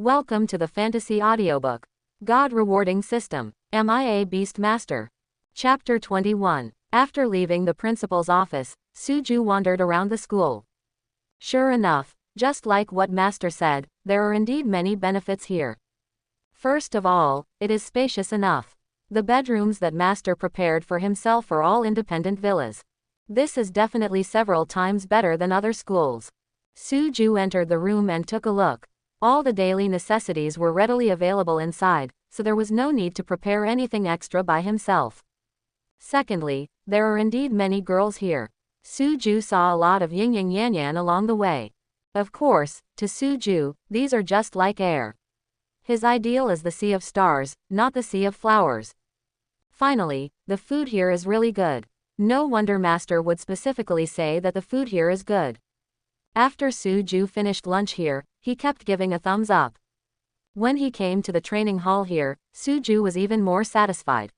Welcome to the Fantasy Audiobook. God Rewarding System. Am I a Beast Master? Chapter 21. After leaving the principal's office, Suju wandered around the school. Sure enough, just like what Master said, there are indeed many benefits here. First of all, it is spacious enough. The bedrooms that Master prepared for himself are all independent villas. This is definitely several times better than other schools. Suju entered the room and took a look. All the daily necessities were readily available inside, so there was no need to prepare anything extra by himself. Secondly, there are indeed many girls here. Suju saw a lot of yin and yang along the way. Of course, to Suju, these are just like air. His ideal is the sea of stars, not the sea of flowers. Finally, the food here is really good. No wonder Master would specifically say that the food here is good. After Suju finished lunch here, he kept giving a thumbs up. When he came to the training hall here, Suju was even more satisfied.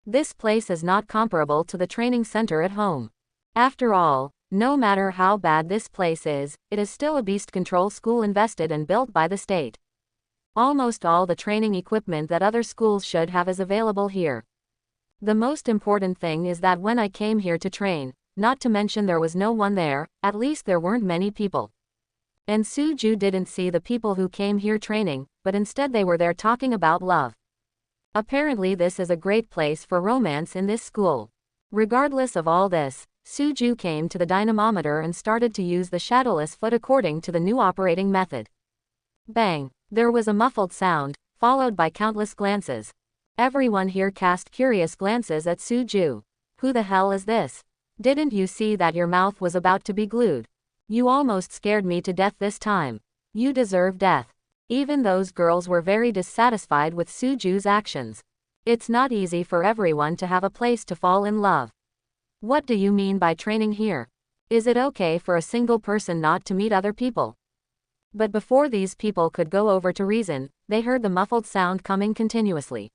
This place is not comparable to the training center at home. After all, no matter how bad this place is, it is still a beast control school invested and built by the state. Almost all the training equipment that other schools should have is available here. The most important thing is that when I came here to train, not to mention there was no one there, at least there weren't many people. And Suju didn't see the people who came here training, but instead they were there talking about love. Apparently this is a great place for romance in this school. Regardless of all this, Suju came to the dynamometer and started to use the shadowless foot according to the new operating method. Bang! There was a muffled sound, followed by countless glances. Everyone here cast curious glances at Suju. Who the hell is this? Didn't you see that your mouth was about to be glued? You almost scared me to death this time. You deserve death. Even those girls were very dissatisfied with Suju's actions. It's not easy for everyone to have a place to fall in love. What do you mean by training here? Is it okay for a single person not to meet other people? But before these people could go over to reason, they heard the muffled sound coming continuously.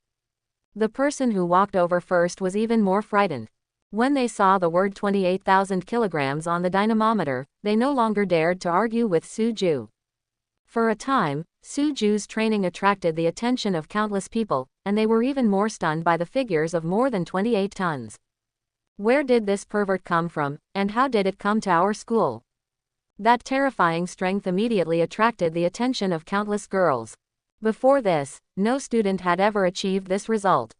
The person who walked over first was even more frightened. When they saw the word 28,000 kilograms on the dynamometer, they no longer dared to argue with Suju. For a time, Suju's training attracted the attention of countless people, and they were even more stunned by the figures of more than 28 tons. Where did this pervert come from, and how did it come to our school? That terrifying strength immediately attracted the attention of countless girls. Before this, no student had ever achieved this result.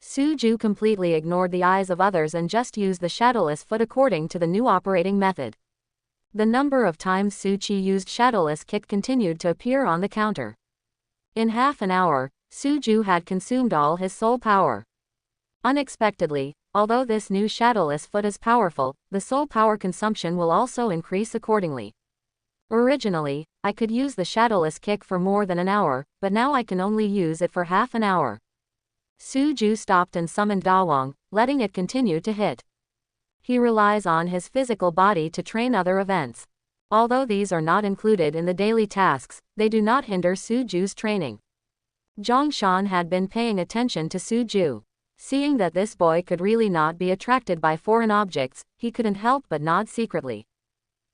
Suju completely ignored the eyes of others and just used the shadowless foot according to the new operating method. The number of times Suchi used shadowless kick continued to appear on the counter. In half an hour, Suju had consumed all his soul power. Unexpectedly, although this new shadowless foot is powerful, the soul power consumption will also increase accordingly. Originally, I could use the shadowless kick for more than an hour, but now I can only use it for half an hour. Suju stopped and summoned Dawang, letting it continue to hit. He relies on his physical body to train other events. Although these are not included in the daily tasks, they do not hinder Suju's training. Zhongshan had been paying attention to Suju. Seeing that this boy could really not be attracted by foreign objects, he couldn't help but nod secretly.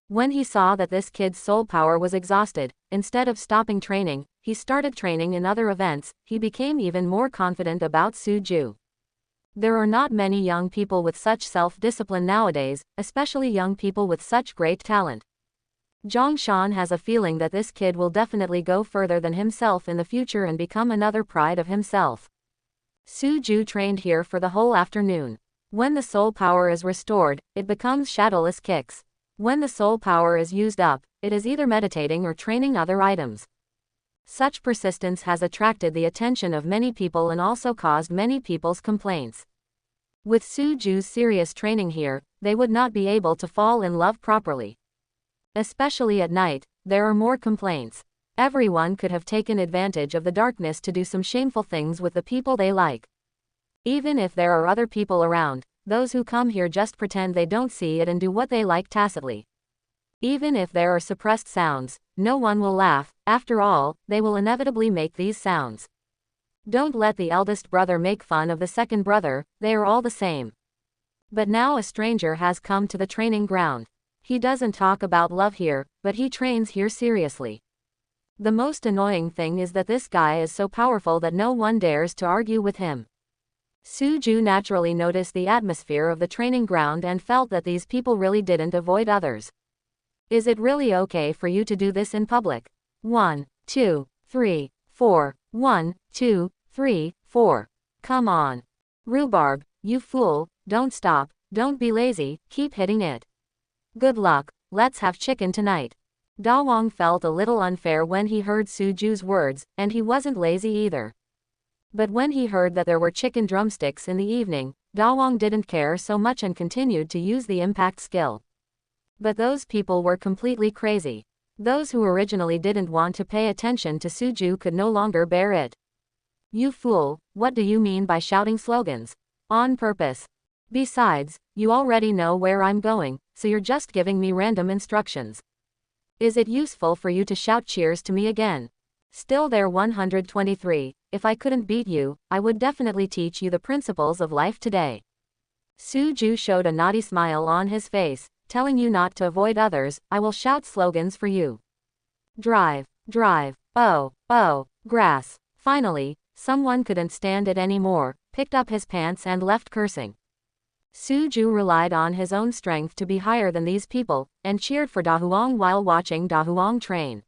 When he saw that this kid's soul power was exhausted, instead of stopping training, he started training in other events. He became even more confident about Suju. There are not many young people with such self-discipline nowadays, especially young people with such great talent. Zhongshan has a feeling that this kid will definitely go further than himself in the future and become another pride of himself. Suju trained here for the whole afternoon. When the soul power is restored, it becomes shadowless kicks. When the soul power is used up, it is either meditating or training other items. Such persistence has attracted the attention of many people and also caused many people's complaints. With Suju's serious training here, they would not be able to fall in love properly. Especially at night, there are more complaints. Everyone could have taken advantage of the darkness to do some shameful things with the people they like. Even if there are other people around, those who come here just pretend they don't see it and do what they like tacitly. Even if there are suppressed sounds, no one will laugh. After all, they will inevitably make these sounds. Don't let the eldest brother make fun of the second brother, they are all the same. But now a stranger has come to the training ground. He doesn't talk about love here, but he trains here seriously. The most annoying thing is that this guy is so powerful that no one dares to argue with him. Suju naturally noticed the atmosphere of the training ground and felt that these people really didn't avoid others. Is it really okay for you to do this in public? 1, 2, 3, 4. 1, 2, 3, 4. Come on. Rhubarb, you fool, don't stop, don't be lazy, keep hitting it. Good luck, let's have chicken tonight. Dawang felt a little unfair when he heard Suju's words, and he wasn't lazy either. But when he heard that there were chicken drumsticks in the evening, Dawang didn't care so much and continued to use the impact skill. But those people were completely crazy. Those who originally didn't want to pay attention to Suju could no longer bear it. You fool, what do you mean by shouting slogans? On purpose. Besides, you already know where I'm going, so you're just giving me random instructions. Is it useful for you to shout cheers to me again? Still there 123, if I couldn't beat you, I would definitely teach you the principles of life today. Suju showed a naughty smile on his face, telling you not to avoid others, I will shout slogans for you. Drive, drive, oh, grass. Finally, someone couldn't stand it anymore, picked up his pants and left cursing. Suju relied on his own strength to be higher than these people, and cheered for Dahuang while watching Dahuang train.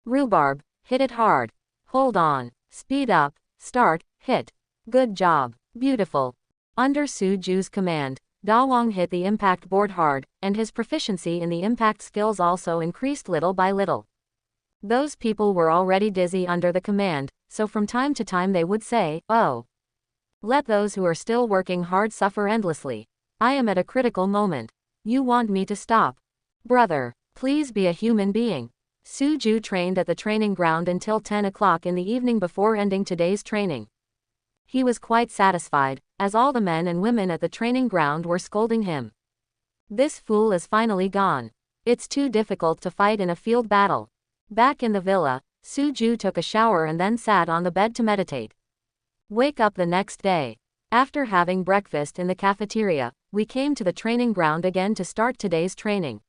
Rhubarb, hit it hard. Hold on. Speed up. Start. Hit. Good job. Beautiful. Under Suju's command, Dawang hit the impact board hard, and his proficiency in the impact skills also increased little by little. Those people were already dizzy under the command, so from time to time they would say, oh. Let those who are still working hard suffer endlessly. I am at a critical moment. You want me to stop? Brother, please be a human being. Suju trained at the training ground until 10 o'clock in the evening before ending today's training. He was quite satisfied, as all the men and women at the training ground were scolding him. This fool is finally gone. It's too difficult to fight in a field battle. Back in the villa, Suju took a shower and then sat on the bed to meditate. Wake up the next day. After having breakfast in the cafeteria, we came to the training ground again to start today's training.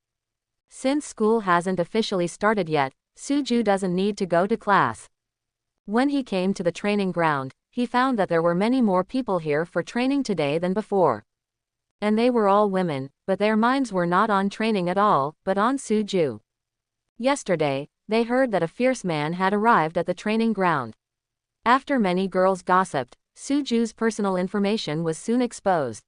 Since school hasn't officially started yet, Suju doesn't need to go to class. When he came to the training ground, he found that there were many more people here for training today than before. And they were all women, but their minds were not on training at all, but on Suju. Yesterday, they heard that a fierce man had arrived at the training ground. After many girls gossiped, Suju's personal information was soon exposed.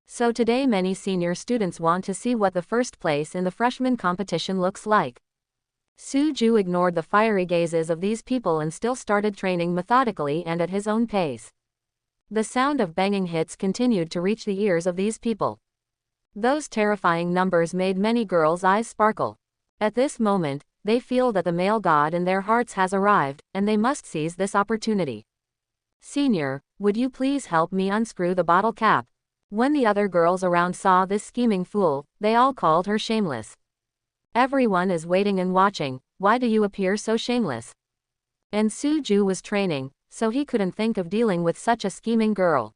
So today many senior students want to see what the first place in the freshman competition looks like. Suju ignored the fiery gazes of these people and still started training methodically and at his own pace. The sound of banging hits continued to reach the ears of these people. Those terrifying numbers made many girls' eyes sparkle. At this moment, they feel that the male god in their hearts has arrived, and they must seize this opportunity. Senior, would you please help me unscrew the bottle cap? When the other girls around saw this scheming fool, they all called her shameless. Everyone is waiting and watching, why do you appear so shameless? And Suju was training, so he couldn't think of dealing with such a scheming girl.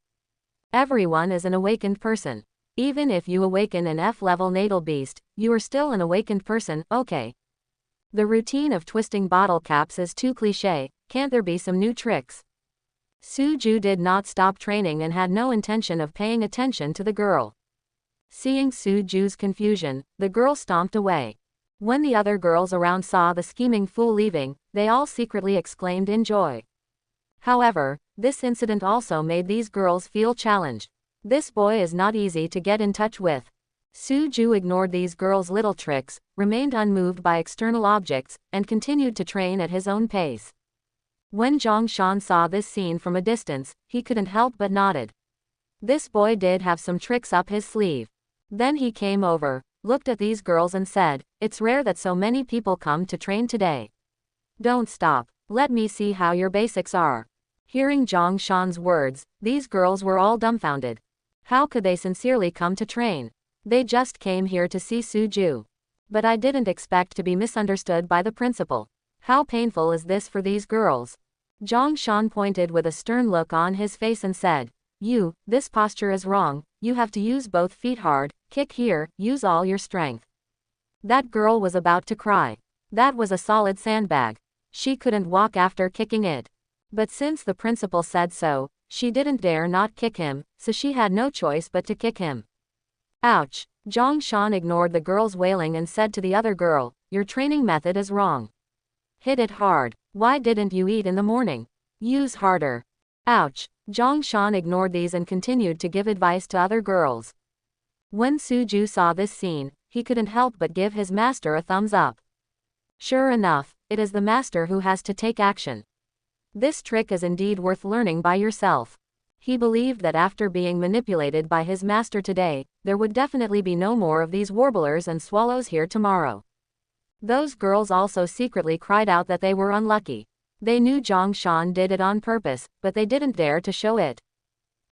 Everyone is an awakened person. Even if you awaken an F-level natal beast, you are still an awakened person, okay. The routine of twisting bottle caps is too cliché, can't there be some new tricks? Suju did not stop training and had no intention of paying attention to the girl. Seeing Suju's confusion, the girl stomped away. When the other girls around saw the scheming fool leaving, they all secretly exclaimed in joy. However, this incident also made these girls feel challenged. This boy is not easy to get in touch with. Suju ignored these girls' little tricks, remained unmoved by external objects, and continued to train at his own pace. When Zhongshan saw this scene from a distance, he couldn't help but nodded. This boy did have some tricks up his sleeve. Then he came over, looked at these girls and said, it's rare that so many people come to train today. Don't stop, let me see how your basics are. Hearing Zhongshan's words, these girls were all dumbfounded. How could they sincerely come to train? They just came here to see Suju. But I didn't expect to be misunderstood by the principal. How painful is this for these girls? Zhongshan pointed with a stern look on his face and said, this posture is wrong, you have to use both feet hard, kick here, use all your strength. That girl was about to cry. That was a solid sandbag. She couldn't walk after kicking it. But since the principal said so, she didn't dare not kick him, so she had no choice but to kick him. Ouch! Zhang Shan ignored the girl's wailing and said to the other girl, your training method is wrong. Hit it hard. Why didn't you eat in the morning? Use harder. Ouch! Zhang Shan ignored these and continued to give advice to other girls. When Suju saw this scene, he couldn't help but give his master a thumbs up. Sure enough, it is the master who has to take action. This trick is indeed worth learning by yourself. He believed that after being manipulated by his master today, there would definitely be no more of these warblers and swallows here tomorrow. Those girls also secretly cried out that they were unlucky. They knew Zhang Shan did it on purpose, but they didn't dare to show it.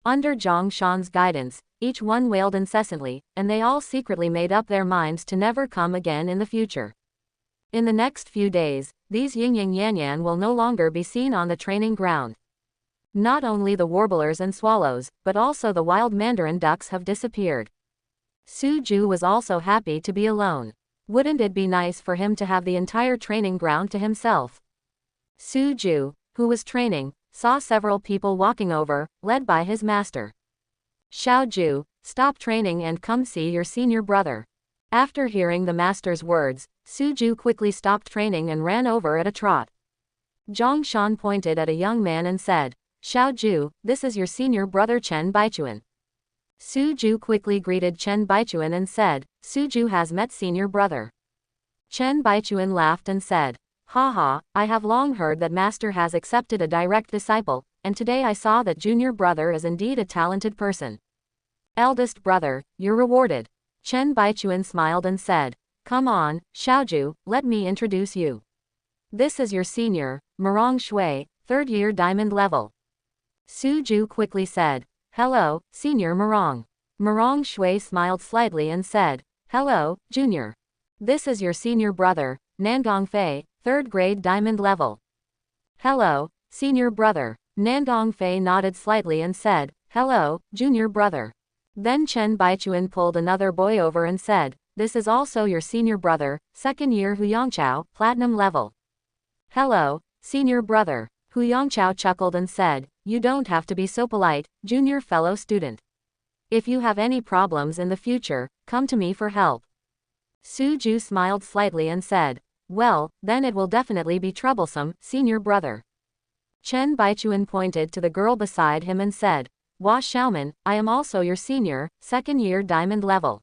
Under Zhang Shan's guidance, each one wailed incessantly, and they all secretly made up their minds to never come again in the future. In the next few days, these yin-yang yan-yan will no longer be seen on the training ground. Not only the warblers and swallows, but also the wild mandarin ducks have disappeared. Suju was also happy to be alone. Wouldn't it be nice for him to have the entire training ground to himself? Suju, who was training, saw several people walking over, led by his master. Xiaoju, stop training and come see your senior brother. After hearing the master's words, Suju quickly stopped training and ran over at a trot. Zhang Shan pointed at a young man and said, Xiaoju, this is your senior brother Chen Baichuan. Suju quickly greeted Chen Baichuan and said, Suju has met senior brother. Chen Baichuan laughed and said, haha, I have long heard that master has accepted a direct disciple, and today I saw that junior brother is indeed a talented person. Eldest brother, you're rewarded. Chen Baichuan smiled and said, come on, Xiaoju, let me introduce you. This is your senior, Mirong Shui, 3rd year diamond level. Suju quickly said, hello, senior Mirong. Mirong Shui smiled slightly and said, hello, junior. This is your senior brother, Nangong Fei, 3rd grade diamond level. Hello, senior brother. Nangong Fei nodded slightly and said, hello, junior brother. Then Chen Baichuan pulled another boy over and said, this is also your senior brother, 2nd year Huyangchao, platinum level. Hello, senior brother. Huyangchao chuckled and said, you don't have to be so polite, junior fellow student. If you have any problems in the future, come to me for help. Suju smiled slightly and said, well, then it will definitely be troublesome, senior brother. Chen Baichuan pointed to the girl beside him and said, Hua Xiaoman, I am also your senior, 2nd year diamond level.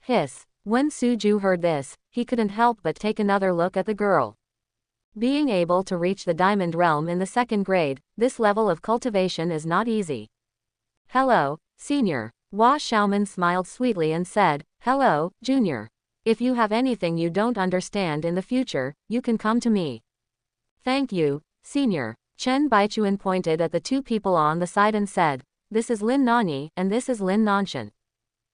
Hiss. When Suju heard this, he couldn't help but take another look at the girl. Being able to reach the diamond realm in the 2nd grade, this level of cultivation is not easy. Hello, senior. Hua Xiaoman smiled sweetly and said, hello, junior. If you have anything you don't understand in the future, you can come to me. Thank you, senior. Chen Baichuan pointed at the two people on the side and said, this is Lin Nan and this is Lin Nanshan.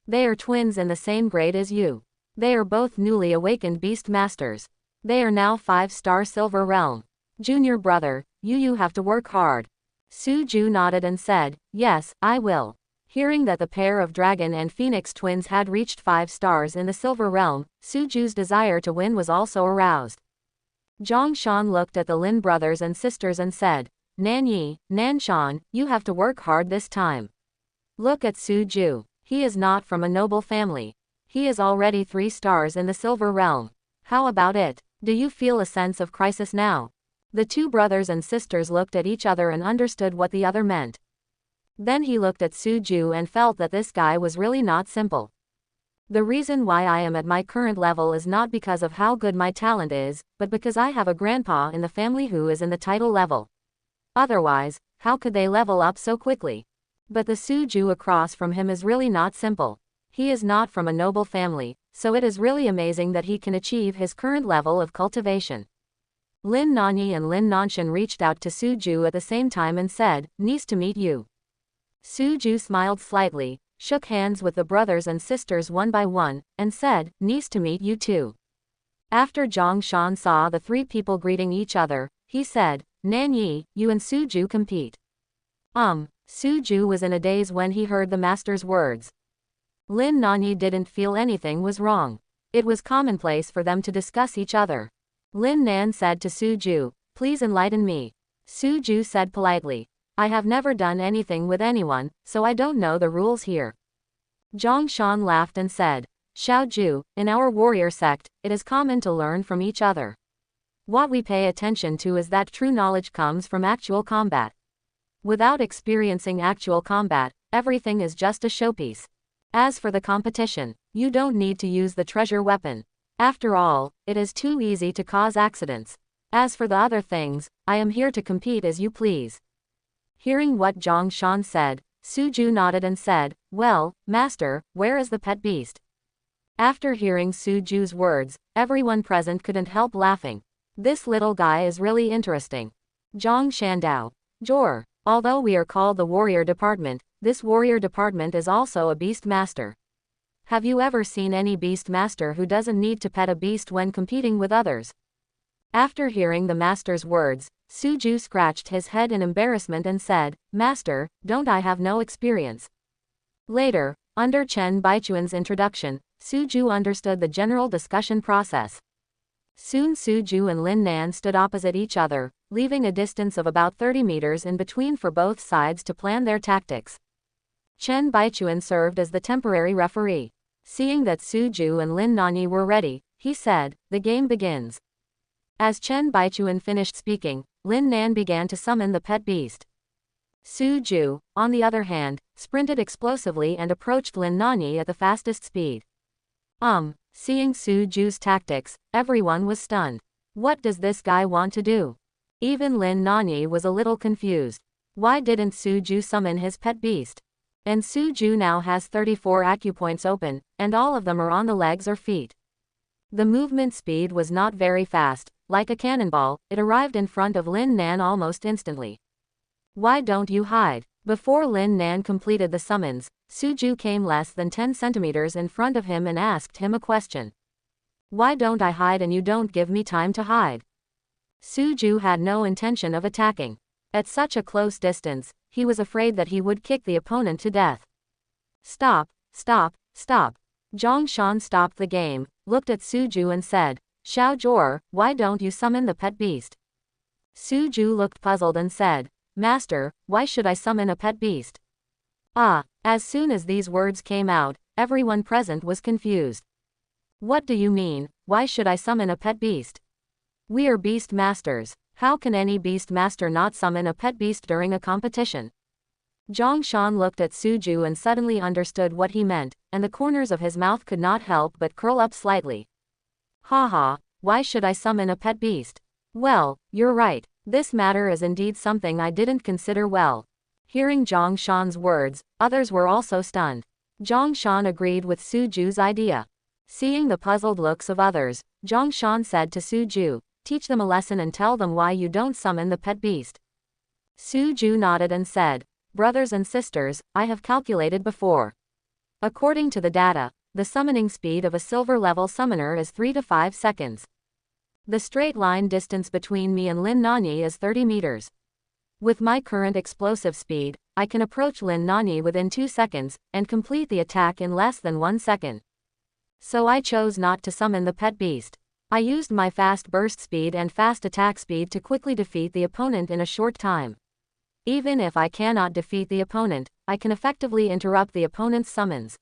They are twins in the same grade as you. They are both newly awakened beast masters. They are now 5-star silver realm. Junior brother, you have to work hard. Suju nodded and said, yes, I will. Hearing that the pair of dragon and phoenix twins had reached 5 stars in the silver realm, Suju's desire to win was also aroused. Zhang Shan looked at the Lin brothers and sisters and said, Nan Yi, Nan Shan, you have to work hard this time. Look at Suju. He is not from a noble family. He is already 3 stars in the silver realm. How about it? Do you feel a sense of crisis now? The two brothers and sisters looked at each other and understood what the other meant. Then he looked at Suju and felt that this guy was really not simple. The reason why I am at my current level is not because of how good my talent is, but because I have a grandpa in the family who is in the title level. Otherwise, how could they level up so quickly? But the Suju across from him is really not simple. He is not from a noble family, so it is really amazing that he can achieve his current level of cultivation. Lin Nan and Lin Nanshan reached out to Suju at the same time and said, nice to meet you. Suju smiled slightly, shook hands with the brothers and sisters one by one, and said, nice to meet you too. After Zhang Shan saw the 3 people greeting each other, he said, Nan Yi, you and Suju compete. Suju was in a daze when he heard the master's words. Lin Nan didn't feel anything was wrong. It was commonplace for them to discuss each other. Lin Nan said to Suju, Please enlighten me. Suju said politely. I have never done anything with anyone, so I don't know the rules here. Zhongshan laughed and said, Xiaoju, in our warrior sect, it is common to learn from each other. What we pay attention to is that true knowledge comes from actual combat. Without experiencing actual combat, everything is just a showpiece. As for the competition, you don't need to use the treasure weapon. After all, it is too easy to cause accidents. As for the other things, I am here to compete as you please. Hearing what Zhongshan said, Suju nodded and said, Well, master, where is the pet beast? After hearing Suju's words, everyone present couldn't help laughing. This little guy is really interesting. Zhang Shandao. Jor. Although we are called the warrior department, this warrior department is also a beast master. Have you ever seen any beast master who doesn't need to pet a beast when competing with others? After hearing the master's words, Suju scratched his head in embarrassment and said, Master, don't I have no experience? Later, under Chen Baichuan's introduction, Suju understood the general discussion process. Soon Suju and Lin Nan stood opposite each other, leaving a distance of about 30 meters in between for both sides to plan their tactics. Chen Baichuan served as the temporary referee. Seeing that Suju and Lin Nan were ready, he said, The game begins. As Chen Baichuan finished speaking, Lin Nan began to summon the pet beast. Suju, on the other hand, sprinted explosively and approached Lin Nan at the fastest speed. Seeing Suju's tactics, everyone was stunned. What does this guy want to do? Even Lin Nan was a little confused. Why didn't Suju summon his pet beast? And Suju now has 34 acupoints open, and all of them are on the legs or feet. The movement speed was not very fast. Like a cannonball, it arrived in front of Lin Nan almost instantly. Why don't you hide? Before Lin Nan completed the summons, Suju came less than 10 centimeters in front of him and asked him a question. Why don't I hide and you don't give me time to hide? Suju had no intention of attacking. At such a close distance, he was afraid that he would kick the opponent to death. Stop, stop, stop. Zhongshan stopped the game, looked at Suju and said, Xiao Jor, why don't you summon the pet beast? Suju looked puzzled and said, Master, why should I summon a pet beast? As soon as these words came out, everyone present was confused. What do you mean, why should I summon a pet beast? We are beast masters. How can any beast master not summon a pet beast during a competition? Zhongshan looked at Suju and suddenly understood what he meant, and the corners of his mouth could not help but curl up slightly. Haha, why should I summon a pet beast? Well, you're right. This matter is indeed something I didn't consider well. Hearing Zhongshan's words, others were also stunned. Zhongshan agreed with Suju's idea. Seeing the puzzled looks of others, Zhongshan said to Suju, Teach them a lesson and tell them why you don't summon the pet beast. Suju nodded and said, Brothers and sisters, I have calculated before. According to the data, the summoning speed of a silver-level summoner is 3 to 5 seconds. The straight line distance between me and Lin Nan is 30 meters. With my current explosive speed, I can approach Lin Nan within 2 seconds, and complete the attack in less than 1 second. So I chose not to summon the pet beast. I used my fast burst speed and fast attack speed to quickly defeat the opponent in a short time. Even if I cannot defeat the opponent, I can effectively interrupt the opponent's summons.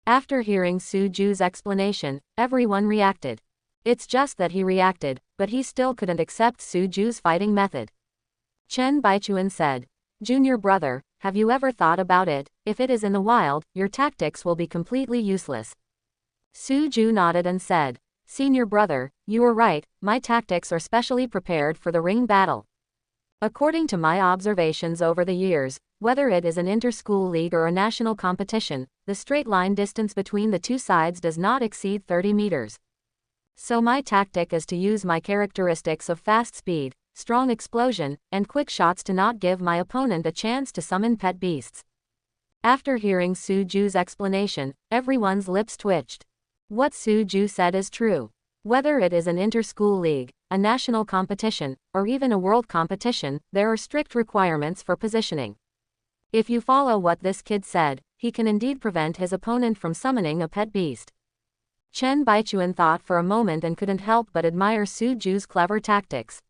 After hearing Suju's explanation, everyone reacted. It's just that he reacted, but he still couldn't accept Suju's fighting method. Chen Baichuan said, Junior brother, have you ever thought about it? If it is in the wild, your tactics will be completely useless. Suju nodded and said, Senior brother, you are right, my tactics are specially prepared for the ring battle. According to my observations over the years, whether it is an inter-school league or a national competition, the straight line distance between the two sides does not exceed 30 meters. So my tactic is to use my characteristics of fast speed, strong explosion, and quick shots to not give my opponent a chance to summon pet beasts. After hearing Suju's explanation, everyone's lips twitched. What Suju said is true. Whether it is an inter-school league, a national competition, or even a world competition, there are strict requirements for positioning. If you follow what this kid said, he can indeed prevent his opponent from summoning a pet beast. Chen Baichuan thought for a moment and couldn't help but admire Suju's clever tactics.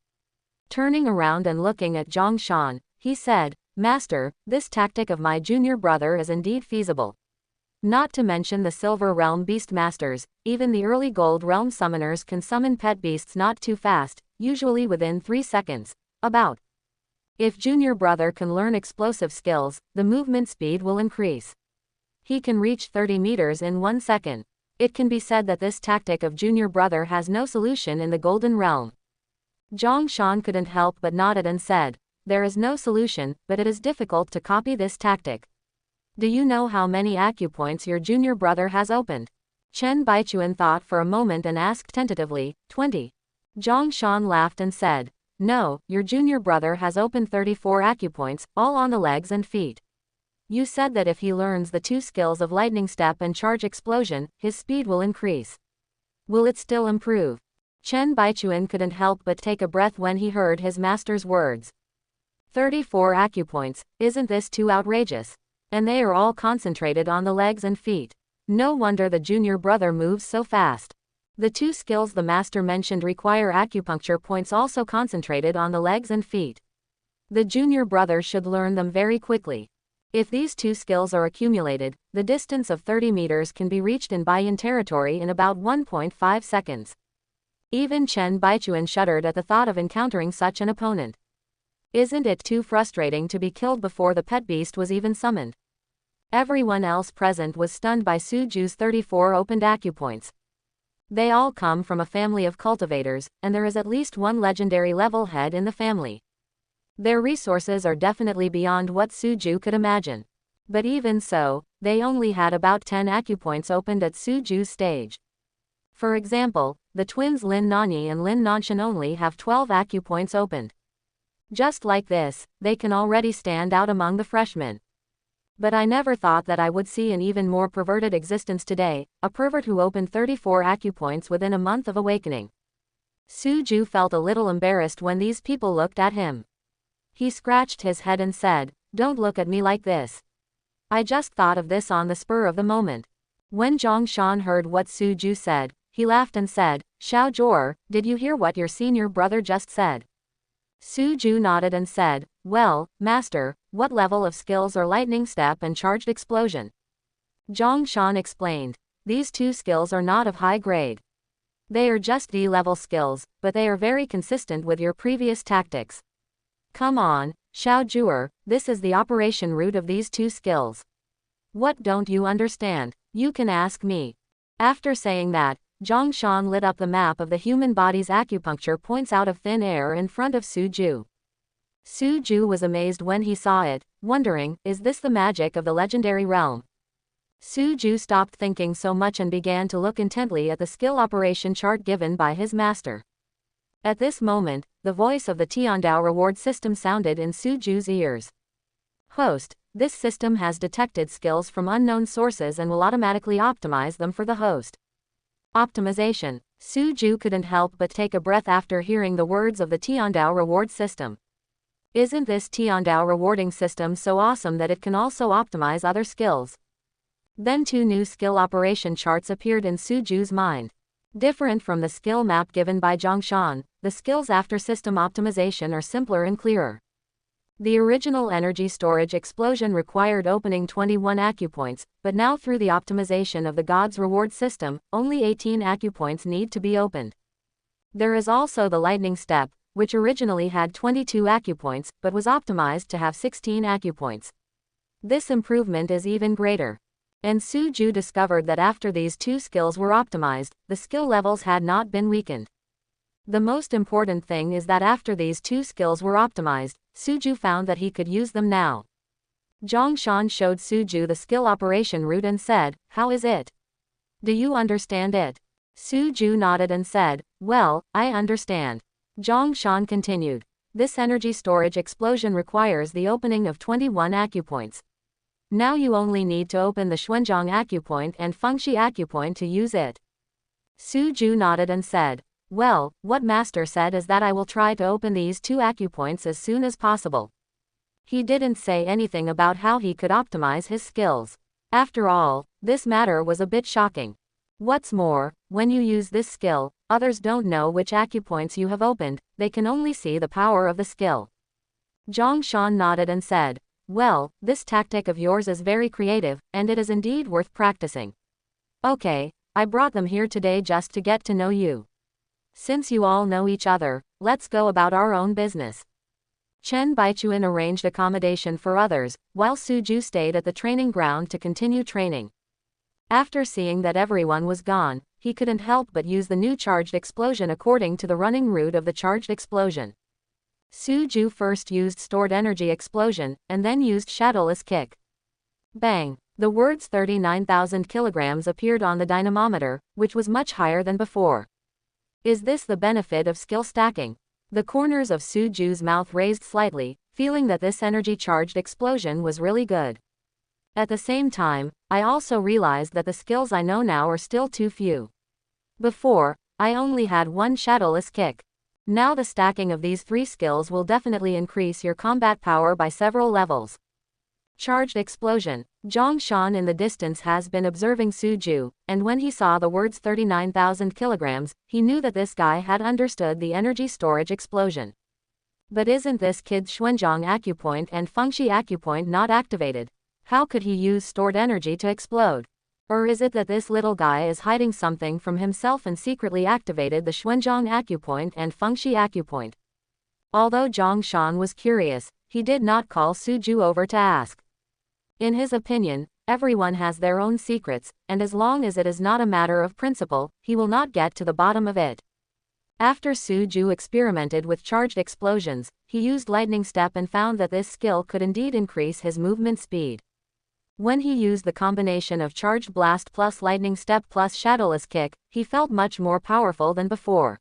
Turning around and looking at Zhongshan, he said, Master, this tactic of my junior brother is indeed feasible. Not to mention the Silver Realm Beast Masters, even the early Gold Realm Summoners can summon pet beasts not too fast, usually within 3 seconds. About. If junior brother can learn explosive skills, the movement speed will increase. He can reach 30 meters in 1 second. It can be said that this tactic of junior brother has no solution in the Golden Realm. Zhongshan couldn't help but nodded and said, there is no solution, but it is difficult to copy this tactic. Do you know how many acupoints your junior brother has opened? Chen Baichuan thought for a moment and asked tentatively, 20. Zhongshan laughed and said, no, your junior brother has opened 34 acupoints, all on the legs and feet. You said that if he learns the 2 skills of Lightning Step and Charge Explosion, his speed will increase. Will it still improve? Chen Baichuan couldn't help but take a breath when he heard his master's words. 34 acupoints, isn't this too outrageous? And they are all concentrated on the legs and feet. No wonder the junior brother moves so fast. The 2 skills the master mentioned require acupuncture points also concentrated on the legs and feet. The junior brother should learn them very quickly. If these 2 skills are accumulated, the distance of 30 meters can be reached in Baiyan territory in about 1.5 seconds. Even Chen Baichuan shuddered at the thought of encountering such an opponent. Isn't it too frustrating to be killed before the pet beast was even summoned? Everyone else present was stunned by Suju's 34 opened acupoints. They all come from a family of cultivators, and there is at least one legendary level head in the family. Their resources are definitely beyond what Suju could imagine. But even so, they only had about 10 acupoints opened at Suju's stage. For example, the twins Lin Nan and Lin Nan only have 12 acupoints opened. Just like this, they can already stand out among the freshmen. But I never thought that I would see an even more perverted existence today, a pervert who opened 34 acupoints within a month of awakening. Suju felt a little embarrassed when these people looked at him. He scratched his head and said, don't look at me like this. I just thought of this on the spur of the moment. When Zhongshan heard what Suju said, he laughed and said, Xiao Zhuor, did you hear what your senior brother just said? Suju nodded and said, well, master, what level of skills are Lightning Step and Charged Explosion? Zhongshan explained, these 2 skills are not of high grade. They are just D-level skills, but they are very consistent with your previous tactics. Come on, Xiao Zhuor, this is the operation root of these 2 skills. What don't you understand? You can ask me. After saying that, Zhongshan lit up the map of the human body's acupuncture points out of thin air in front of Suju. Suju was amazed when he saw it, wondering, is this the magic of the legendary realm? Suju stopped thinking so much and began to look intently at the skill operation chart given by his master. At this moment, the voice of the Tiandao reward system sounded in Suju's ears. Host, this system has detected skills from unknown sources and will automatically optimize them for the host. Optimization. Suju couldn't help but take a breath after hearing the words of the Tiandao reward system. Isn't this Tiandao rewarding system so awesome that it can also optimize other skills? Then 2 new skill operation charts appeared in Suju's mind. Different from the skill map given by Zhongshan, the skills after system optimization are simpler and clearer. The original energy storage explosion required opening 21 acupoints, but now through the optimization of the God's reward system, only 18 acupoints need to be opened. There is also the Lightning Step, which originally had 22 acupoints, but was optimized to have 16 acupoints. This improvement is even greater. And Suju discovered that after these 2 skills were optimized, the skill levels had not been weakened. The most important thing is that after these 2 skills were optimized, Suju found that he could use them now. Zhongshan showed Suju the skill operation route and said, how is it? Do you understand it? Suju nodded and said, well, I understand. Zhongshan continued, this energy storage explosion requires the opening of 21 acupoints. Now you only need to open the Xuanzhang acupoint and Fengxi acupoint to use it. Suju nodded and said, well, what master said is that I will try to open these 2 acupoints as soon as possible. He didn't say anything about how he could optimize his skills. After all, this matter was a bit shocking. What's more, when you use this skill, others don't know which acupoints you have opened, they can only see the power of the skill. Zhang Shan nodded and said, well, this tactic of yours is very creative, and it is indeed worth practicing. Okay, I brought them here today just to get to know you. Since you all know each other, let's go about our own business. Chen Baichuan arranged accommodation for others, while Suju stayed at the training ground to continue training. After seeing that everyone was gone, he couldn't help but use the new charged explosion according to the running route of the charged explosion. Suju first used stored energy explosion, and then used shadowless kick. Bang! The words 39,000 kilograms appeared on the dynamometer, which was much higher than before. Is this the benefit of skill stacking? The corners of Suju's mouth raised slightly, feeling that this energy-charged explosion was really good. At the same time, I also realized that the skills I know now are still too few. Before, I only had one shadowless kick. Now the stacking of these 3 skills will definitely increase your combat power by several levels. Charged explosion. Zhang Shan in the distance has been observing Suju, and when he saw the words 39,000 kilograms, he knew that this guy had understood the energy storage explosion. But isn't this kid's Xuanzhang acupoint and Fengshi acupoint not activated? How could he use stored energy to explode? Or is it that this little guy is hiding something from himself and secretly activated the Xuanzhang acupoint and Fengshi acupoint? Although Zhang Shan was curious, he did not call Suju over to ask. In his opinion, everyone has their own secrets, and as long as it is not a matter of principle, he will not get to the bottom of it. After Suju experimented with charged explosions, he used lightning step and found that this skill could indeed increase his movement speed. When he used the combination of charged blast plus lightning step plus shadowless kick, he felt much more powerful than before.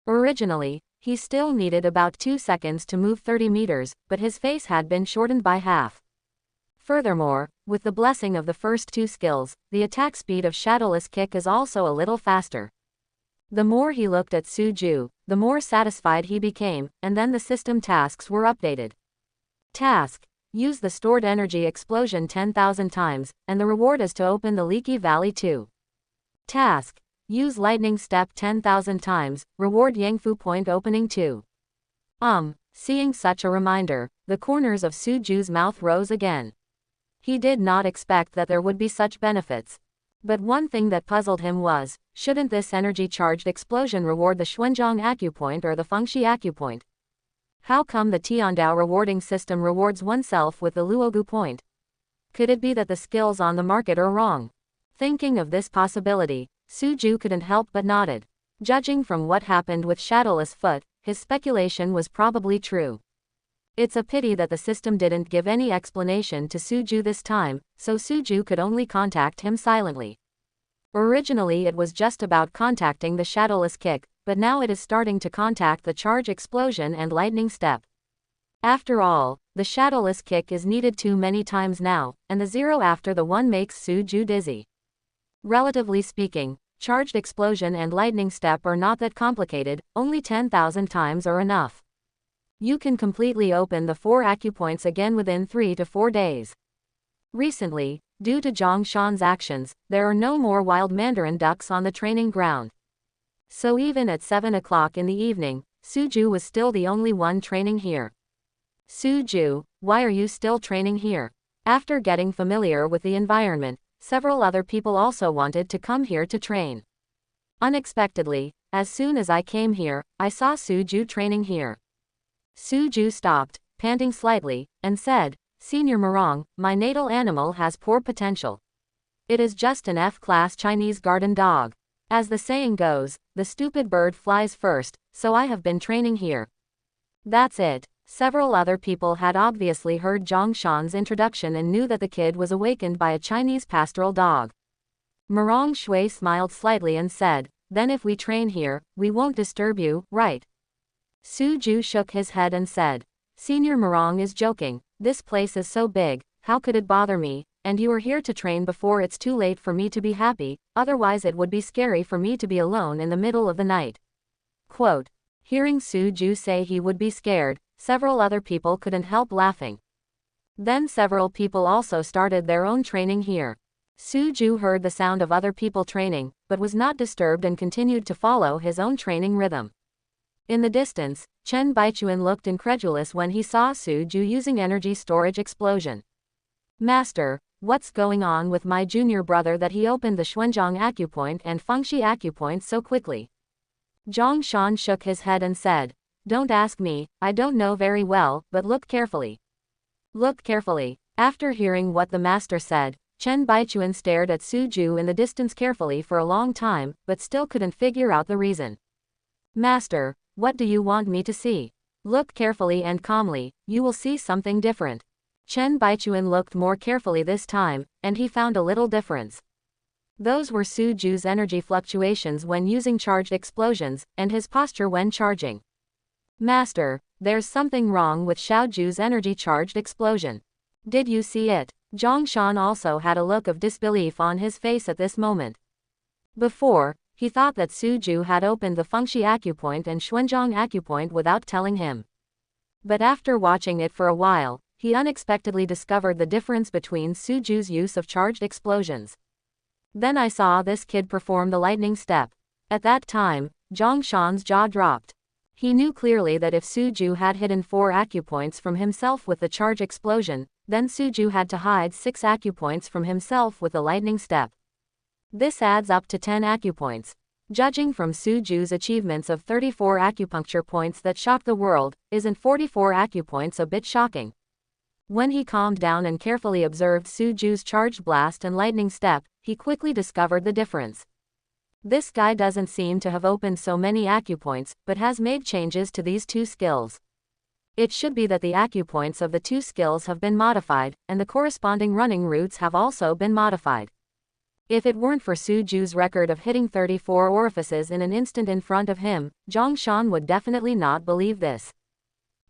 Originally, he still needed about 2 seconds to move 30 meters, but his pace had been shortened by half. Furthermore, with the blessing of the first 2 skills, the attack speed of shadowless kick is also a little faster. The more he looked at Suju, the more satisfied he became, and then the system tasks were updated. Task: use the stored energy explosion 10,000 times, and the reward is to open the Leaky Valley 2. Task: use lightning step 10,000 times, reward Yangfu point opening 2. Seeing such a reminder, the corners of Suju's mouth rose again. He did not expect that there would be such benefits. But one thing that puzzled him was, shouldn't this energy-charged explosion reward the Xuanzhang acupoint or the Fengshi acupoint? How come the Tiandao rewarding system rewards oneself with the Luogu point? Could it be that the skills on the market are wrong? Thinking of this possibility, Suju couldn't help but nodded. Judging from what happened with Shadowless Foot, his speculation was probably true. It's a pity that the system didn't give any explanation to Suju this time, so Suju could only contact him silently. Originally it was just about contacting the Shadowless Kick, but now it is starting to contact the Charge Explosion and Lightning Step. After all, the Shadowless Kick is needed too many times now, and the 0 after the 1 makes Suju dizzy. Relatively speaking, Charged Explosion and Lightning Step are not that complicated, only 10,000 times are enough. You can completely open the 4 acupoints again within 3 to 4 days. Recently, due to Zhang Shan's actions, there are no more wild mandarin ducks on the training ground. So even at 7 o'clock in the evening, Suju was still the only one training here. Suju, why are you still training here? After getting familiar with the environment, several other people also wanted to come here to train. Unexpectedly, as soon as I came here, I saw Suju training here. Suju stopped, panting slightly, and said, Senior Morong, my natal animal has poor potential. It is just an F-class Chinese garden dog. As the saying goes, the stupid bird flies first, so I have been training here. That's it. Several other people had obviously heard Zhang Shan's introduction and knew that the kid was awakened by a Chinese pastoral dog. Morong Shui smiled slightly and said, Then if we train here, we won't disturb you, right? Suju shook his head and said, Senior Morong is joking, this place is so big, how could it bother me, and you are here to train before it's too late for me to be happy, otherwise it would be scary for me to be alone in the middle of the night. Quote. Hearing Suju say he would be scared, several other people couldn't help laughing. Then several people also started their own training here. Suju heard the sound of other people training, but was not disturbed and continued to follow his own training rhythm. In the distance, Chen Baichuan looked incredulous when he saw Suju using energy storage explosion. Master, what's going on with my junior brother that he opened the Xuanzhang acupoint and Fengxi acupoint so quickly? Zhang Shan shook his head and said, don't ask me, I don't know very well, but look carefully. Look carefully. After hearing what the master said, Chen Baichuan stared at Suju in the distance carefully for a long time, but still couldn't figure out the reason. Master, what do you want me to see? Look carefully and calmly, you will see something different. Chen Baichuan looked more carefully this time, and he found a little difference. Those were Suju's energy fluctuations when using charged explosions, and his posture when charging. Master, there's something wrong with Xiaoju's energy charged explosion. Did you see it? Zhang Shan also had a look of disbelief on his face at this moment. Before, he thought that Suju had opened the Fengxi acupoint and Xuanzhang acupoint without telling him. But after watching it for a while, he unexpectedly discovered the difference between Suju's use of charged explosions. Then I saw this kid perform the lightning step. At that time, Zhang Shan's jaw dropped. He knew clearly that if Suju had hidden 4 acupoints from himself with the charge explosion, then Suju had to hide 6 acupoints from himself with the lightning step. This adds up to 10 acupoints. Judging from Suju's achievements of 34 acupuncture points that shocked the world, isn't 44 acupoints a bit shocking? When he calmed down and carefully observed Suju's charged blast and lightning step, he quickly discovered the difference. This guy doesn't seem to have opened so many acupoints, but has made changes to these 2 skills. It should be that the acupoints of the 2 skills have been modified, and the corresponding running routes have also been modified. If it weren't for Suju's record of hitting 34 orifices in an instant in front of him, Zhang Shan would definitely not believe this.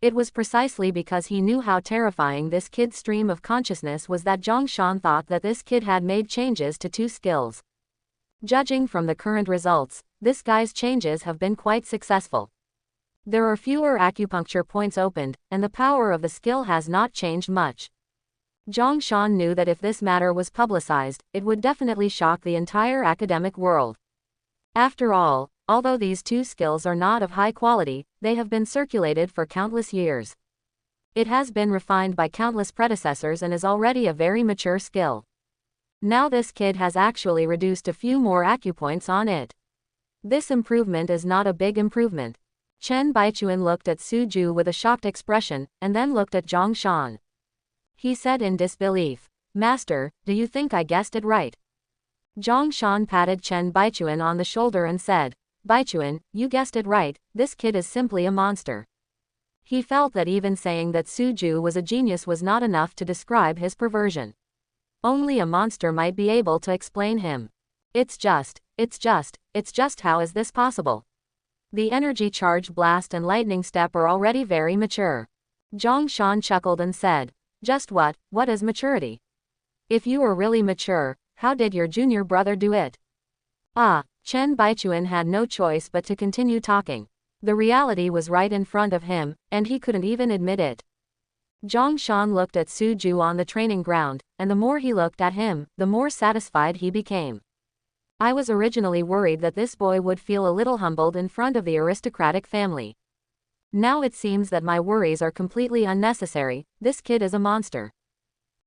It was precisely because he knew how terrifying this kid's stream of consciousness was that Zhang Shan thought that this kid had made changes to 2 skills. Judging from the current results, this guy's changes have been quite successful. There are fewer acupuncture points opened, and the power of the skill has not changed much. Zhang Shan knew that if this matter was publicized, it would definitely shock the entire academic world. After all, although these 2 skills are not of high quality, they have been circulated for countless years. It has been refined by countless predecessors and is already a very mature skill. Now this kid has actually reduced a few more acupoints on it. This improvement is not a big improvement. Chen Baichuan looked at Suju with a shocked expression, and then looked at Zhang Shan. He said in disbelief, Master, do you think I guessed it right? Zhang Shan patted Chen Baichuan on the shoulder and said, Baichuan, you guessed it right, this kid is simply a monster. He felt that even saying that Suju was a genius was not enough to describe his perversion. Only a monster might be able to explain him. It's just how is this possible? The energy charge blast and lightning step are already very mature. Zhang Shan chuckled and said, just what is maturity? If you are really mature, how did your junior brother do it? Chen Baichuan had no choice but to continue talking. The reality was right in front of him, and he couldn't even admit it. Zhang Shan looked at Suju on the training ground, and the more he looked at him, the more satisfied he became. I was originally worried that this boy would feel a little humbled in front of the aristocratic family. Now it seems that my worries are completely unnecessary, this kid is a monster.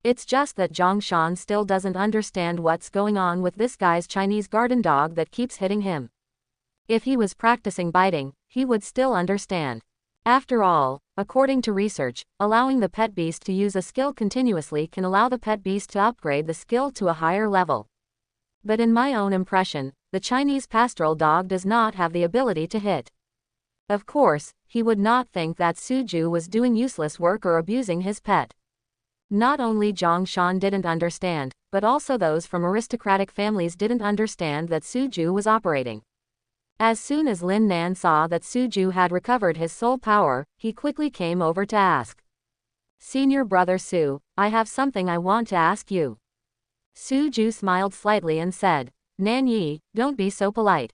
It's just that Zhang Shan still doesn't understand what's going on with this guy's Chinese garden dog that keeps hitting him. If he was practicing biting, he would still understand. After all, according to research, allowing the pet beast to use a skill continuously can allow the pet beast to upgrade the skill to a higher level. But in my own impression, the Chinese pastoral dog does not have the ability to hit. Of course, he would not think that Suju was doing useless work or abusing his pet. Not only Zhang Shan didn't understand, but also those from aristocratic families didn't understand that Suju was operating. As soon as Lin Nan saw that Suju had recovered his soul power, he quickly came over to ask. Senior brother Su, I have something I want to ask you. Suju smiled slightly and said, Nan Yi, don't be so polite.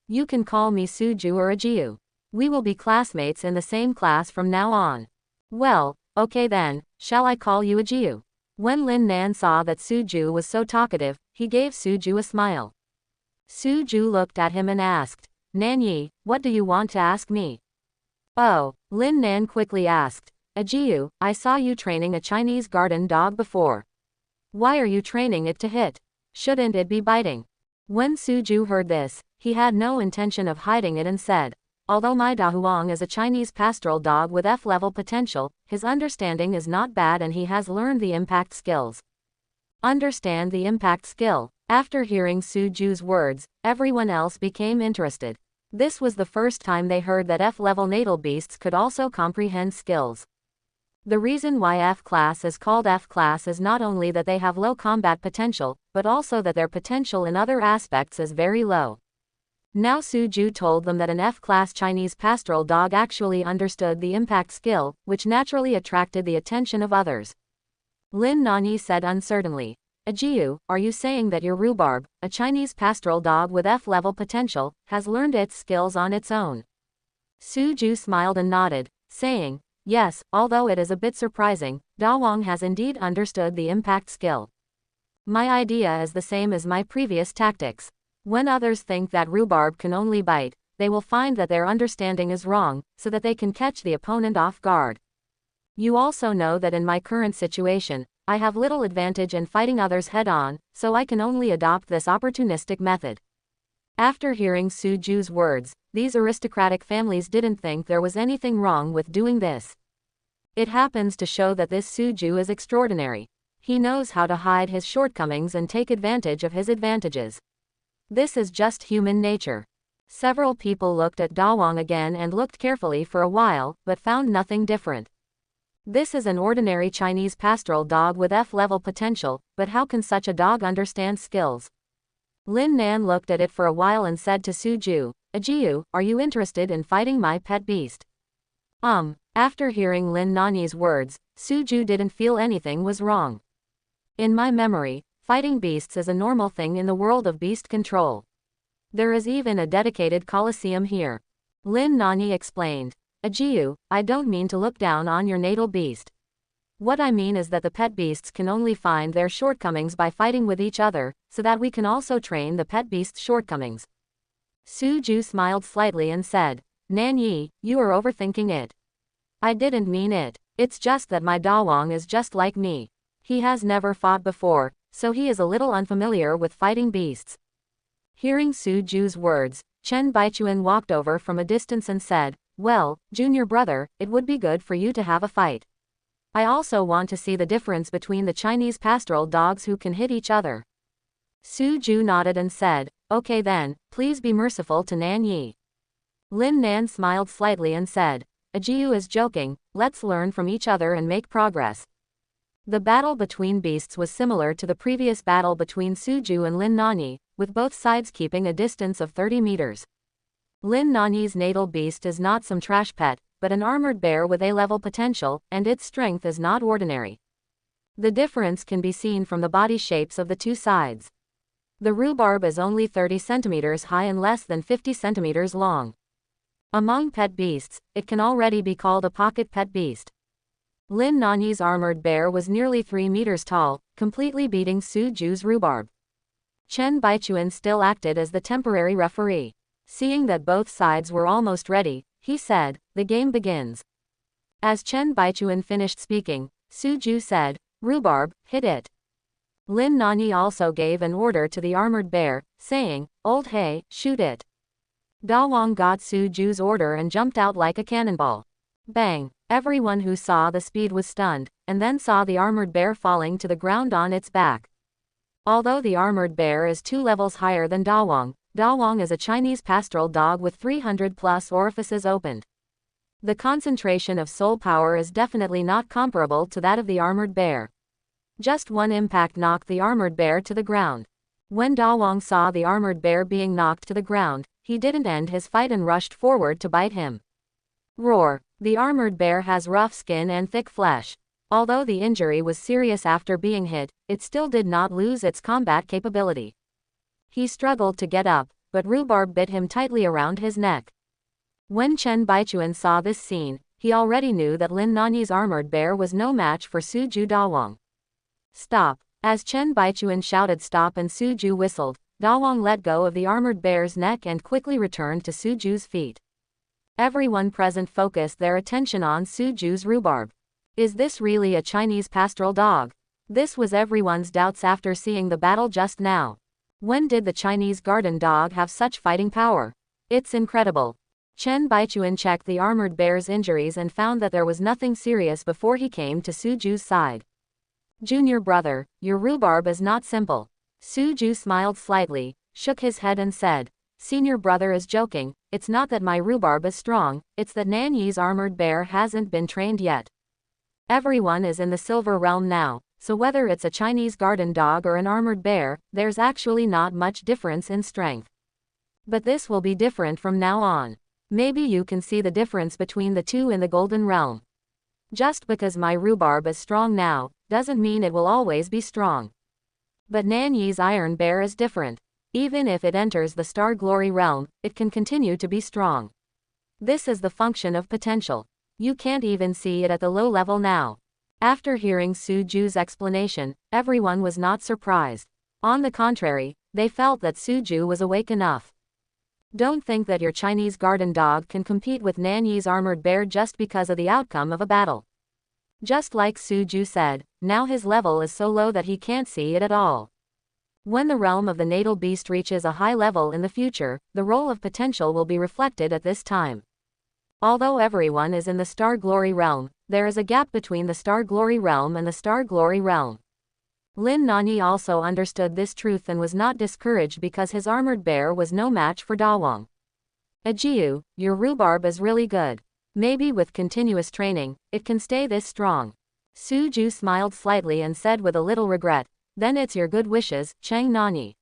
You can call me Suju or Ajiu. We will be classmates in the same class from now on. Well, okay then, shall I call you Ajiu? When Lin Nan saw that Suju was so talkative, he gave Suju a smile. Suju looked at him and asked, Nan Yi, what do you want to ask me? Oh, Lin Nan quickly asked, Ajiu, I saw you training a Chinese garden dog before. Why are you training it to hit? Shouldn't it be biting? When Suju heard this, he had no intention of hiding it and said, although my Dahuang is a Chinese pastoral dog with F-level potential, his understanding is not bad and he has learned the impact skills. Understand the impact skill. After hearing Suju's words, everyone else became interested. This was the first time they heard that F-level natal beasts could also comprehend skills. The reason why F-class is called F-class is not only that they have low combat potential, but also that their potential in other aspects is very low. Now Suju told them that an F-class Chinese pastoral dog actually understood the impact skill, which naturally attracted the attention of others. Lin Nan said uncertainly, Ajiu, are you saying that your Rhubarb, a Chinese pastoral dog with F-level potential, has learned its skills on its own? Suju smiled and nodded, saying, yes, although it is a bit surprising, Dawang has indeed understood the impact skill. My idea is the same as my previous tactics. When others think that Rhubarb can only bite, they will find that their understanding is wrong, so that they can catch the opponent off guard. You also know that in my current situation, I have little advantage in fighting others head-on, so I can only adopt this opportunistic method. After hearing Suju's words, these aristocratic families didn't think there was anything wrong with doing this. It happens to show that this Suju is extraordinary. He knows how to hide his shortcomings and take advantage of his advantages. This is just human nature. Several people looked at Dawang again and looked carefully for a while, but found nothing different. This is an ordinary Chinese pastoral dog with F-level potential, but how can such a dog understand skills? Lin Nan looked at it for a while and said to Suju, Ajiu, are you interested in fighting my pet beast? After hearing Lin Nan's words, Suju didn't feel anything was wrong. In my memory, fighting beasts is a normal thing in the world of beast control. There is even a dedicated coliseum here. Lin Nan explained, Ajiu, I don't mean to look down on your natal beast. What I mean is that the pet beasts can only find their shortcomings by fighting with each other, so that we can also train the pet beast's shortcomings. Suju smiled slightly and said, Nan Yi, you are overthinking it. I didn't mean it. It's just that my Dawang is just like me. He has never fought before, so he is a little unfamiliar with fighting beasts. Hearing Suju's words, Chen Baichuan walked over from a distance and said, well, junior brother, it would be good for you to have a fight. I also want to see the difference between the Chinese pastoral dogs who can hit each other. Suju nodded and said, okay then, please be merciful to Nan Yi. Lin Nan smiled slightly and said, Ajiu is joking, let's learn from each other and make progress. The battle between beasts was similar to the previous battle between Suju and Lin Nan, with both sides keeping a distance of 30 meters. Lin Nan's natal beast is not some trash pet, but an armored bear with A-level potential, and its strength is not ordinary. The difference can be seen from the body shapes of the two sides. The rhubarb is only 30 centimeters high and less than 50 centimeters long. Among pet beasts, it can already be called a pocket pet beast. Lin Nan's armored bear was nearly 3 meters tall, completely beating Suju's rhubarb. Chen Baichuan still acted as the temporary referee. Seeing that both sides were almost ready, he said, the game begins. As Chen Baichuan finished speaking, Suju said, Rhubarb, hit it. Lin Nan also gave an order to the armored bear, saying, Old Hey, shoot it. Dawang got Suju's order and jumped out like a cannonball. Bang! Everyone who saw the speed was stunned, and then saw the armored bear falling to the ground on its back. Although the armored bear is 2 levels higher than Dawang, Dawang is a Chinese pastoral dog with 300+ orifices opened. The concentration of soul power is definitely not comparable to that of the armored bear. Just one impact knocked the armored bear to the ground. When Dawang saw the armored bear being knocked to the ground, he didn't end his fight and rushed forward to bite him. Roar! The armored bear has rough skin and thick flesh. Although the injury was serious after being hit, it still did not lose its combat capability. He struggled to get up, but rhubarb bit him tightly around his neck. When Chen Baichuan saw this scene, he already knew that Lin Nan's armored bear was no match for Suju Dawang. Stop! As Chen Baichuan shouted stop and Suju whistled, Dawang let go of the armored bear's neck and quickly returned to Suju's feet. Everyone present focused their attention on Suju's rhubarb. Is this really a Chinese pastoral dog? This was everyone's doubts after seeing the battle just now. When did the Chinese garden dog have such fighting power? It's incredible. Chen Baichuan checked the armored bear's injuries and found that there was nothing serious before he came to Suju's side. Junior brother, your rhubarb is not simple. Suju smiled slightly, shook his head and said, Senior brother is joking, it's not that my rhubarb is strong, it's that Nan Yi's armored bear hasn't been trained yet. Everyone is in the silver realm now, so whether it's a Chinese garden dog or an armored bear, there's actually not much difference in strength. But this will be different from now on. Maybe you can see the difference between the two in the golden realm. Just because my rhubarb is strong now, doesn't mean it will always be strong. But Nan Yi's iron bear is different. Even if it enters the star glory realm, it can continue to be strong. This is the function of potential. You can't even see it at the low level now. After hearing Suju's explanation, everyone was not surprised. On the contrary, they felt that Suju was awake enough. Don't think that your Chinese garden dog can compete with Nan Yi's armored bear just because of the outcome of a battle. Just like Suju said, now his level is so low that he can't see it at all. When the realm of the natal beast reaches a high level in the future, the role of potential will be reflected at this time. Although everyone is in the Star Glory realm, there is a gap between the Star Glory realm and the Star Glory realm. Lin Nan also understood this truth and was not discouraged because his armored bear was no match for Dawang. Ajiu, your rhubarb is really good. Maybe with continuous training, it can stay this strong. Suju smiled slightly and said with a little regret, then it's your good wishes, Cheng Nani.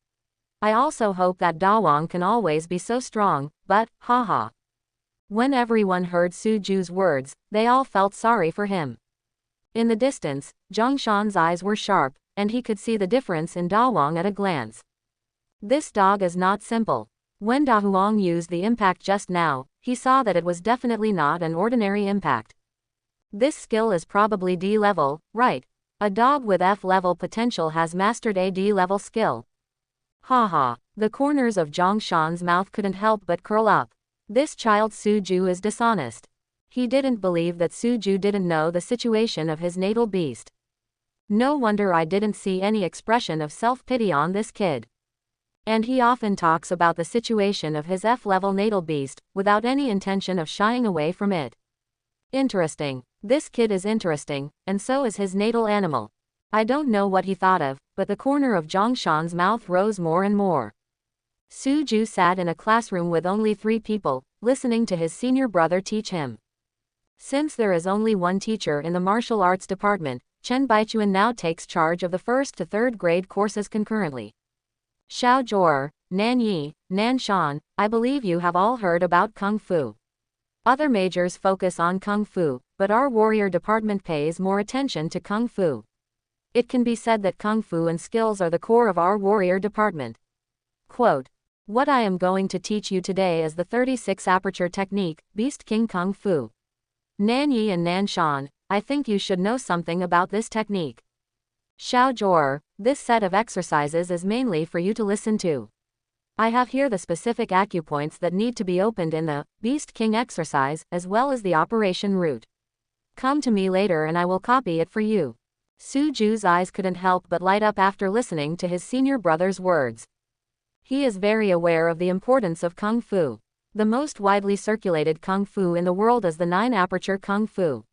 I also hope that Dawang can always be so strong, but, haha. When everyone heard Suju's words, they all felt sorry for him. In the distance, Zhongshan's eyes were sharp, and he could see the difference in Dawang at a glance. This dog is not simple. When Da Huang used the impact just now, he saw that it was definitely not an ordinary impact. This skill is probably D level, right? A dog with F level potential has mastered a D level skill. Haha, the corners of Zhongshan's mouth couldn't help but curl up. This child Suju is dishonest. He didn't believe that Suju didn't know the situation of his natal beast. No wonder I didn't see any expression of self-pity on this kid. And he often talks about the situation of his F-level natal beast, without any intention of shying away from it. Interesting. This kid is interesting, and so is his natal animal. I don't know what he thought of, but the corner of Zhongshan's mouth rose more and more. Suju sat in a classroom with only 3 people, listening to his senior brother teach him. Since there is only one teacher in the martial arts department, Chen Baichuan now takes charge of the 1st to 3rd grade courses concurrently. Xiao Zhuo, Nan Yi, Nan Shan, I believe you have all heard about Kung Fu. Other majors focus on Kung Fu, but our warrior department pays more attention to Kung Fu. It can be said that Kung Fu and skills are the core of our warrior department. Quote, what I am going to teach you today is the 36 aperture technique, Beast King Kung Fu. Nan Yi and Nan Shan, I think you should know something about this technique. Xiao Zhuo, this set of exercises is mainly for you to listen to. I have here the specific acupoints that need to be opened in the Beast King exercise, as well as the operation route. Come to me later and I will copy it for you. Suju's eyes couldn't help but light up after listening to his senior brother's words. He is very aware of the importance of Kung Fu. The most widely circulated Kung Fu in the world is the 9 aperture Kung Fu.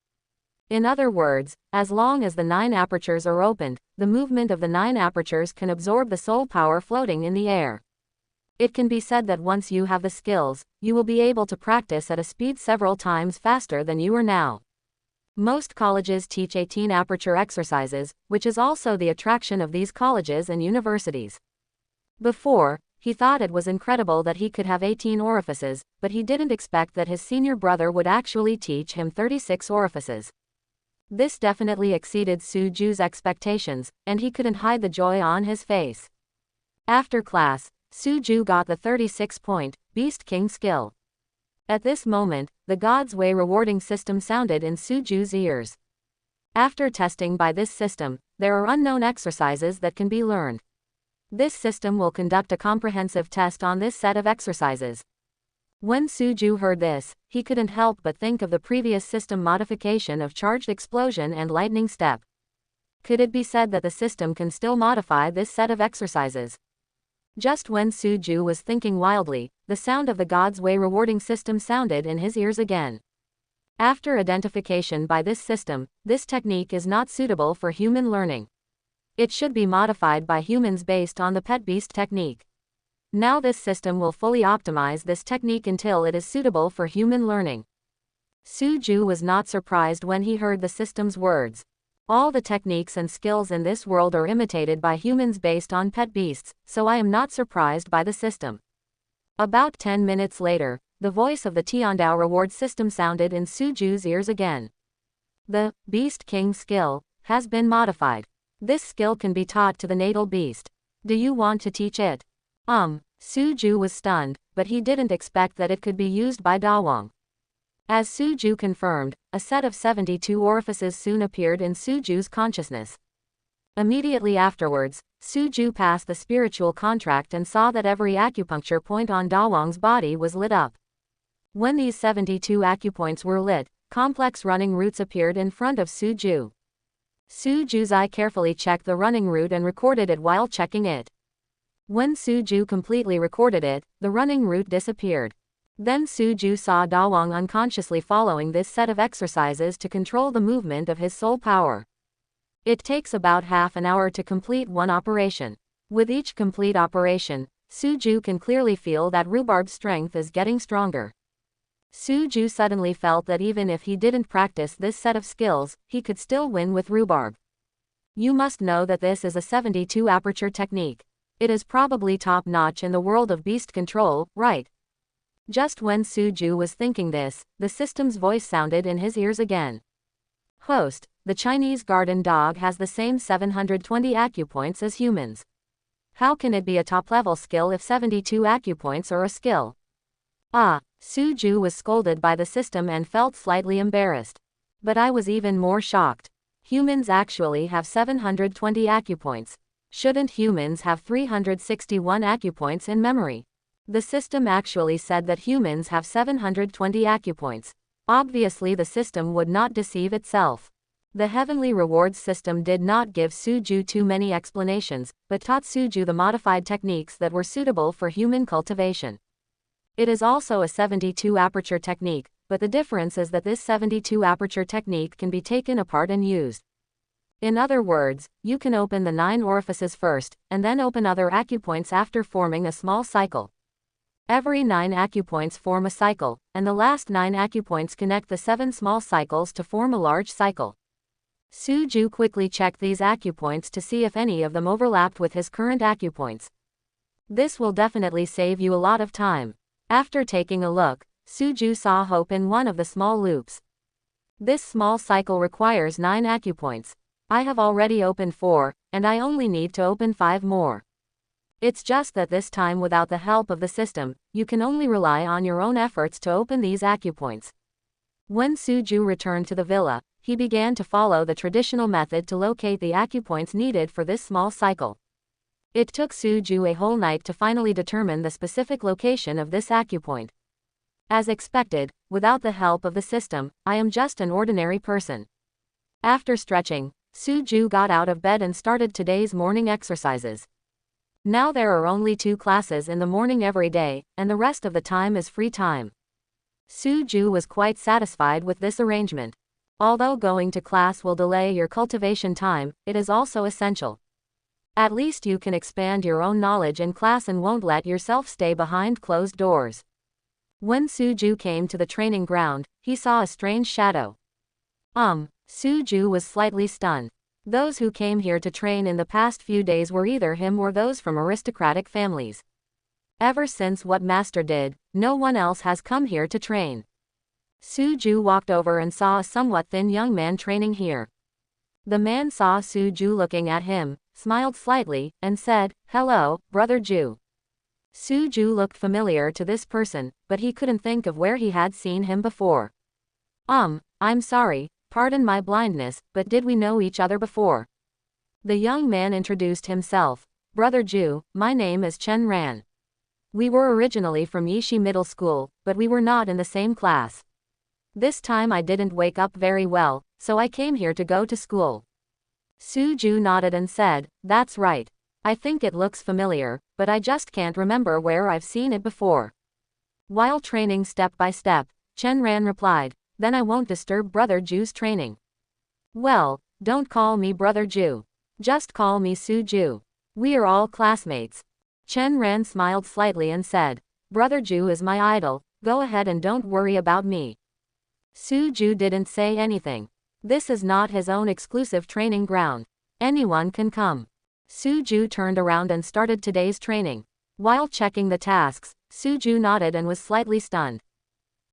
In other words, as long as the 9 apertures are opened, the movement of the 9 apertures can absorb the soul power floating in the air. It can be said that once you have the skills, you will be able to practice at a speed several times faster than you are now. Most colleges teach 18 aperture exercises, which is also the attraction of these colleges and universities. Before, he thought it was incredible that he could have 18 orifices, but he didn't expect that his senior brother would actually teach him 36 orifices. This definitely exceeded Suju's expectations, and he couldn't hide the joy on his face. After class, Suju got the 36-point Beast King skill. At this moment, the God's Way rewarding system sounded in Suju's ears. After testing by this system, there are unknown exercises that can be learned. This system will conduct a comprehensive test on this set of exercises. When Suju heard this, he couldn't help but think of the previous system modification of charged explosion and lightning step. Could it be said that the system can still modify this set of exercises? Just when Suju was thinking wildly, the sound of the God's Way rewarding system sounded in his ears again. After identification by this system, this technique is not suitable for human learning. It should be modified by humans based on the pet beast technique. Now this system will fully optimize this technique until it is suitable for human learning. Suju was not surprised when he heard the system's words. All the techniques and skills in this world are imitated by humans based on pet beasts, so I am not surprised by the system. About 10 minutes later, the voice of the Tiandao reward system sounded in Suju's ears again. The Beast King skill has been modified. This skill can be taught to the natal beast. Do you want to teach it? Suju was stunned, but he didn't expect that it could be used by Dawang. As Suju confirmed, a set of 72 orifices soon appeared in Suju's consciousness. Immediately afterwards, Suju passed the spiritual contract and saw that every acupuncture point on Dawang's body was lit up. When these 72 acupoints were lit, complex running routes appeared in front of Suju. Suju's eye carefully checked the running route and recorded it while checking it. When Suju completely recorded it, the running route disappeared. Then Suju saw Dawang unconsciously following this set of exercises to control the movement of his soul power. It takes about half an hour to complete one operation. With each complete operation, Suju can clearly feel that rhubarb's strength is getting stronger. Suju suddenly felt that even if he didn't practice this set of skills, he could still win with rhubarb. You must know that this is a 72 aperture technique. It is probably top-notch in the world of beast control, right? Just when Suju was thinking this, the system's voice sounded in his ears again. Host, the Chinese garden dog has the same 720 acupoints as humans. How can it be a top-level skill if 72 acupoints are a skill? Suju was scolded by the system and felt slightly embarrassed. But I was even more shocked. Humans actually have 720 acupoints. Shouldn't humans have 361 acupoints in memory? The system actually said that humans have 720 acupoints. Obviously the system would not deceive itself. The heavenly rewards system did not give Suju too many explanations, but taught Suju the modified techniques that were suitable for human cultivation. It is also a 72 aperture technique, but the difference is that this 72 aperture technique can be taken apart and used. In other words, you can open the 9 orifices first, and then open other acupoints after forming a small cycle. Every 9 acupoints form a cycle, and the last 9 acupoints connect the 7 small cycles to form a large cycle. Suju quickly checked these acupoints to see if any of them overlapped with his current acupoints. This will definitely save you a lot of time. After taking a look, Suju saw hope in one of the small loops. This small cycle requires 9 acupoints. I have already opened 4, and I only need to open 5 more. It's just that this time without the help of the system, you can only rely on your own efforts to open these acupoints. When Suju returned to the villa, he began to follow the traditional method to locate the acupoints needed for this small cycle. It took Suju a whole night to finally determine the specific location of this acupoint. As expected, without the help of the system, I am just an ordinary person. After stretching, Suju got out of bed and started today's morning exercises. Now there are only 2 classes in the morning every day, and the rest of the time is free time. Suju was quite satisfied with this arrangement. Although going to class will delay your cultivation time, it is also essential. At least you can expand your own knowledge in class and won't let yourself stay behind closed doors. When Suju came to the training ground, he saw a strange shadow. Suju was slightly stunned. Those who came here to train in the past few days were either him or those from aristocratic families. Ever since what master did, no one else has come here to train. Suju walked over and saw a somewhat thin young man training here. The man saw Suju looking at him, smiled slightly, and said, "Hello, Brother Ju." Suju looked familiar to this person, but he couldn't think of where he had seen him before. I'm sorry, pardon my blindness, but did we know each other before?" The young man introduced himself. Brother Ju, my name is Chen Ran. We were originally from Yishi Middle School, but we were not in the same class. This time I didn't wake up very well, so I came here to go to school. Suju nodded and said, that's right. I think it looks familiar, but I just can't remember where I've seen it before. While training step by step, Chen Ran replied, then I won't disturb Brother Ju's training. Well, don't call me Brother Ju. Just call me Suju. We are all classmates. Chen Ran smiled slightly and said, Brother Ju is my idol, go ahead and don't worry about me. Suju didn't say anything. This is not his own exclusive training ground. Anyone can come. Suju turned around and started today's training. While checking the tasks, Suju nodded and was slightly stunned.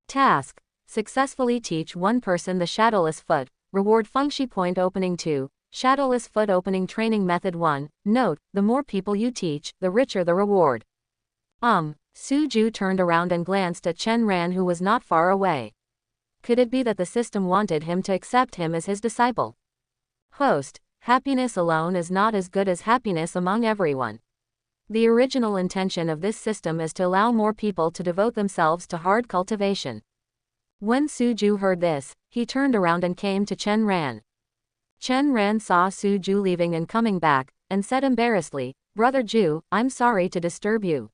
Task: successfully teach one person the shadowless foot. Reward Fengshi point opening 2. Shadowless foot opening training method 1. Note, the more people you teach, the richer the reward. Suju turned around and glanced at Chen Ran, who was not far away. Could it be that the system wanted him to accept him as his disciple? Host: happiness alone is not as good as happiness among everyone. The original intention of this system is to allow more people to devote themselves to hard cultivation. When Suju heard this, he turned around and came to Chen Ran. Chen Ran saw Suju leaving and coming back, and said embarrassedly, Brother Ju, I'm sorry to disturb you.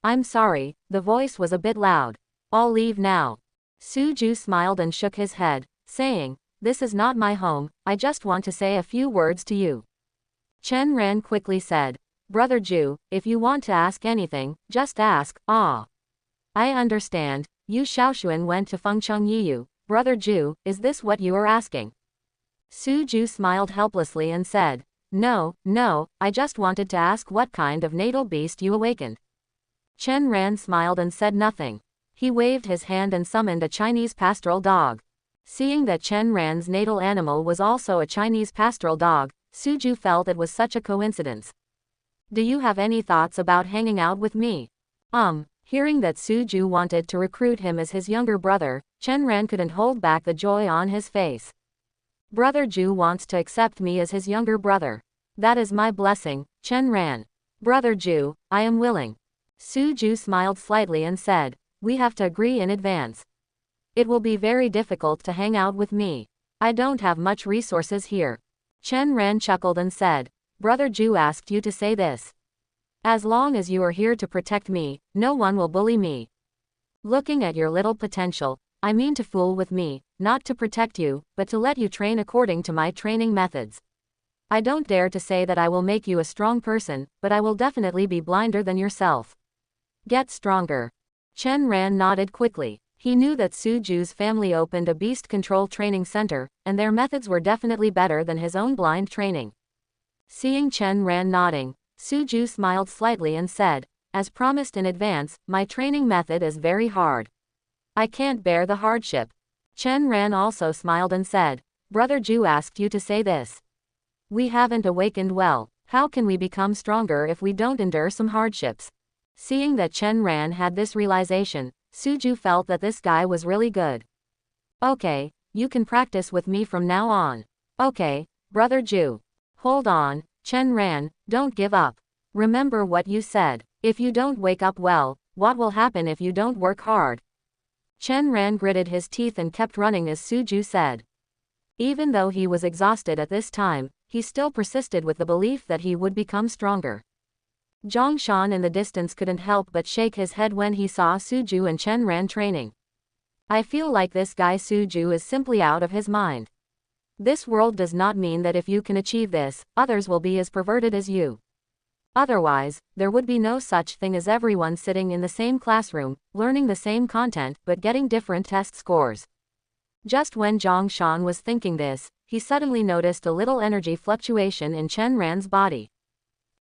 I'm sorry, the voice was a bit loud. I'll leave now. Suju smiled and shook his head, saying, this is not my home, I just want to say a few words to you. Chen Ran quickly said, Brother Ju, if you want to ask anything, just ask. I understand, you Xiaoxuan went to Fengcheng Yiyu. Brother Ju, is this what you are asking? Suju smiled helplessly and said, No, I just wanted to ask what kind of natal beast you awakened. Chen Ran smiled and said nothing. He waved his hand and summoned a Chinese pastoral dog. Seeing that Chen Ran's natal animal was also a Chinese pastoral dog, Suju felt it was such a coincidence. Do you have any thoughts about hanging out with me? Hearing that Suju wanted to recruit him as his younger brother, Chen Ran couldn't hold back the joy on his face. Brother Ju wants to accept me as his younger brother. That is my blessing, Chen Ran. Brother Ju, I am willing. Suju smiled slightly and said, we have to agree in advance. It will be very difficult to hang out with me. I don't have much resources here. Chen Ran chuckled and said, Brother Ju asked you to say this. As long as you are here to protect me, no one will bully me. Looking at your little potential, I mean to fool with me, not to protect you, but to let you train according to my training methods. I don't dare to say that I will make you a strong person, but I will definitely be blinder than yourself. Get stronger. Chen Ran nodded quickly. He knew that Suju's family opened a beast control training center, and their methods were definitely better than his own blind training. Seeing Chen Ran nodding, Suju smiled slightly and said, as promised in advance, my training method is very hard. I can't bear the hardship. Chen Ran also smiled and said, Brother Ju asked you to say this. We haven't awakened well, how can we become stronger if we don't endure some hardships? Seeing that Chen Ran had this realization, Suju felt that this guy was really good. Okay, you can practice with me from now on. Okay, Brother Ju. Hold on, Chen Ran, don't give up. Remember what you said. If you don't wake up well, what will happen if you don't work hard? Chen Ran gritted his teeth and kept running as Suju said. Even though he was exhausted at this time, he still persisted with the belief that he would become stronger. Zhongshan in the distance couldn't help but shake his head when he saw Suju and Chen Ran training. I feel like this guy Suju is simply out of his mind. This world does not mean that if you can achieve this, others will be as perverted as you. Otherwise, there would be no such thing as everyone sitting in the same classroom, learning the same content but getting different test scores. Just when Zhongshan was thinking this, he suddenly noticed a little energy fluctuation in Chen Ran's body.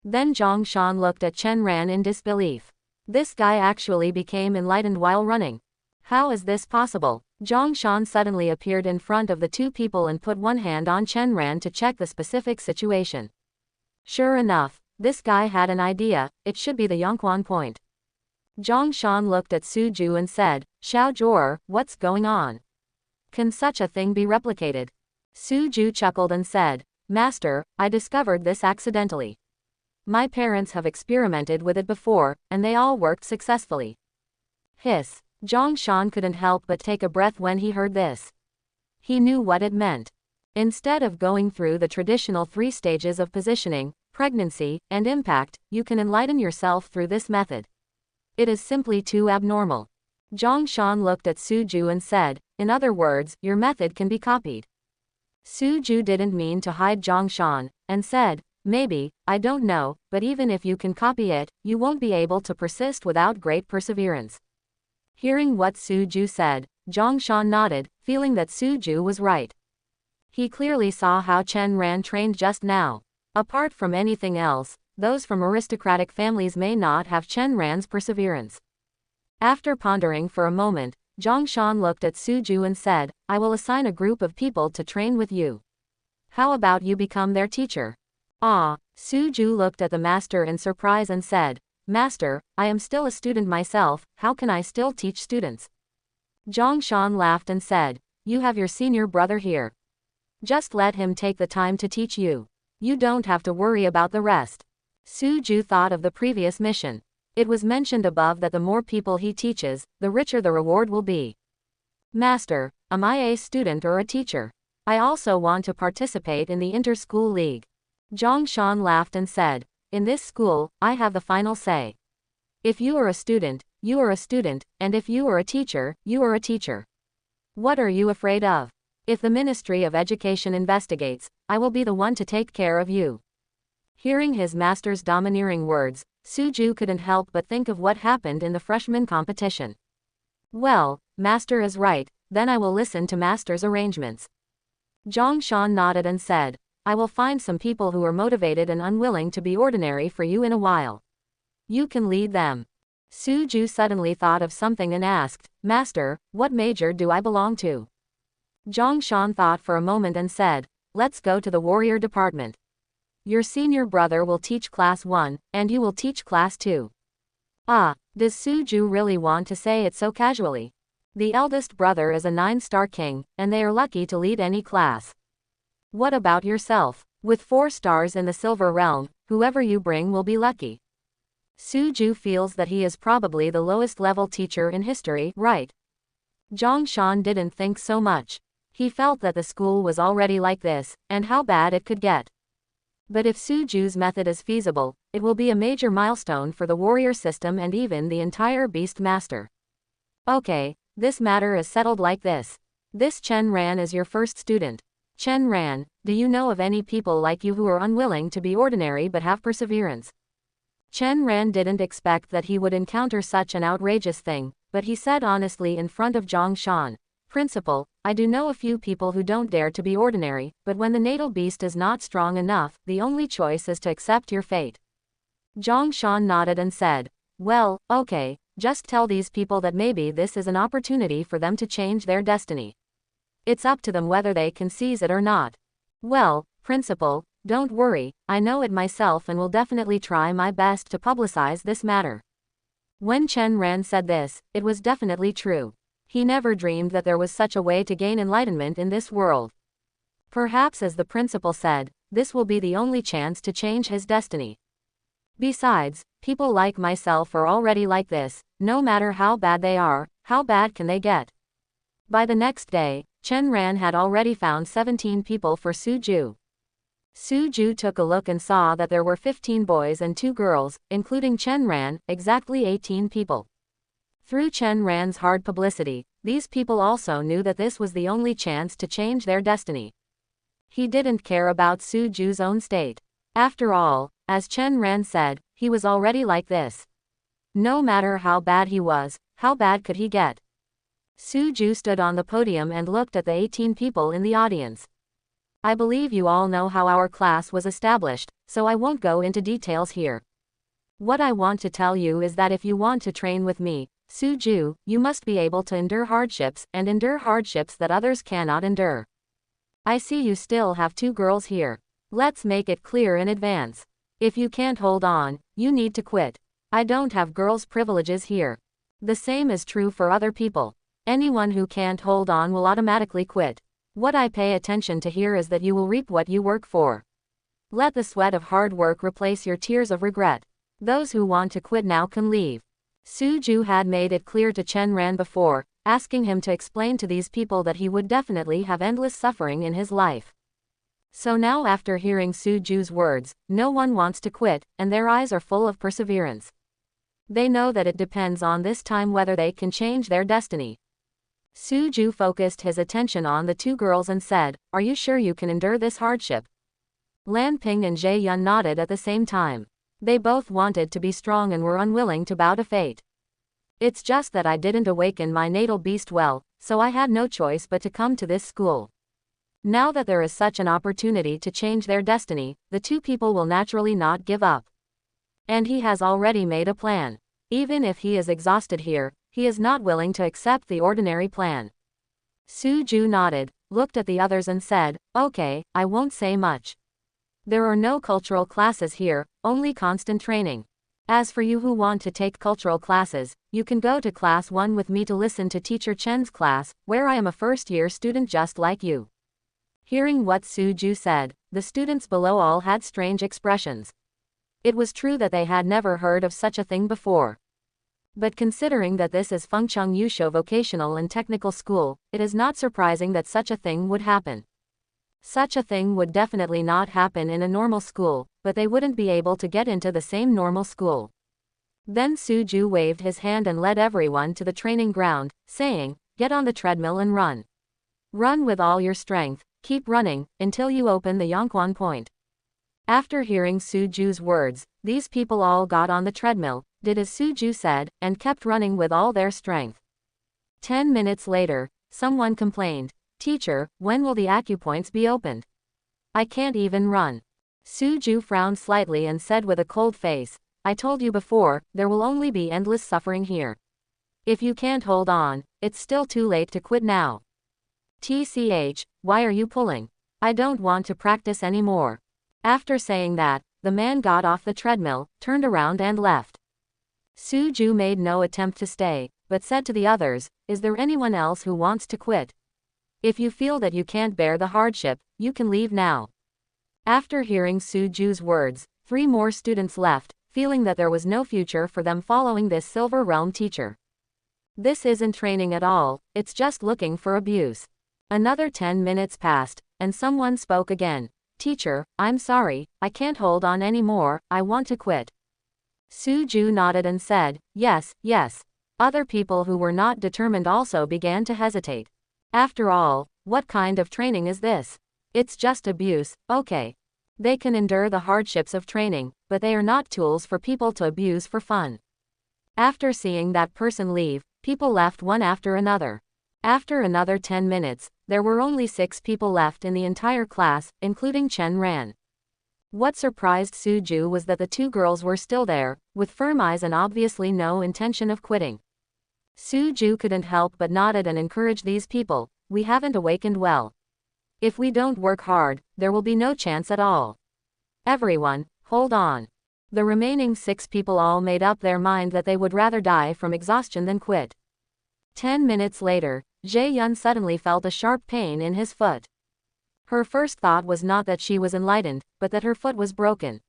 Then Zhongshan looked at Chen Ran in disbelief. This guy actually became enlightened while running. How is this possible? Zhongshan suddenly appeared in front of the two people and put one hand on Chen Ran to check the specific situation. Sure enough, this guy had an idea, it should be the Yongquan point. Zhongshan looked at Suju and said, Xiao Zhuor, what's going on? Can such a thing be replicated? Suju chuckled and said, Master, I discovered this accidentally. My parents have experimented with it before, and they all worked successfully. Hiss. Zhang Shan couldn't help but take a breath when he heard this. He knew what it meant. Instead of going through the traditional 3 stages of positioning, pregnancy, and impact, you can enlighten yourself through this method. It is simply too abnormal. Zhang Shan looked at Suju and said, in other words, your method can be copied. Suju didn't mean to hide Zhang Shan, and said, maybe, I don't know, but even if you can copy it, you won't be able to persist without great perseverance. Hearing what Suju said, Zhang Shan nodded, feeling that Suju was right. He clearly saw how Chen Ran trained just now. Apart from anything else, those from aristocratic families may not have Chen Ran's perseverance. After pondering for a moment, Zhang Shan looked at Suju and said, I will assign a group of people to train with you. How about you become their teacher? Ah, Suju looked at the master in surprise and said, Master, I am still a student myself, how can I still teach students? Zhang Shan laughed and said, you have your senior brother here. Just let him take the time to teach you. You don't have to worry about the rest. Suju thought of the previous mission. It was mentioned above that the more people he teaches, the richer the reward will be. Master, am I a student or a teacher? I also want to participate in the inter-school league. Zhang Shan laughed and said, in this school, I have the final say. If you are a student, you are a student, and if you are a teacher, you are a teacher. What are you afraid of? If the Ministry of Education investigates, I will be the one to take care of you. Hearing his master's domineering words, Suju couldn't help but think of what happened in the freshman competition. Well, master is right, then I will listen to master's arrangements. Zhang Shan nodded and said, I will find some people who are motivated and unwilling to be ordinary for you in a while. You can lead them. Suju suddenly thought of something and asked, Master, what major do I belong to? Zhang Shan thought for a moment and said, let's go to the warrior department. Your senior brother will teach class 1, and you will teach class 2. Ah, does Suju really want to say it so casually? The eldest brother is a 9-star king, and they are lucky to lead any class. What about yourself? With 4 stars in the silver realm, whoever you bring will be lucky. Suju feels that he is probably the lowest level teacher in history, right? Zhang Shan didn't think so much. He felt that the school was already like this, and how bad it could get. But if Suju's method is feasible, it will be a major milestone for the warrior system and even the entire beast master. Okay, this matter is settled like this. This Chen Ran is your first student. Chen Ran, do you know of any people like you who are unwilling to be ordinary but have perseverance? Chen Ran didn't expect that he would encounter such an outrageous thing, but he said honestly in front of Zhang Shan, Principal, I do know a few people who don't dare to be ordinary, but when the natal beast is not strong enough, the only choice is to accept your fate. Zhang Shan nodded and said, well, okay, just tell these people that maybe this is an opportunity for them to change their destiny. It's up to them whether they can seize it or not. Well, Principal, don't worry, I know it myself and will definitely try my best to publicize this matter. When Chen Ran said this, it was definitely true. He never dreamed that there was such a way to gain enlightenment in this world. Perhaps as the principal said, this will be the only chance to change his destiny. Besides, people like myself are already like this, no matter how bad they are, how bad can they get? By the next day, Chen Ran had already found 17 people for Suju. Suju took a look and saw that there were 15 boys and 2 girls, including Chen Ran, exactly 18 people. Through Chen Ran's hard publicity, these people also knew that this was the only chance to change their destiny. He didn't care about Suju's own state. After all, as Chen Ran said, he was already like this. No matter how bad he was, how bad could he get? Suju stood on the podium and looked at the 18 people in the audience. I believe you all know how our class was established, so I won't go into details here. What I want to tell you is that if you want to train with me, Suju, you must be able to endure hardships that others cannot endure. I see you still have 2 girls here. Let's make it clear in advance. If you can't hold on, you need to quit. I don't have girls' privileges here. The same is true for other people. Anyone who can't hold on will automatically quit. What I pay attention to here is that you will reap what you work for. Let the sweat of hard work replace your tears of regret. Those who want to quit now can leave. Suju had made it clear to Chen Ran before, asking him to explain to these people that he would definitely have endless suffering in his life. So now after hearing Suju's words, no one wants to quit, and their eyes are full of perseverance. They know that it depends on this time whether they can change their destiny. Suju focused his attention on the two girls and said, "Are you sure you can endure this hardship?" Lan Ping and Jie Yun nodded at the same time. They both wanted to be strong and were unwilling to bow to fate. It's just that I didn't awaken my natal beast well, so I had no choice but to come to this school. Now that there is such an opportunity to change their destiny, the two people will naturally not give up. And he has already made a plan. Even if he is exhausted here, he is not willing to accept the ordinary plan. Suju nodded, looked at the others and said, "Okay, I won't say much. There are no cultural classes here, only constant training. As for you who want to take cultural classes, you can go to class 1 with me to listen to Teacher Chen's class, where I am a first-year student just like you." Hearing what Suju said, the students below all had strange expressions. It was true that they had never heard of such a thing before. But considering that this is Fengcheng Yusho Vocational and Technical School, it is not surprising that such a thing would happen. Such a thing would definitely not happen in a normal school, but they wouldn't be able to get into the same normal school. Then Suju waved his hand and led everyone to the training ground, saying, "Get on the treadmill and run. Run with all your strength, keep running, until you open the Yongquan point." After hearing Suju's words, these people all got on the treadmill, did as Suju said, and kept running with all their strength. 10 minutes later, someone complained, "Teacher, when will the acupoints be opened? I can't even run." Suju frowned slightly and said with a cold face, "I told you before, there will only be endless suffering here. If you can't hold on, it's still too late to quit now. TCH, why are you pulling? I don't want to practice anymore." After saying that, the man got off the treadmill, turned around and left. Suju made no attempt to stay, but said to the others, "Is there anyone else who wants to quit? If you feel that you can't bear the hardship, you can leave now." After hearing Suju's words, 3 more students left, feeling that there was no future for them following this Silver Realm teacher. This isn't training at all, it's just looking for abuse. Another 10 minutes passed, and someone spoke again. "Teacher, I'm sorry, I can't hold on anymore, I want to quit." Suju nodded and said, "Yes, yes." Other people who were not determined also began to hesitate. After all, what kind of training is this? It's just abuse, okay. They can endure the hardships of training, but they are not tools for people to abuse for fun. After seeing that person leave, people left one after another. After another 10 minutes, there were only 6 people left in the entire class, including Chen Ran. What surprised Suju was that the 2 girls were still there, with firm eyes and obviously no intention of quitting. Suju couldn't help but nodded and encouraged these people, "We haven't awakened well. If we don't work hard, there will be no chance at all. Everyone, hold on." The remaining 6 people all made up their mind that they would rather die from exhaustion than quit. 10 minutes later, Jie Yun suddenly felt a sharp pain in his foot. Her first thought was not that she was enlightened, but that her foot was broken.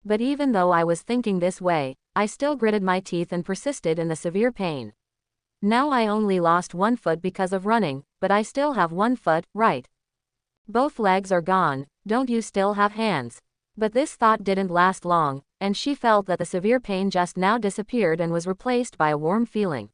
But even though I was thinking this way, I still gritted my teeth and persisted in the severe pain. Now I only lost one foot because of running, but I still have one foot, right? Both legs are gone, don't you still have hands? But this thought didn't last long, and she felt that the severe pain just now disappeared and was replaced by a warm feeling.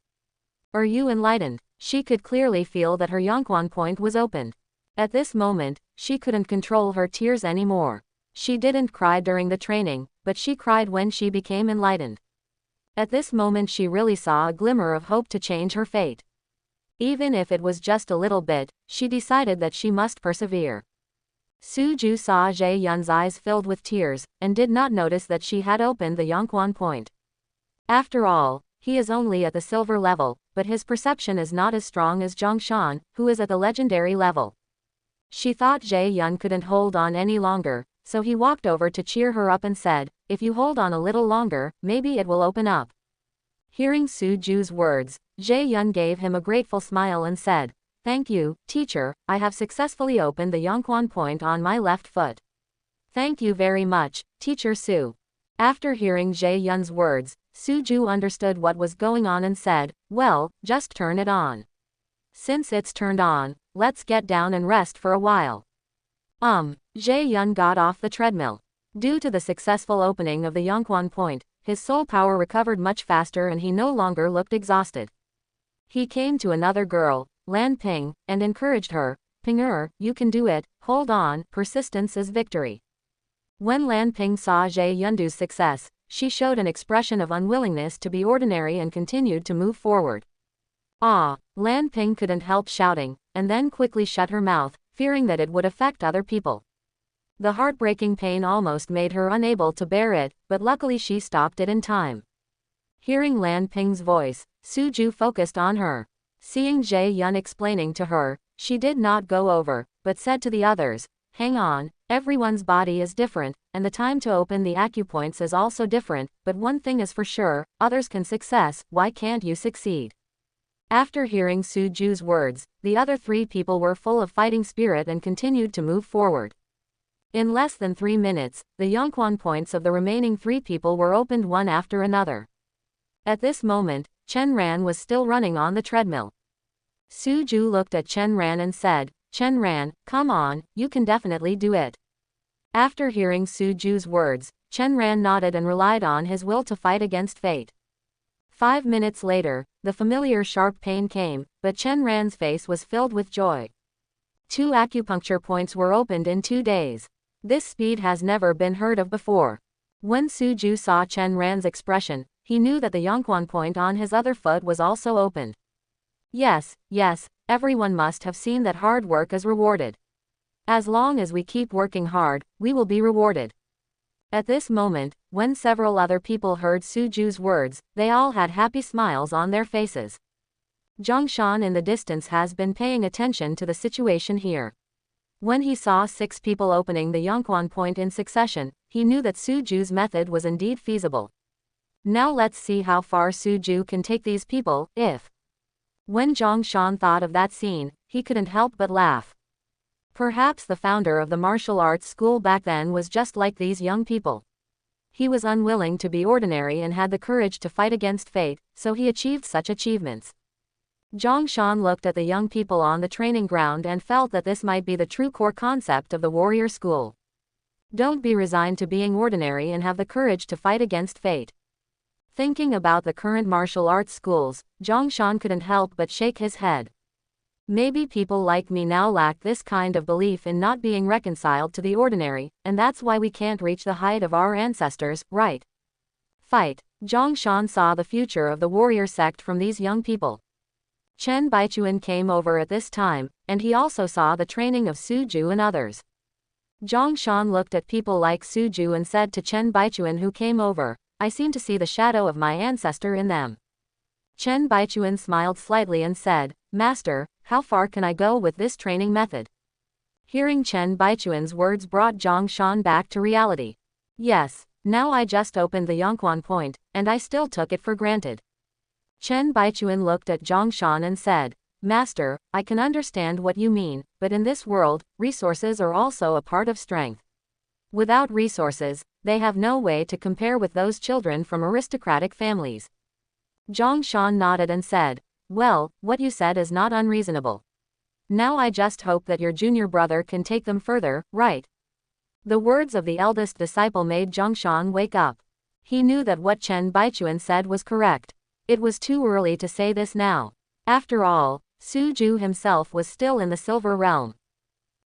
Are you enlightened? She could clearly feel that her Yongquan point was opened. At this moment, she couldn't control her tears anymore. She didn't cry during the training, but she cried when she became enlightened. At this moment she really saw a glimmer of hope to change her fate. Even if it was just a little bit, she decided that she must persevere. Suju saw Jie Yun's eyes filled with tears, and did not notice that she had opened the Yongquan point. After all, he is only at the silver level, but his perception is not as strong as Zhongshan, who is at the legendary level. She thought Jie Yun couldn't hold on any longer, so he walked over to cheer her up and said, "If you hold on a little longer, maybe it will open up." Hearing Suju's words, Jie Yun gave him a grateful smile and said, "Thank you, teacher, I have successfully opened the Yongquan point on my left foot." Thank you very much, Teacher Su. After hearing Jae Yun's words, Suju understood what was going on and said, well, just turn it on. Since it's turned on, let's get down and rest for a while. Jae Yun got off the treadmill. Due to the successful opening of the Yongkwon point, his soul power recovered much faster and he no longer looked exhausted. He came to another girl, Lan Ping, and encouraged her, Pinger, you can do it, hold on, persistence is victory. When Lan Ping saw Jae Yundu's success, she showed an expression of unwillingness to be ordinary and continued to move forward. Lan Ping couldn't help shouting, and then quickly shut her mouth, fearing that it would affect other people. The heartbreaking pain almost made her unable to bear it, but luckily she stopped it in time. Hearing Lan Ping's voice, Suju focused on her. Seeing Jae Yun explaining to her, she did not go over, but said to the others, hang on, everyone's body is different, and the time to open the acupoints is also different, but one thing is for sure, others can success, why can't you succeed? After hearing Suju's words, the other 3 people were full of fighting spirit and continued to move forward. In less than 3 minutes, the Yongkwon points of the remaining 3 people were opened one after another. At this moment, Chen Ran was still running on the treadmill. Suju looked at Chen Ran and said, Chen Ran, come on, you can definitely do it. After hearing Suju's words, Chen Ran nodded and relied on his will to fight against fate. 5 minutes later, the familiar sharp pain came, but Chen Ran's face was filled with joy. 2 acupuncture points were opened in 2 days. This speed has never been heard of before. When Suju saw Chen Ran's expression, he knew that the Yongkwon point on his other foot was also opened. Yes, everyone must have seen that hard work is rewarded. As long as we keep working hard, we will be rewarded. At this moment, when several other people heard Suju's words, they all had happy smiles on their faces. Zhongshan in the distance has been paying attention to the situation here. When he saw 6 people opening the Yongkwon point in succession, he knew that Suju's method was indeed feasible. Now let's see how far Suju can take these people, if. When Zhongshan thought of that scene, he couldn't help but laugh. Perhaps the founder of the martial arts school back then was just like these young people. He was unwilling to be ordinary and had the courage to fight against fate, so he achieved such achievements. Zhongshan looked at the young people on the training ground and felt that this might be the true core concept of the warrior school. Don't be resigned to being ordinary and have the courage to fight against fate. Thinking about the current martial arts schools, Zhongshan couldn't help but shake his head. Maybe people like me now lack this kind of belief in not being reconciled to the ordinary, and that's why we can't reach the height of our ancestors, right? Fight. Zhongshan saw the future of the warrior sect from these young people. Chen Baichuan came over at this time, and he also saw the training of Suju and others. Zhongshan looked at people like Suju and said to Chen Baichuan who came over, I seem to see the shadow of my ancestor in them. Chen Baichuan smiled slightly and said, Master, how far can I go with this training method? Hearing Chen Baichuan's words brought Zhongshan back to reality. Yes, now I just opened the Yongkwon point, and I still took it for granted. Chen Baichuan looked at Zhongshan and said, Master, I can understand what you mean, but in this world, resources are also a part of strength. Without resources, they have no way to compare with those children from aristocratic families. Zhongshan nodded and said, well, what you said is not unreasonable. Now I just hope that your junior brother can take them further, right? The words of the eldest disciple made Zhongshan wake up. He knew that what Chen Baichuan said was correct. It was too early to say this now. After all, Suju himself was still in the silver realm.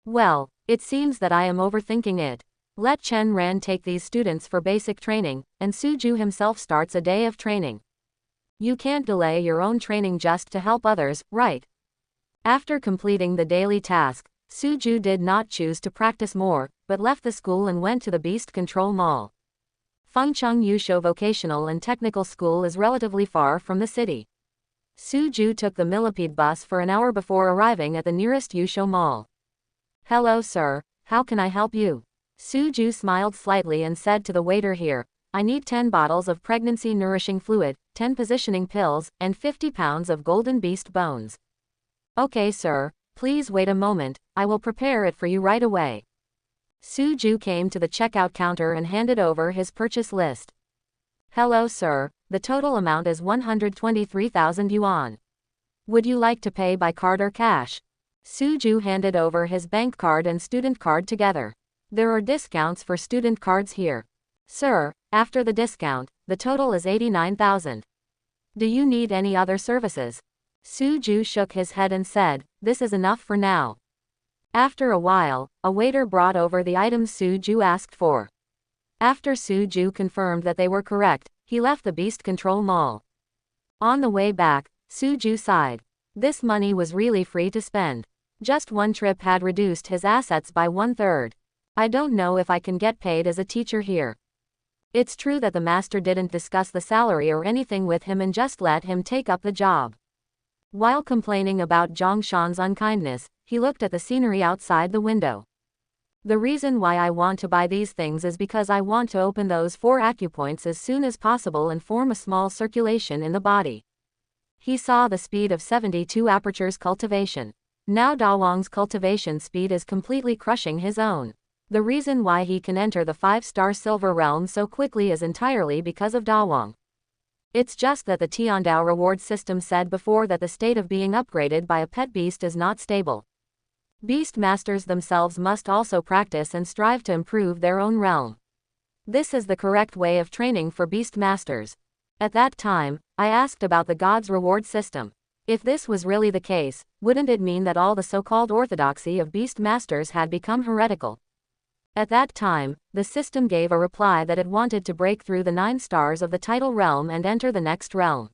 Well, it seems that I am overthinking it. Let Chen Ran take these students for basic training, and Suju himself starts a day of training. You can't delay your own training just to help others, right? After completing the daily task, Suju did not choose to practice more, but left the school and went to the Beast Control Mall. Fengcheng Yusho Vocational and Technical School is relatively far from the city. Suju took the millipede bus for an hour before arriving at the nearest Yusho Mall. Hello sir, how can I help you? Suju smiled slightly and said to the waiter here, I need 10 bottles of pregnancy nourishing fluid, 10 positioning pills, and 50 pounds of golden beast bones. Okay sir, please wait a moment, I will prepare it for you right away. Suju came to the checkout counter and handed over his purchase list. Hello sir, the total amount is 123,000 yuan. Would you like to pay by card or cash? Suju handed over his bank card and student card together. There are discounts for student cards here. Sir, after the discount, the total is 89,000. Do you need any other services? Suju shook his head and said, this is enough for now. After a while, a waiter brought over the items Suju asked for. After Suju confirmed that they were correct, he left the Beast Control Mall. On the way back, Suju sighed. This money was really free to spend. Just one trip had reduced his assets by 1/3. I don't know if I can get paid as a teacher here. It's true that the master didn't discuss the salary or anything with him and just let him take up the job. While complaining about Zhongshan's unkindness, he looked at the scenery outside the window. The reason why I want to buy these things is because I want to open those 4 acupoints as soon as possible and form a small circulation in the body. He saw the speed of 72 apertures cultivation. Now Dawang's cultivation speed is completely crushing his own. The reason why he can enter the 5-star silver realm so quickly is entirely because of Dawang. It's just that the Tiandao reward system said before that the state of being upgraded by a pet beast is not stable. Beast masters themselves must also practice and strive to improve their own realm. This is the correct way of training for beast masters. At that time, I asked about the god's reward system. If this was really the case, wouldn't it mean that all the so-called orthodoxy of beast masters had become heretical? At that time, the system gave a reply that it wanted to break through the 9 stars of the tidal realm and enter the next realm.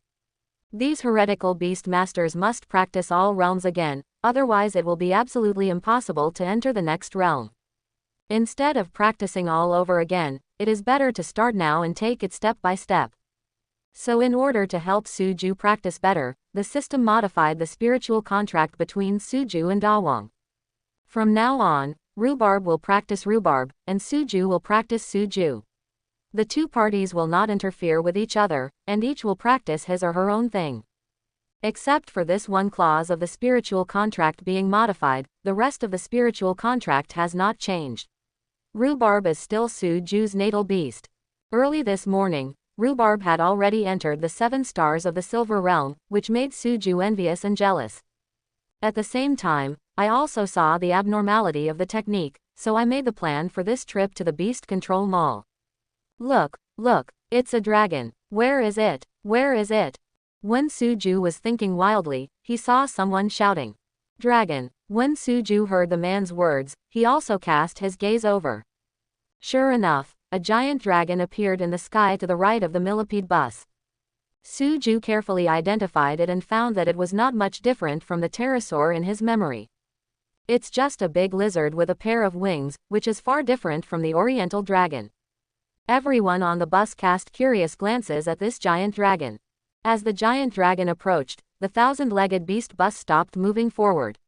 These heretical beast masters must practice all realms again, otherwise it will be absolutely impossible to enter the next realm. Instead of practicing all over again, it is better to start now and take it step by step. So in order to help Suju practice better, the system modified the spiritual contract between Suju and Dawang. From now on, Rhubarb will practice Rhubarb, and Suju will practice Suju. The 2 parties will not interfere with each other, and each will practice his or her own thing. Except for this one clause of the spiritual contract being modified, the rest of the spiritual contract has not changed. Rhubarb is still Suju's natal beast. Early this morning, Rhubarb had already entered the 7 stars of the silver realm, which made Suju envious and jealous. At the same time, I also saw the abnormality of the technique, so I made the plan for this trip to the Beast Control Mall. Look, it's a dragon. Where is it? Where is it? When Suju was thinking wildly, he saw someone shouting, "Dragon!" When Suju heard the man's words, he also cast his gaze over. Sure enough, a giant dragon appeared in the sky to the right of the millipede bus. Suju carefully identified it and found that it was not much different from the pterosaur in his memory. It's just a big lizard with a pair of wings, which is far different from the oriental dragon. Everyone on the bus cast curious glances at this giant dragon. As the giant dragon approached, the 1,000-legged beast bus stopped moving forward.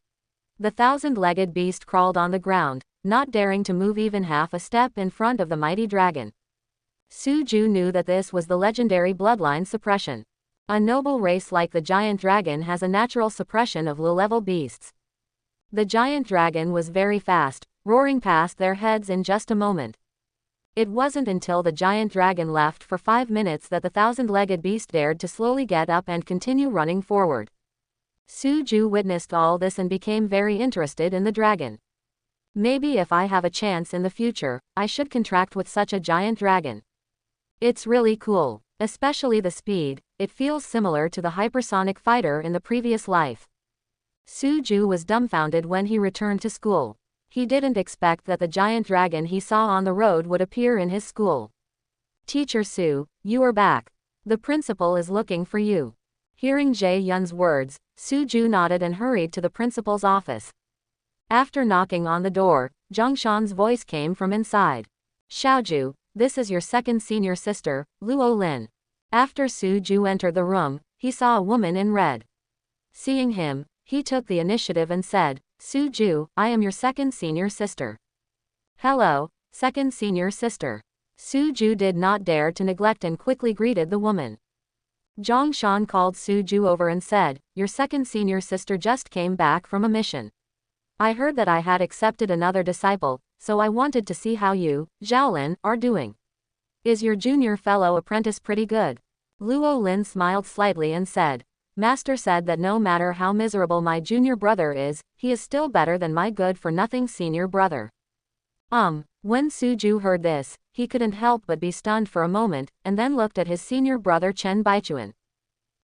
The 1,000-legged beast crawled on the ground, not daring to move even half a step in front of the mighty dragon. Suju knew that this was the legendary bloodline suppression. A noble race like the giant dragon has a natural suppression of low-level beasts. The giant dragon was very fast, roaring past their heads in just a moment. It wasn't until the giant dragon left for 5 minutes that the 1,000-legged beast dared to slowly get up and continue running forward. Suju witnessed all this and became very interested in the dragon. Maybe if I have a chance in the future, I should contract with such a giant dragon. It's really cool, especially the speed. It feels similar to the hypersonic fighter in the previous life. Suju was dumbfounded when he returned to school. He didn't expect that the giant dragon he saw on the road would appear in his school. "Teacher Su, you are back. The principal is looking for you." Hearing Jie Yun's words, Suju nodded and hurried to the principal's office. After knocking on the door, Zhongshan's voice came from inside. "Xiaoju, this is your second senior sister, Luo Lin." After Suju entered the room, he saw a woman in red. Seeing him, he took the initiative and said, "Suju, I am your second senior sister." "Hello, second senior sister." Suju did not dare to neglect and quickly greeted the woman. Zhongshan called Suju over and said, "Your second senior sister just came back from a mission. I heard that I had accepted another disciple, so I wanted to see how you, Xiaolin, are doing. Is your junior fellow apprentice pretty good? Luo Lin smiled slightly and said, Master said that no matter how miserable my junior brother is, he is still better than my good-for-nothing senior brother. When Suju heard this, he couldn't help but be stunned for a moment, and then looked at his senior brother Chen Baichuan.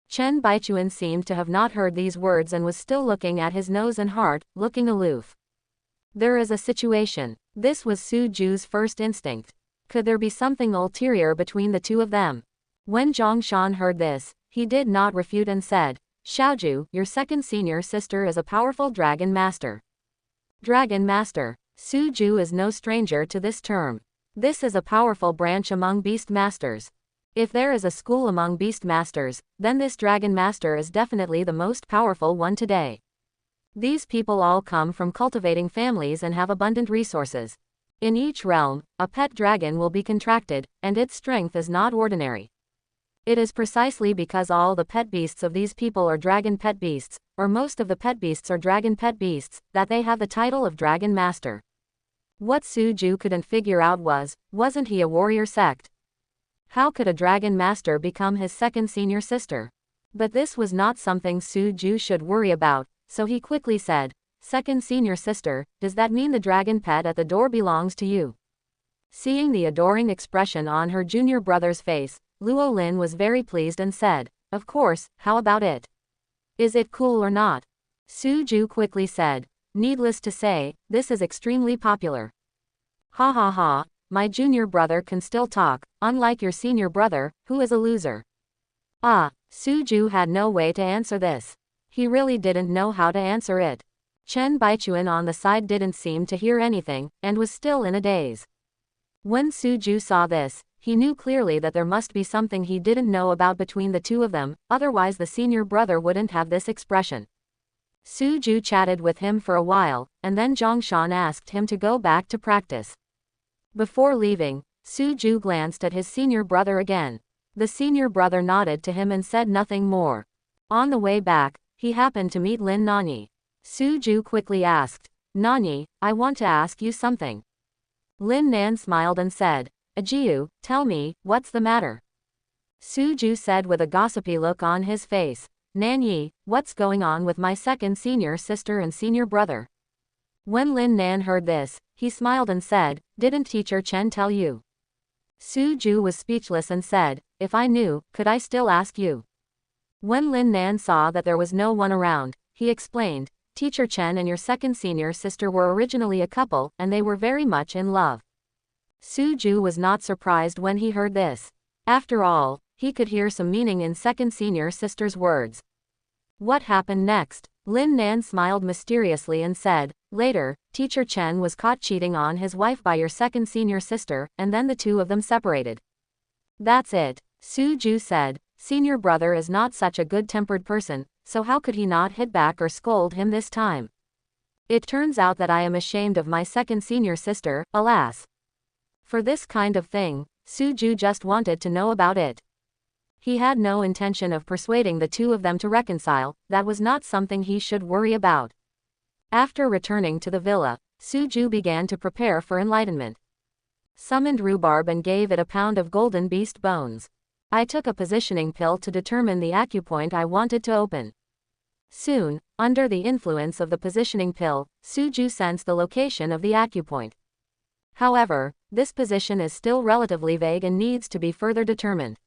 Chen Baichuan seemed to have not heard these words and was still looking at his nose and heart, looking aloof. There is a situation. This was Suju's first instinct. Could there be something ulterior between the two of them? When Zhongshan heard this, he did not refute and said, Xiaoju, your second senior sister is a powerful dragon master. Dragon master. Suju is no stranger to this term. This is a powerful branch among beast masters. If there is a school among beast masters, then this dragon master is definitely the most powerful one today. These people all come from cultivating families and have abundant resources. In each realm, a pet dragon will be contracted, and its strength is not ordinary. It is precisely because all the pet beasts of these people are dragon pet beasts, or most of the pet beasts are dragon pet beasts, that they have the title of Dragon Master. What Suju couldn't figure out wasn't he a warrior sect? How could a dragon master become his second senior sister? But this was not something Suju should worry about, so he quickly said, Second senior sister, does that mean the dragon pet at the door belongs to you? Seeing the adoring expression on her junior brother's face, Luo Lin was very pleased and said, Of course, how about it? Is it cool or not? Suju quickly said, Needless to say, this is extremely popular. Ha ha ha, my junior brother can still talk, unlike your senior brother, who is a loser. Suju had no way to answer this. He really didn't know how to answer it. Chen Baichuan on the side didn't seem to hear anything, and was still in a daze. When Suju saw this, he knew clearly that there must be something he didn't know about between the two of them, otherwise the senior brother wouldn't have this expression. Suju chatted with him for a while, and then Zhongshan asked him to go back to practice. Before leaving, Suju glanced at his senior brother again. The senior brother nodded to him and said nothing more. On the way back, he happened to meet Lin Nan. Suju quickly asked, Nan, I want to ask you something. Lin Nan smiled and said, Ajiu, tell me, what's the matter? Suju said with a gossipy look on his face, Nan, what's going on with my second senior sister and senior brother? When Lin Nan heard this, he smiled and said, Didn't teacher Chen tell you? Suju was speechless and said, If I knew, could I still ask you? When Lin Nan saw that there was no one around, he explained, Teacher Chen and your second senior sister were originally a couple, and they were very much in love. Suju was not surprised when he heard this. After all, he could hear some meaning in second senior sister's words. What happened next? Lin Nan smiled mysteriously and said, Later, Teacher Chen was caught cheating on his wife by your second senior sister, and then the two of them separated. That's it, Suju said. Senior brother is not such a good-tempered person, so how could he not hit back or scold him this time? It turns out that I am ashamed of my second senior sister, alas. For this kind of thing, Suju just wanted to know about it. He had no intention of persuading the two of them to reconcile, that was not something he should worry about. After returning to the villa, Suju began to prepare for enlightenment. Summoned rhubarb and gave it a pound of golden beast bones. I took a positioning pill to determine the acupoint I wanted to open. Soon, under the influence of the positioning pill, Suju sensed the location of the acupoint. However, this position is still relatively vague and needs to be further determined.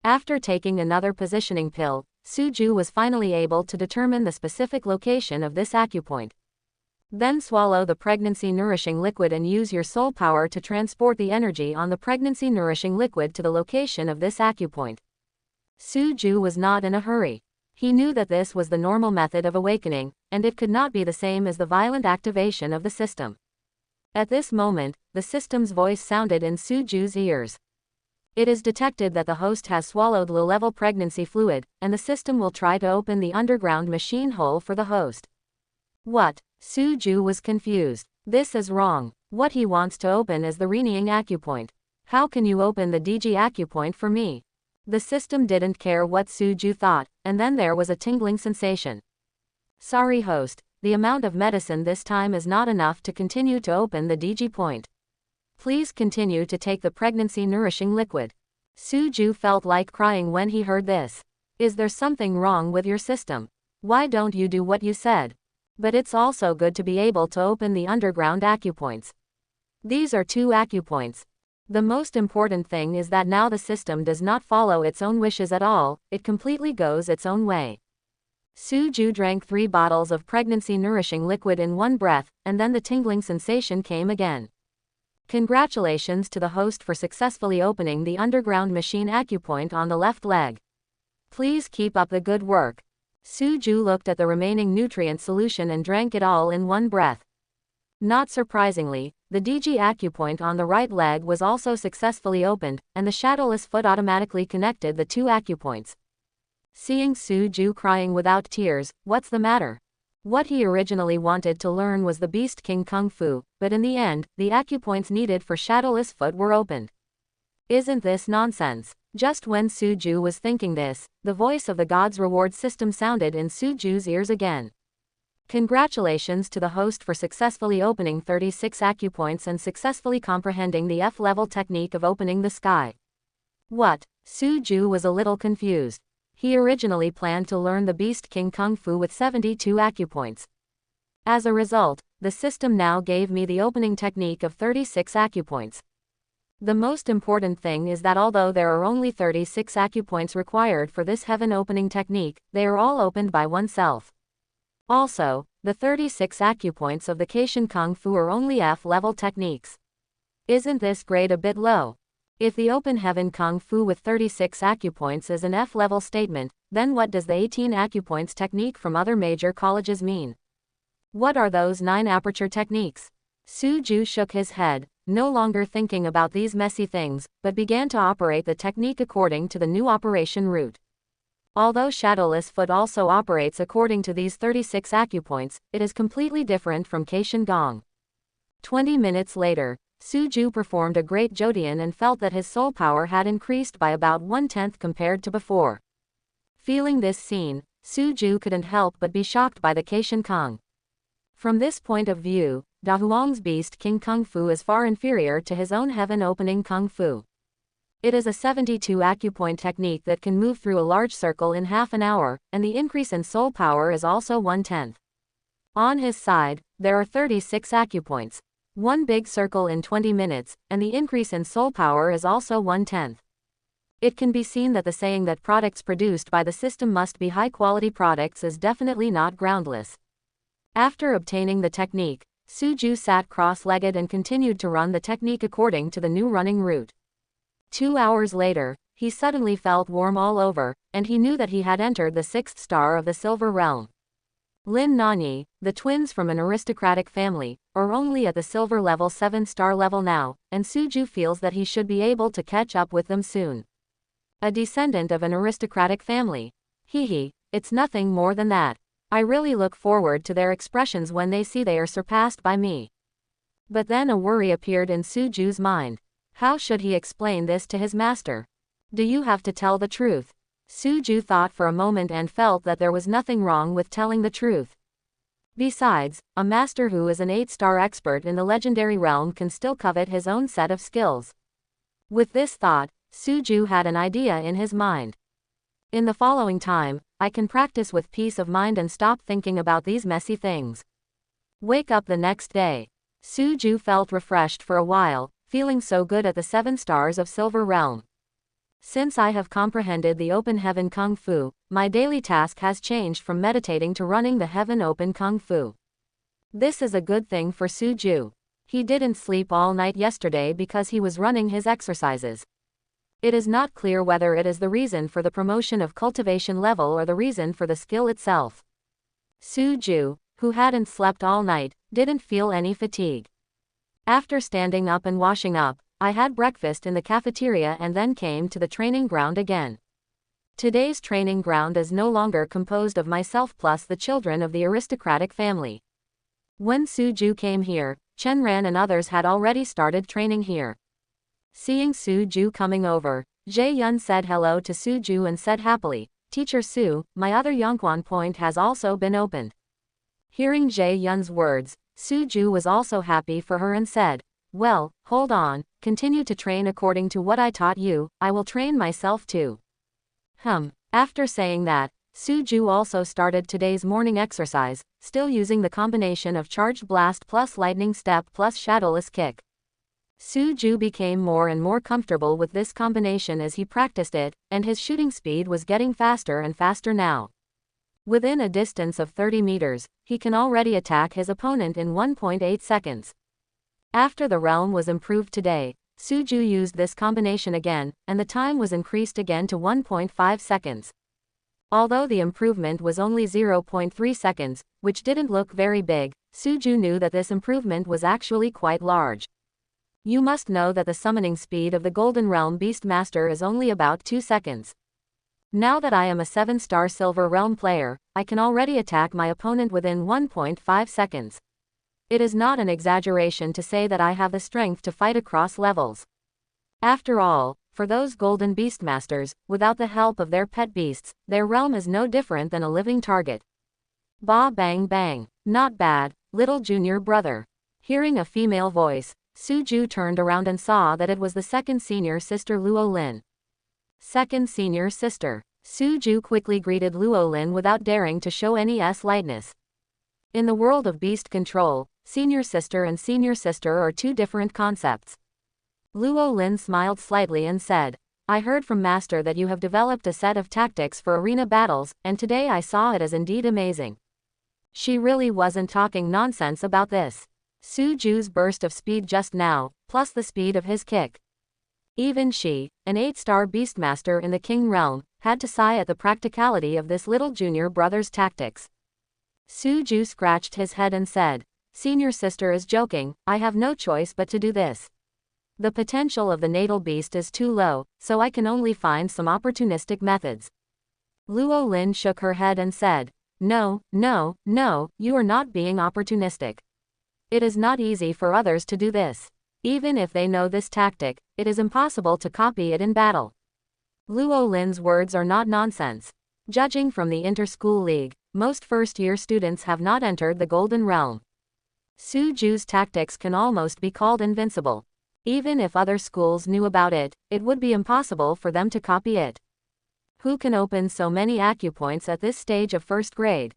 After taking another positioning pill, Suju was finally able to determine the specific location of this acupoint. Then swallow the pregnancy-nourishing liquid and use your soul power to transport the energy on the pregnancy-nourishing liquid to the location of this acupoint. Suju was not in a hurry. He knew that this was the normal method of awakening, and it could not be the same as the violent activation of the system. At this moment, the system's voice sounded in Suju's ears. It is detected that the host has swallowed low-level pregnancy fluid, and the system will try to open the underground machine hole for the host. What? Suju was confused. This is wrong. What he wants to open is the Renying acupoint. How can you open the DG acupoint for me? The system didn't care what Suju thought, and then there was a tingling sensation. Sorry host, the amount of medicine this time is not enough to continue to open the DG point. Please continue to take the pregnancy nourishing liquid. Suju felt like crying when he heard this. Is there something wrong with your system? Why don't you do what you said? But it's also good to be able to open the underground acupoints. These are 2 acupoints. The most important thing is that now the system does not follow its own wishes at all, it completely goes its own way. Suju drank 3 bottles of pregnancy nourishing liquid in one breath, and then the tingling sensation came again. Congratulations to the host for successfully opening the underground machine acupoint on the left leg. Please keep up the good work. Suju looked at the remaining nutrient solution and drank it all in one breath. Not surprisingly, the DG acupoint on the right leg was also successfully opened, and the shadowless foot automatically connected the 2 acupoints. Seeing Suju crying without tears, what's the matter? What he originally wanted to learn was the Beast King Kung Fu, but in the end, the acupoints needed for shadowless foot were opened. Isn't this nonsense? Just when Suju was thinking this, the voice of the God's reward system sounded in Suju's ears again. Congratulations to the host for successfully opening 36 acupoints and successfully comprehending the F-level technique of opening the sky. What? Suju was a little confused. He originally planned to learn the Beast King Kung Fu with 72 acupoints. As a result, the system now gave me the opening technique of 36 acupoints. The most important thing is that although there are only 36 acupoints required for this heaven opening technique, they are all opened by oneself. Also, the 36 acupoints of the Keishin Kung Fu are only F-level techniques. Isn't this grade a bit low? If the Open Heaven Kung Fu with 36 acupoints is an F-level statement, then what does the 18 acupoints technique from other major colleges mean? What are those 9 aperture techniques? Suju shook his head, no longer thinking about these messy things, but began to operate the technique according to the new operation route. Although Shadowless Foot also operates according to these 36 acupoints, it is completely different from Keishin Gong. 20 minutes later, Suju performed a great Jodian and felt that his soul power had increased by about 1/10 compared to before. Feeling this scene, Suju couldn't help but be shocked by the Keishin Kong. From this point of view, Da Huang's Beast King Kung Fu is far inferior to his own heaven opening Kung Fu. It is a 72 acupoint technique that can move through a large circle in half an hour, and the increase in soul power is also 1/10. On his side, there are 36 acupoints. One big circle in 20 minutes, and the increase in soul power is also 1/10. It can be seen that the saying that products produced by the system must be high-quality products is definitely not groundless. After obtaining the technique, Suju sat cross-legged and continued to run the technique according to the new running route. 2 hours later, he suddenly felt warm all over, and he knew that he had entered the 6th star of the Silver Realm. Lin Nan, the twins from an aristocratic family, are only at the silver level 7-star level now, and Suju feels that he should be able to catch up with them soon. A descendant of an aristocratic family. Hehe, it's nothing more than that. I really look forward to their expressions when they see they are surpassed by me. But then a worry appeared in Suju's mind. How should he explain this to his master? Do you have to tell the truth? Suju thought for a moment and felt that there was nothing wrong with telling the truth. Besides, a master who is an 8-star expert in the legendary realm can still covet his own set of skills. With this thought, Suju had an idea in his mind. In the following time, I can practice with peace of mind and stop thinking about these messy things. Wake up the next day. Suju felt refreshed for a while, feeling so good at the 7 stars of Silver Realm. Since I have comprehended the Open Heaven Kung Fu, my daily task has changed from meditating to running the Heaven Open Kung Fu. This is a good thing for Suju. He didn't sleep all night yesterday because he was running his exercises. It is not clear whether it is the reason for the promotion of cultivation level or the reason for the skill itself. Suju, who hadn't slept all night, didn't feel any fatigue. After standing up and washing up, I had breakfast in the cafeteria and then came to the training ground again. Today's training ground is no longer composed of myself plus the children of the aristocratic family. When Suju came here, Chenran and others had already started training here. Seeing Suju coming over, Jae Yun said hello to Suju and said happily, "Teacher Su, my other Yongquan point has also been opened." Hearing Jie Yun's words, Suju was also happy for her and said, well, hold on, continue to train according to what I taught you, I will train myself too. After saying that, Suju also started today's morning exercise, still using the combination of Charged Blast plus Lightning Step plus Shadowless Kick. Suju became more and more comfortable with this combination as he practiced it, and his shooting speed was getting faster and faster now. Within a distance of 30 meters, he can already attack his opponent in 1.8 seconds. After the realm was improved today, Suju used this combination again, and the time was increased again to 1.5 seconds. Although the improvement was only 0.3 seconds, which didn't look very big, Suju knew that this improvement was actually quite large. You must know that the summoning speed of the Golden Realm Beastmaster is only about 2 seconds. Now that I am a 7-star Silver Realm player, I can already attack my opponent within 1.5 seconds. It is not an exaggeration to say that I have the strength to fight across levels. After all, for those Golden Beastmasters, without the help of their pet beasts, their realm is no different than a living target. Ba bang bang. Not bad, little junior brother. Hearing a female voice, Suju turned around and saw that it was the second senior sister Luo Lin. Second senior sister. Suju quickly greeted Luo Lin without daring to show any lightness. In the world of beast control, senior sister and senior sister are two different concepts. Luo Lin smiled slightly and said, I heard from Master that you have developed a set of tactics for arena battles, and today I saw it as indeed amazing. She really wasn't talking nonsense about this. Suju's burst of speed just now, plus the speed of his kick. Even she, an 8-star Beastmaster in the King Realm, had to sigh at the practicality of this little junior brother's tactics. Suju scratched his head and said, Senior sister is joking, I have no choice but to do this. The potential of the natal beast is too low, so I can only find some opportunistic methods. Luo Lin shook her head and said, No, no, no, you are not being opportunistic. It is not easy for others to do this. Even if they know this tactic, it is impossible to copy it in battle. Luo Lin's words are not nonsense. Judging from the inter-school league, most first-year students have not entered the Golden Realm. Suju's tactics can almost be called invincible. Even if other schools knew about it, it would be impossible for them to copy it. Who can open so many acupoints at this stage of first grade?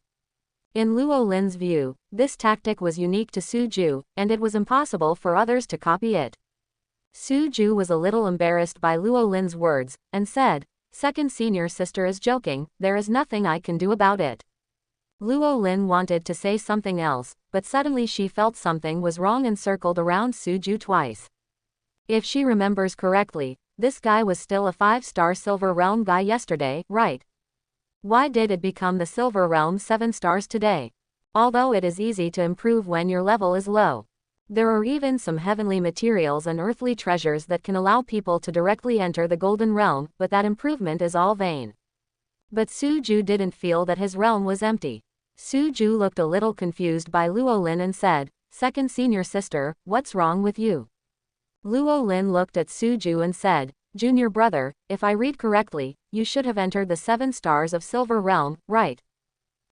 In Luo Lin's view, this tactic was unique to Suju, and it was impossible for others to copy it. Suju was a little embarrassed by Luo Lin's words, and said, Second senior sister is joking, there is nothing I can do about it. Luo Lin wanted to say something else, but suddenly she felt something was wrong and circled around Suju twice. If she remembers correctly, this guy was still a 5-star Silver Realm guy yesterday, right? Why did it become the Silver Realm 7 stars today? Although it is easy to improve when your level is low. There are even some heavenly materials and earthly treasures that can allow people to directly enter the Golden Realm, but that improvement is all vain. But Suju didn't feel that his realm was empty. Suju looked a little confused by Luo Lin and said, Second senior sister, what's wrong with you? Luo Lin looked at Suju and said, Junior brother, if I read correctly, you should have entered the 7 stars of Silver Realm, right?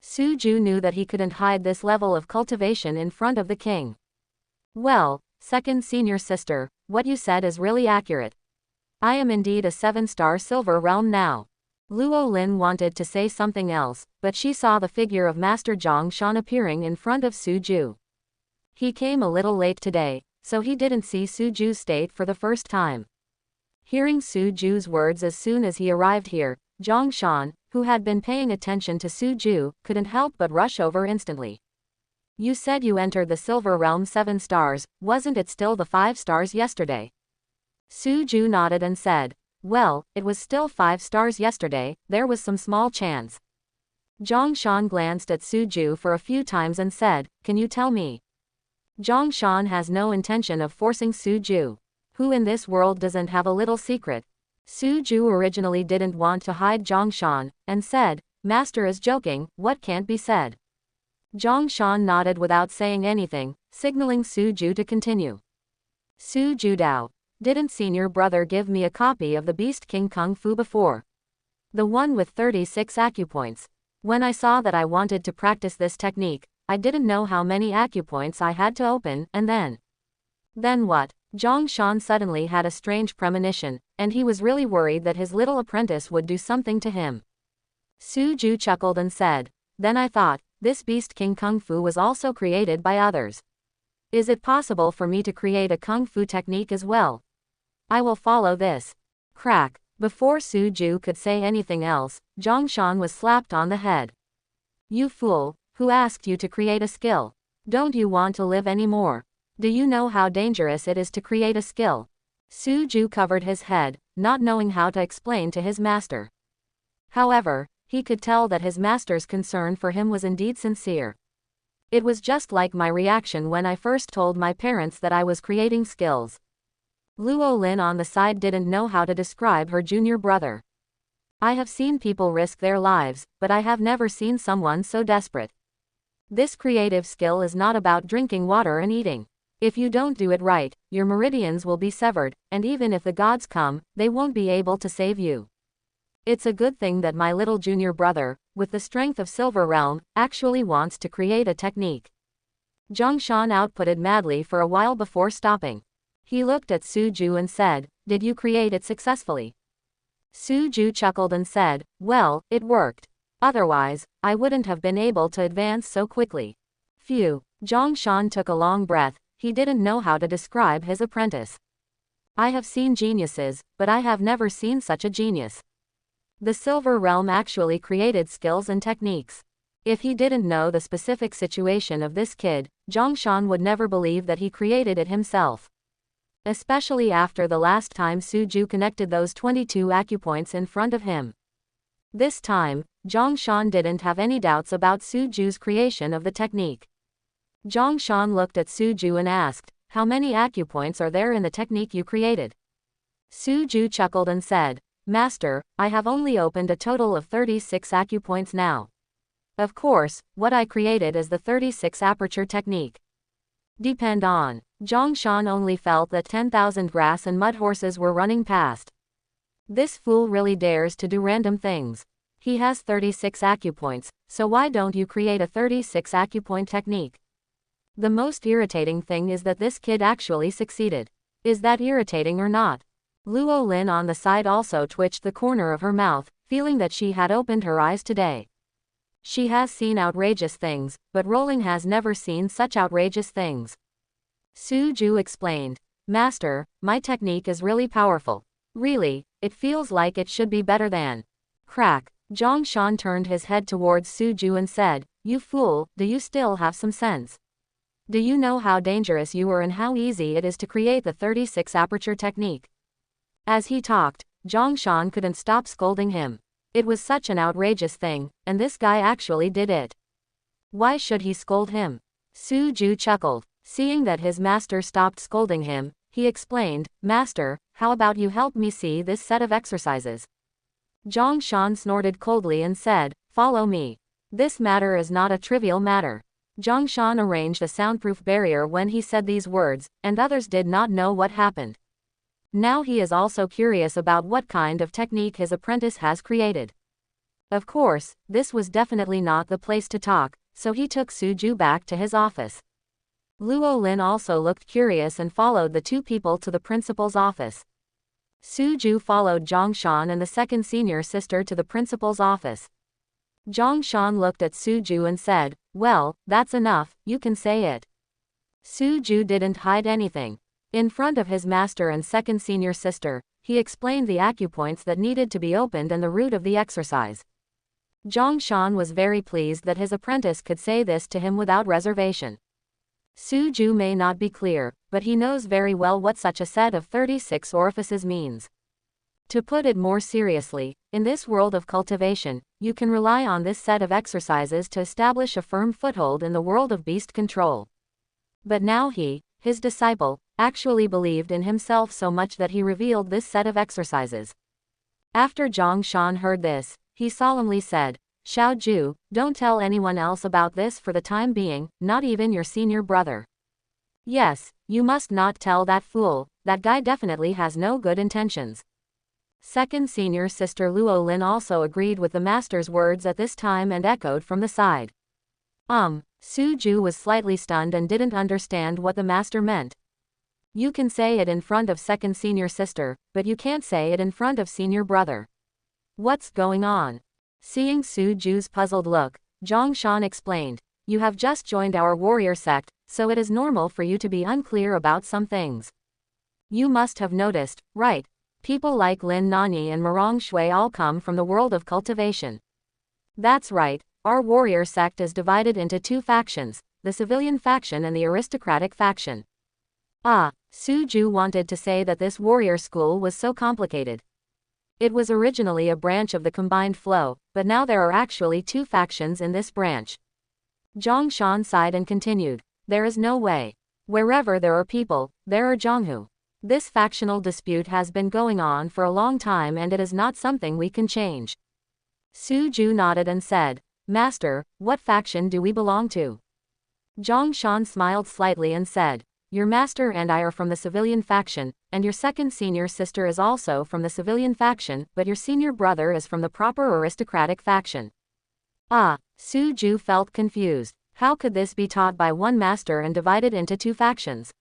Suju knew that he couldn't hide this level of cultivation in front of the king. Well, second senior sister, what you said is really accurate. I am indeed a 7-star Silver Realm now. Luo Lin wanted to say something else, but she saw the figure of Master Zhang Shan appearing in front of Suju. He came a little late today, so he didn't see Suju's state for the first time. Hearing Suju's words as soon as he arrived here, Zhang Shan, who had been paying attention to Suju, couldn't help but rush over instantly. You said you entered the Silver Realm 7 stars, wasn't it still the 5 stars yesterday? Suju nodded and said, Well, it was still 5 stars yesterday, there was some small chance. Zhang Shan glanced at Suju for a few times and said, Can you tell me? Zhang Shan has no intention of forcing Suju. Who in this world doesn't have a little secret? Suju originally didn't want to hide Zhang Shan, and said, Master is joking, what can't be said? Zhang Shan nodded without saying anything, signaling Suju to continue. Suju Dao, didn't senior brother give me a copy of the Beast King Kung Fu before? The one with 36 acupoints. When I saw that I wanted to practice this technique, I didn't know how many acupoints I had to open, and then. Then what? Zhang Shan suddenly had a strange premonition, and he was really worried that his little apprentice would do something to him. Suju chuckled and said, then I thought, this Beast King Kung Fu was also created by others. Is it possible for me to create a Kung Fu technique as well? I will follow this. Crack. Before Suju could say anything else, Zhang Shan was slapped on the head. You fool, who asked you to create a skill? Don't you want to live anymore? Do you know how dangerous it is to create a skill? Suju covered his head, not knowing how to explain to his master. However, he could tell that his master's concern for him was indeed sincere. It was just like my reaction when I first told my parents that I was creating skills. Luo Lin on the side didn't know how to describe her junior brother. I have seen people risk their lives, but I have never seen someone so desperate. This creative skill is not about drinking water and eating. If you don't do it right, your meridians will be severed, and even if the gods come, they won't be able to save you. It's a good thing that my little junior brother, with the strength of Silver Realm, actually wants to create a technique. Zhang Shan outputted madly for a while before stopping. He looked at Suju and said, did you create it successfully? Suju chuckled and said, well, it worked. Otherwise, I wouldn't have been able to advance so quickly. Phew. Zhang Shan took a long breath. He didn't know how to describe his apprentice. I have seen geniuses, but I have never seen such a genius. The Silver Realm actually created skills and techniques. If he didn't know the specific situation of this kid, Zhang Shan would never believe that he created it himself. Especially after the last time Suju connected those 22 acupoints in front of him. This time, Zhang Shan didn't have any doubts about Suju's creation of the technique. Zhang Shan looked at Suju and asked, how many acupoints are there in the technique you created? Suju chuckled and said, Master, I have only opened a total of 36 acupoints now. Of course, what I created is the 36 aperture technique. Depend on. Zhang Shan only felt that 10,000 grass and mud horses were running past. This fool really dares to do random things. He has 36 acupoints, so why don't you create a 36 acupoint technique? The most irritating thing is that this kid actually succeeded. Is that irritating or not? Luo Lin on the side also twitched the corner of her mouth, feeling that she had opened her eyes today. She has seen outrageous things, but Rolling has never seen such outrageous things. Suju explained, Master, my technique is really powerful. Really, it feels like it should be better than. Crack. Zhang Shan turned his head towards Suju and said, you fool, do you still have some sense? Do you know how dangerous you are and how easy it is to create the 36 aperture technique? As he talked, Zhang Shan couldn't stop scolding him. It was such an outrageous thing, and this guy actually did it. Why should he scold him? Suju chuckled. Seeing that his master stopped scolding him, he explained, Master, how about you help me see this set of exercises? Zhang Shan snorted coldly and said, follow me. This matter is not a trivial matter. Zhang Shan arranged a soundproof barrier when he said these words, and others did not know what happened. Now he is also curious about what kind of technique his apprentice has created. Of course, this was definitely not the place to talk, so he took Suju back to his office. Luo Lin also looked curious and followed the two people to the principal's office. Suju followed Zhang Shan and the second senior sister to the principal's office. Zhang Shan looked at Suju and said, well, that's enough, you can say it. Suju didn't hide anything. In front of his master and second senior sister, he explained the acupoints that needed to be opened and the root of the exercise. Zhang Shan was very pleased that his apprentice could say this to him without reservation. Suju may not be clear, but he knows very well what such a set of 36 orifices means. To put it more seriously, in this world of cultivation, you can rely on this set of exercises to establish a firm foothold in the world of beast control. But now he, his disciple, actually believed in himself so much that he revealed this set of exercises. After Zhang Shan heard this, he solemnly said, Xiao Ju, don't tell anyone else about this for the time being, not even your senior brother. Yes, you must not tell that fool, that guy definitely has no good intentions. Second senior sister Luo Lin also agreed with the master's words at this time and echoed from the side. Suju was slightly stunned and didn't understand what the master meant. You can say it in front of second senior sister, but you can't say it in front of senior brother. What's going on? Seeing Suju's puzzled look, Zhongshan explained. You have just joined our warrior sect, so it is normal for you to be unclear about some things. You must have noticed, right? People like Lin Nan and Marong Shui all come from the world of cultivation. That's right, our warrior sect is divided into two factions, the civilian faction and the aristocratic faction. Suju wanted to say that this warrior school was so complicated. It was originally a branch of the combined flow, but now there are actually two factions in this branch. Zhongshan sighed and continued. There is no way. Wherever there are people, there are Zhonghu. This factional dispute has been going on for a long time and it is not something we can change. Suju nodded and said, Master, what faction do we belong to? Zhongshan smiled slightly and said, Your master and I are from the civilian faction, and your second senior sister is also from the civilian faction, but your senior brother is from the proper aristocratic faction. Suju felt confused. How could this be taught by one master and divided into two factions?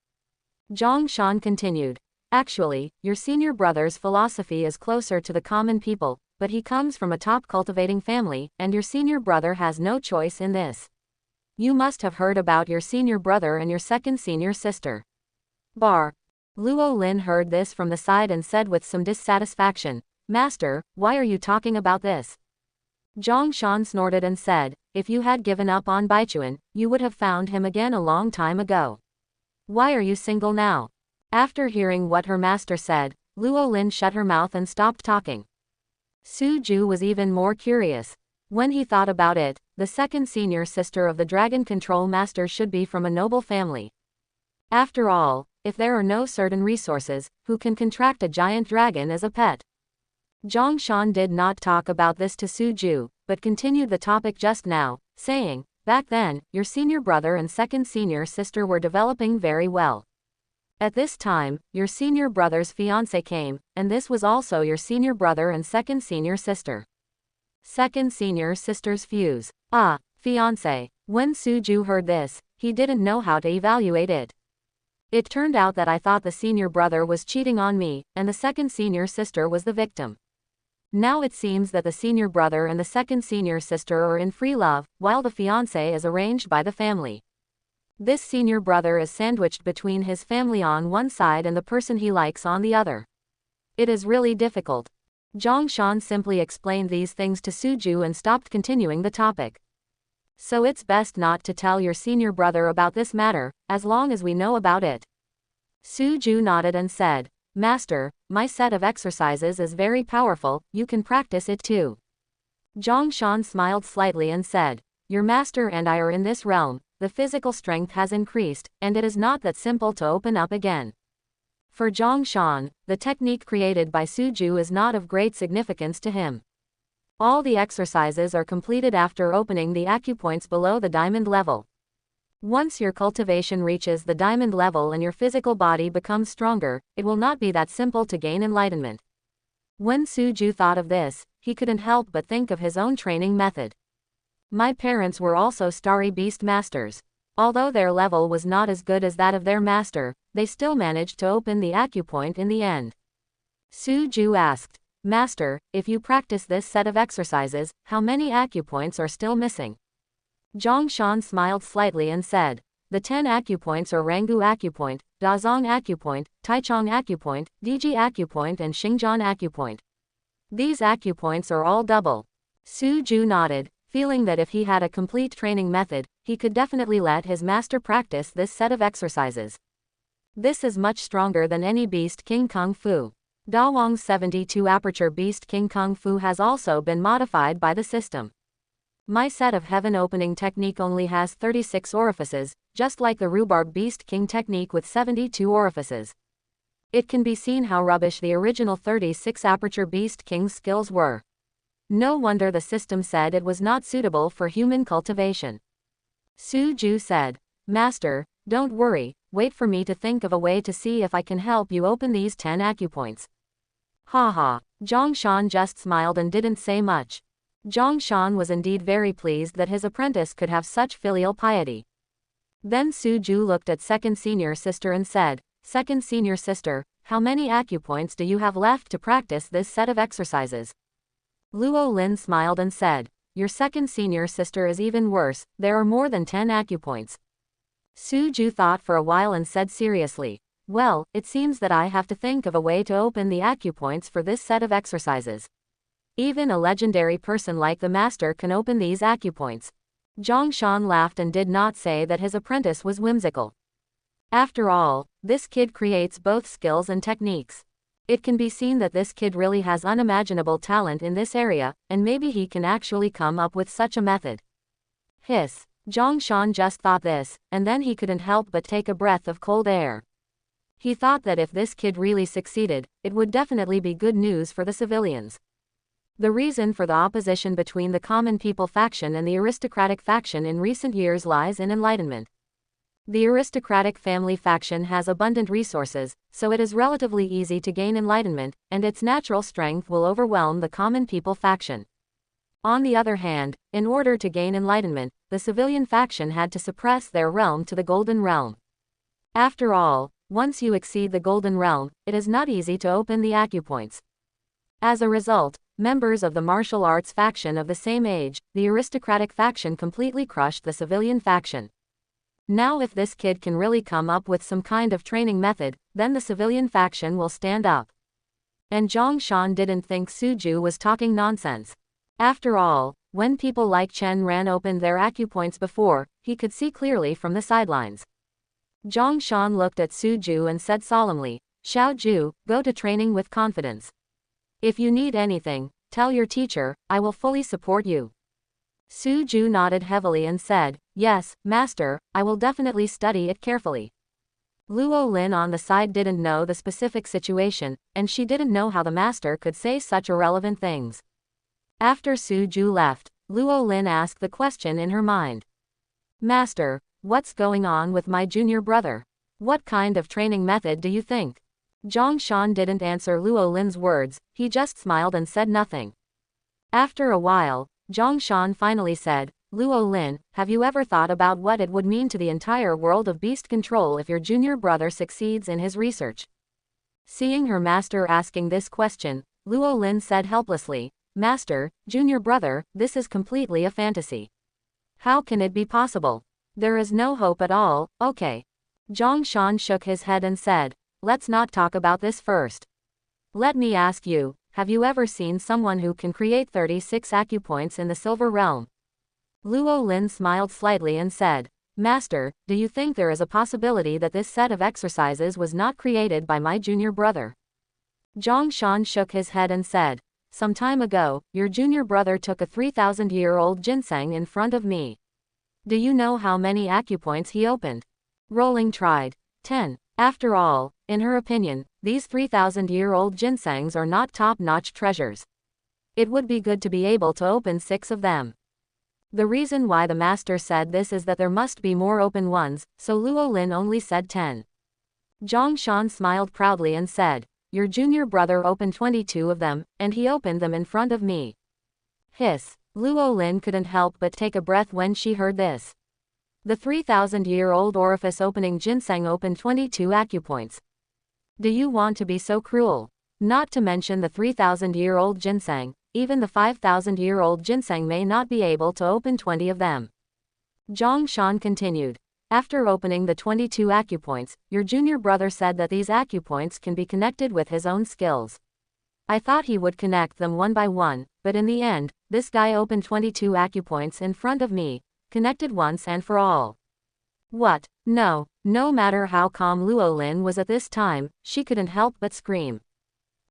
Zhongshan continued. Actually, your senior brother's philosophy is closer to the common people, but he comes from a top cultivating family, and your senior brother has no choice in this. You must have heard about your senior brother and your second senior sister. Bar. Luo Lin heard this from the side and said with some dissatisfaction, Master, why are you talking about this? Zhongshan snorted and said, If you had given up on Baichuan, you would have found him again a long time ago. Why are you single now? After hearing what her master said, Luo Lin shut her mouth and stopped talking. Suju was even more curious. When he thought about it, the second senior sister of the Dragon Control Master should be from a noble family. After all, if there are no certain resources, who can contract a giant dragon as a pet? Zhongshan did not talk about this to Suju, but continued the topic just now, saying, Back then, your senior brother and second senior sister were developing very well. At this time, your senior brother's fiancé came, and this was also your senior brother and second senior sister. Second senior sister's fuse. Fiancé. When Suju heard this, he didn't know how to evaluate it. It turned out that I thought the senior brother was cheating on me, and the second senior sister was the victim. Now it seems that the senior brother and the second senior sister are in free love, while the fiancé is arranged by the family. This senior brother is sandwiched between his family on one side and the person he likes on the other. It is really difficult. Zhongshan simply explained these things to Suju and stopped continuing the topic. So it's best not to tell your senior brother about this matter, as long as we know about it. Suju nodded and said, Master, my set of exercises is very powerful, you can practice it too. Zhongshan smiled slightly and said, Your master and I are in this realm, the physical strength has increased, and it is not that simple to open up again. For Zhongshan, the technique created by Suju is not of great significance to him. All the exercises are completed after opening the acupoints below the diamond level. Once your cultivation reaches the diamond level and your physical body becomes stronger, it will not be that simple to gain enlightenment. When Suju thought of this, he couldn't help but think of his own training method. My parents were also starry beast masters. Although their level was not as good as that of their master, they still managed to open the acupoint in the end. Suju asked, Master, if you practice this set of exercises, how many acupoints are still missing? Zhongshan smiled slightly and said, The 10 acupoints are Rangu acupoint, Dazong acupoint, Taichung acupoint, Diji acupoint and Xingjian acupoint. These acupoints are all double. Suju nodded, feeling that if he had a complete training method, he could definitely let his master practice this set of exercises. This is much stronger than any Beast King Kung Fu. Dawang's 72 Aperture Beast King Kung Fu has also been modified by the system. My set of heaven opening technique only has 36 orifices, just like the Rhubarb Beast King technique with 72 orifices. It can be seen how rubbish the original 36 Aperture Beast King's skills were. No wonder the system said it was not suitable for human cultivation. Suju said, Master, don't worry, wait for me to think of a way to see if I can help you open these 10 acupoints. Haha. Zhongshan just smiled and didn't say much. Zhongshan was indeed very pleased that his apprentice could have such filial piety. Then Suju looked at second senior sister and said, "Second senior sister, how many acupoints do you have left to practice this set of exercises?" Luo Lin smiled and said, "Your second senior sister is even worse, there are more than 10 acupoints." Suju thought for a while and said seriously, "Well, it seems that I have to think of a way to open the acupoints for this set of exercises. Even a legendary person like the master can open these acupoints." Zhongshan laughed and did not say that his apprentice was whimsical. After all, this kid creates both skills and techniques. It can be seen that this kid really has unimaginable talent in this area, and maybe he can actually come up with such a method. Hiss. Zhongshan just thought this, and then he couldn't help but take a breath of cold air. He thought that if this kid really succeeded, it would definitely be good news for the civilians. The reason for the opposition between the common people faction and the aristocratic faction in recent years lies in enlightenment. The aristocratic family faction has abundant resources, so it is relatively easy to gain enlightenment, and its natural strength will overwhelm the common people faction. On the other hand, in order to gain enlightenment, the civilian faction had to suppress their realm to the Golden Realm. After all, once you exceed the Golden Realm, it is not easy to open the acupoints. As a result, members of the martial arts faction of the same age, the aristocratic faction, completely crushed the civilian faction. Now if this kid can really come up with some kind of training method, then the civilian faction will stand up. And Zhongshan didn't think Suju was talking nonsense. After all, when people like Chen Ran opened their acupoints before, he could see clearly from the sidelines. Zhongshan looked at Suju and said solemnly, "Xiao Ju, go to training with confidence. If you need anything, tell your teacher, I will fully support you." Suju nodded heavily and said, "Yes, master, I will definitely study it carefully." Luo Lin on the side didn't know the specific situation, and she didn't know how the master could say such irrelevant things. After Suju left, Luo Lin asked the question in her mind. "Master, what's going on with my junior brother? What kind of training method do you think?" Zhongshan didn't answer Luo Lin's words, he just smiled and said nothing. After a while, Zhongshan finally said, "Luo Lin, have you ever thought about what it would mean to the entire world of beast control if your junior brother succeeds in his research?" Seeing her master asking this question, Luo Lin said helplessly, "Master, junior brother, this is completely a fantasy. How can it be possible? There is no hope at all." "Okay." Zhongshan shook his head and said, "Let's not talk about this first. Let me ask you, have you ever seen someone who can create 36 acupoints in the Silver Realm?" Luo Lin smiled slightly and said, "Master, do you think there is a possibility that this set of exercises was not created by my junior brother?" Zhongshan shook his head and said, "Some time ago, your junior brother took a 3,000-year-old ginseng in front of me. Do you know how many acupoints he opened?" Rolling tried. 10. After all, in her opinion, these 3,000-year-old ginsengs are not top-notch treasures. It would be good to be able to open 6 of them. The reason why the master said this is that there must be more open ones, so Luo Lin only said 10. Zhongshan smiled proudly and said, "Your junior brother opened 22 of them, and he opened them in front of me." Hiss. Luo Lin couldn't help but take a breath when she heard this. The 3,000-year-old orifice-opening ginseng opened 22 acupoints. Do you want to be so cruel? Not to mention the 3,000-year-old ginseng, even the 5,000-year-old ginseng may not be able to open 20 of them. Zhongshan continued. After opening the 22 acupoints, your junior brother said that these acupoints can be connected with his own skills. I thought he would connect them one by one, but in the end, this guy opened 22 acupoints in front of me, connected once and for all. What? No. No matter how calm Luo Lin was at this time, she couldn't help but scream.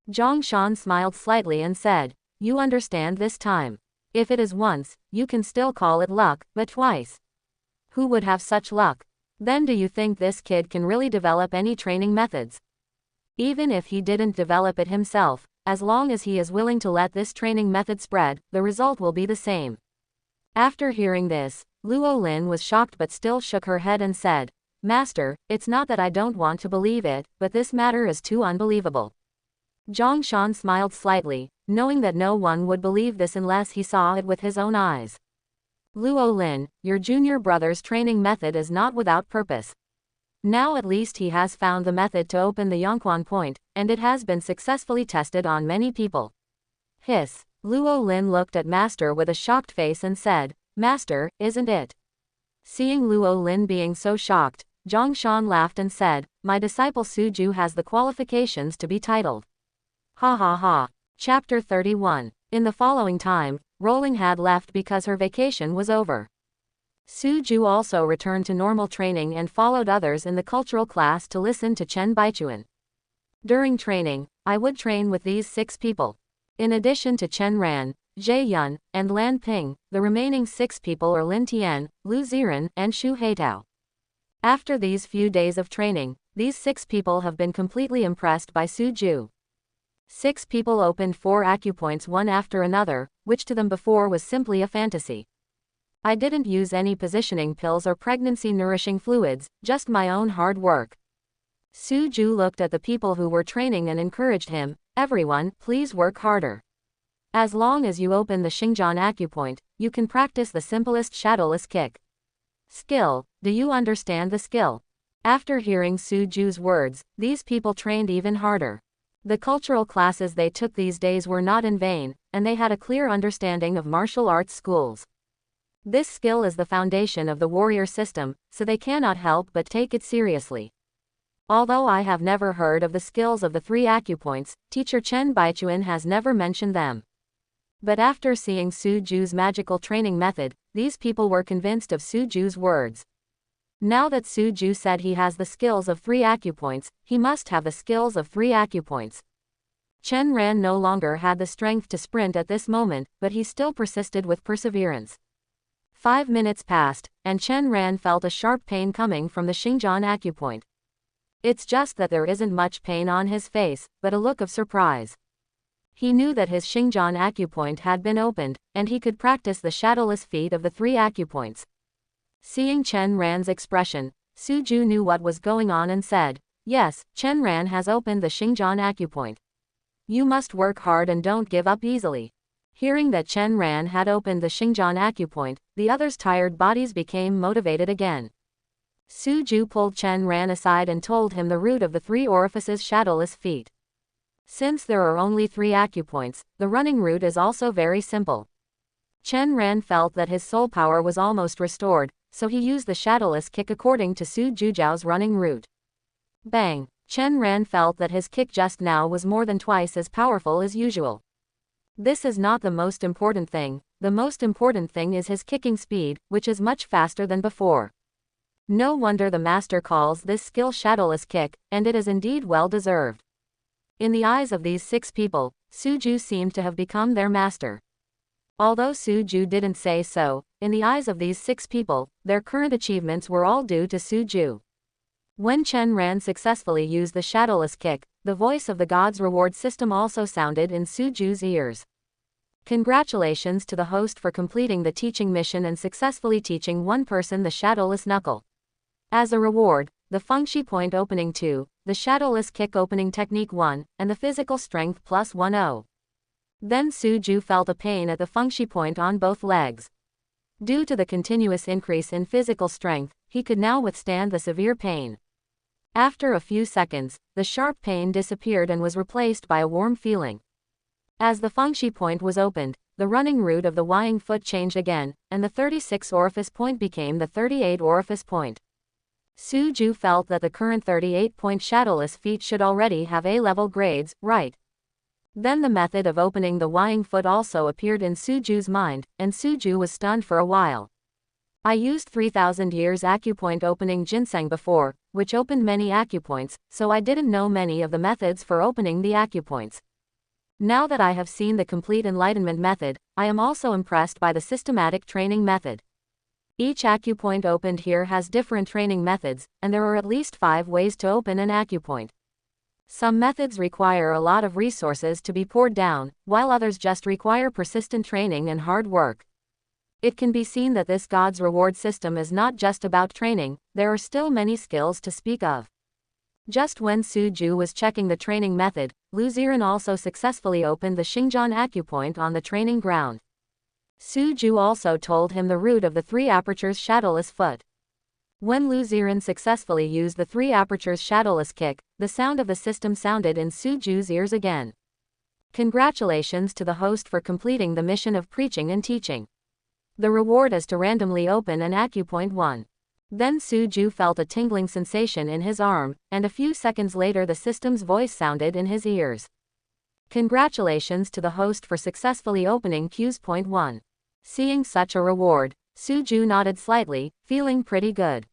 Zhongshan smiled slightly and said, "You understand this time. If it is once, you can still call it luck, but twice. Who would have such luck? Then do you think this kid can really develop any training methods? Even if he didn't develop it himself, as long as he is willing to let this training method spread, the result will be the same." After hearing this, Luo Lin was shocked but still shook her head and said, "Master, it's not that I don't want to believe it, but this matter is too unbelievable." Zhongshan smiled slightly, knowing that no one would believe this unless he saw it with his own eyes. Luo Lin, your junior brother's training method is not without purpose. Now at least he has found the method to open the Yongquan point, and it has been successfully tested on many people. Hiss. Luo Lin looked at Master with a shocked face and said, Master, isn't it? Seeing Luo Lin being so shocked, Zhang Shan laughed and said, my disciple Suju has the qualifications to be titled. Ha ha ha. Chapter 31. In the following time, Rolling had left because her vacation was over. Suju also returned to normal training and followed others in the cultural class to listen to Chen Baichuan. During training, I would train with these 6 people. In addition to Chen Ran, Zhe Yun, and Lan Ping, the remaining 6 people are Lin Tian, Lu Ziran, and Xu Heitao. After these few days of training, these 6 people have been completely impressed by Suju. 6 people opened 4 acupoints one after another, which to them before was simply a fantasy. I didn't use any positioning pills or pregnancy-nourishing fluids, just my own hard work. Suju looked at the people who were training and encouraged him, everyone, please work harder. As long as you open the Xingjian acupoint, you can practice the simplest shadowless kick. Skill, do you understand the skill? After hearing Suju's words, these people trained even harder. The cultural classes they took these days were not in vain, and they had a clear understanding of martial arts schools. This skill is the foundation of the warrior system, so they cannot help but take it seriously. Although I have never heard of the skills of the 3 acupoints, teacher Chen Baichuan has never mentioned them. But after seeing Suju's magical training method, these people were convinced of Suju's words. Now that Suju said he has the skills of 3 acupoints, he must have the skills of 3 acupoints. Chen Ran no longer had the strength to sprint at this moment, but he still persisted with perseverance. 5 minutes passed, and Chen Ran felt a sharp pain coming from the Xingjian acupoint. It's just that there isn't much pain on his face, but a look of surprise. He knew that his Xingjian acupoint had been opened, and he could practice the shadowless feat of the 3 acupoints. Seeing Chen Ran's expression, Suju knew what was going on and said, yes, Chen Ran has opened the Xingjian acupoint. You must work hard and don't give up easily. Hearing that Chen Ran had opened the Xingjian acupoint, the others' tired bodies became motivated again. Suju pulled Chen Ran aside and told him the root of the 3 orifices shadowless feat. Since there are only 3 acupoints, the running route is also very simple. Chen Ran felt that his soul power was almost restored, so he used the shadowless kick according to Su Jujiao's running route. Bang! Chen Ran felt that his kick just now was more than twice as powerful as usual. This is not the most important thing. The most important thing is his kicking speed, which is much faster than before. No wonder the master calls this skill shadowless kick, and it is indeed well deserved. In the eyes of these 6 people, Suju seemed to have become their master. Although Suju didn't say so, in the eyes of these 6 people, their current achievements were all due to Suju. When Chen Ran successfully used the shadowless kick, the voice of the God's reward system also sounded in Suju's ears. Congratulations to the host for completing the teaching mission and successfully teaching one person the shadowless knuckle. As a reward, the Fengshi point opening 2, the shadowless kick opening technique 1, and the physical strength plus 10. Then Suju felt a pain at the Fengshi point on both legs. Due to the continuous increase in physical strength, he could now withstand the severe pain. After a few seconds, the sharp pain disappeared and was replaced by a warm feeling. As the Fengshi point was opened, the running route of the Wying foot changed again, and the 36 orifice point became the 38 orifice point. Suju felt that the current 38-point shadowless feat should already have A-level grades, right? Then the method of opening the Wying foot also appeared in Suju's mind, and Suju was stunned for a while. I used 3000 years acupoint opening ginseng before, which opened many acupoints, so I didn't know many of the methods for opening the acupoints. Now that I have seen the complete enlightenment method, I am also impressed by the systematic training method. Each acupoint opened here has different training methods, and there are at least 5 ways to open an acupoint. Some methods require a lot of resources to be poured down, while others just require persistent training and hard work. It can be seen that this God's reward system is not just about training, there are still many skills to speak of. Just when Suju was checking the training method, Lu Ziran also successfully opened the Xingjian acupoint on the training ground. Suju also told him the route of the 3 apertures shadowless foot. When Lu Ziran successfully used the 3 apertures shadowless kick, the sound of the system sounded in Suju's ears again. Congratulations to the host for completing the mission of preaching and teaching. The reward is to randomly open an acupoint 1. Then Suju felt a tingling sensation in his arm, and a few seconds later the system's voice sounded in his ears. Congratulations to the host for successfully opening Q's point 1. Seeing such a reward, Suju nodded slightly, feeling pretty good.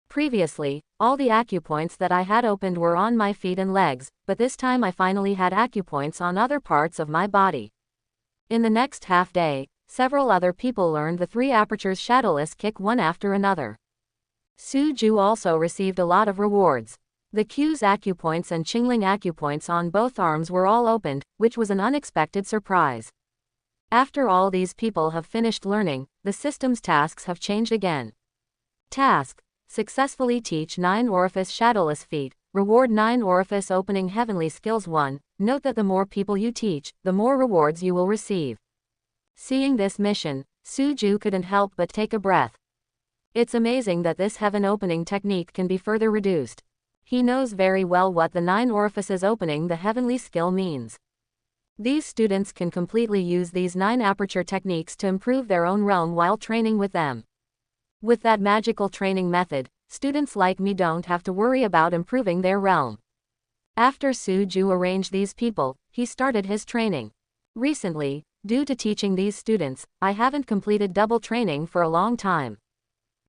Previously, all the acupoints that I had opened were on my feet and legs, but this time I finally had acupoints on other parts of my body. In the next half day, several other people learned the 3 apertures shadowless kick one after another. Suju also received a lot of rewards. The Q's acupoints and Qingling acupoints on both arms were all opened, which was an unexpected surprise. After all these people have finished learning, the system's tasks have changed again. Task: successfully teach 9 orifice shadowless feet, reward 9 orifice opening heavenly skills 1. Note that the more people you teach, the more rewards you will receive. Seeing this mission, Suju couldn't help but take a breath. It's amazing that this heaven opening technique can be further reduced. He knows very well what the 9 orifices opening the heavenly skill means. These students can completely use these 9 aperture techniques to improve their own realm while training with them. With that magical training method, students like me don't have to worry about improving their realm. After Suju arranged these people, he started his training. Recently, due to teaching these students, I haven't completed double training for a long time.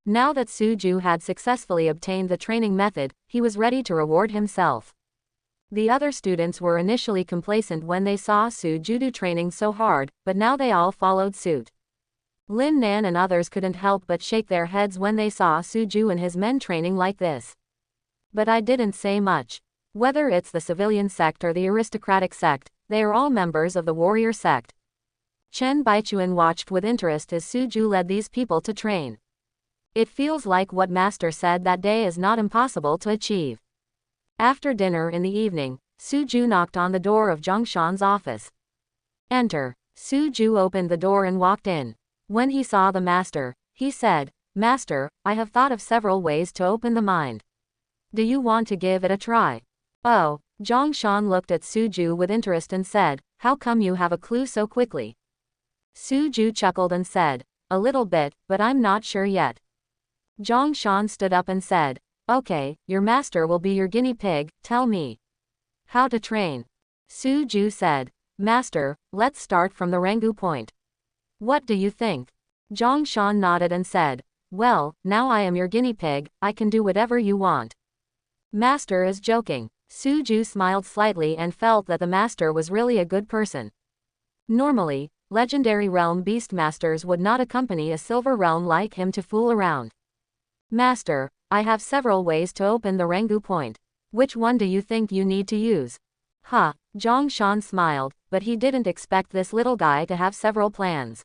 Now that Suju had successfully obtained the training method, he was ready to reward himself. The other students were initially complacent when they saw Suju do training so hard, but now they all followed suit. Lin Nan and others couldn't help but shake their heads when they saw Suju and his men training like this. But I didn't say much. Whether it's the civilian sect or the aristocratic sect, they are all members of the warrior sect. Chen Baichuan watched with interest as Suju led these people to train. It feels like what Master said that day is not impossible to achieve. After dinner in the evening, Suju knocked on the door of Zhongshan's office. Enter. Suju opened the door and walked in. When he saw the master, he said, "Master, I have thought of several ways to open the mind. Do you want to give it a try?" Oh, Zhongshan looked at Suju with interest and said, "How come you have a clue so quickly?" Suju chuckled and said, "A little bit, but I'm not sure yet." Zhongshan stood up and said, "Okay, your master will be your guinea pig, tell me how to train." Suju said, "Master, let's start from the Rengu point. What do you think?" Zhongshan nodded and said, "Well, now I am your guinea pig, I can do whatever you want." Master is joking. Suju smiled slightly and felt that the master was really a good person. Normally, legendary realm beast masters would not accompany a silver realm like him to fool around. "Master, I have several ways to open the Rengu point. Which one do you think you need to use?" Zhongshan smiled, but he didn't expect this little guy to have several plans.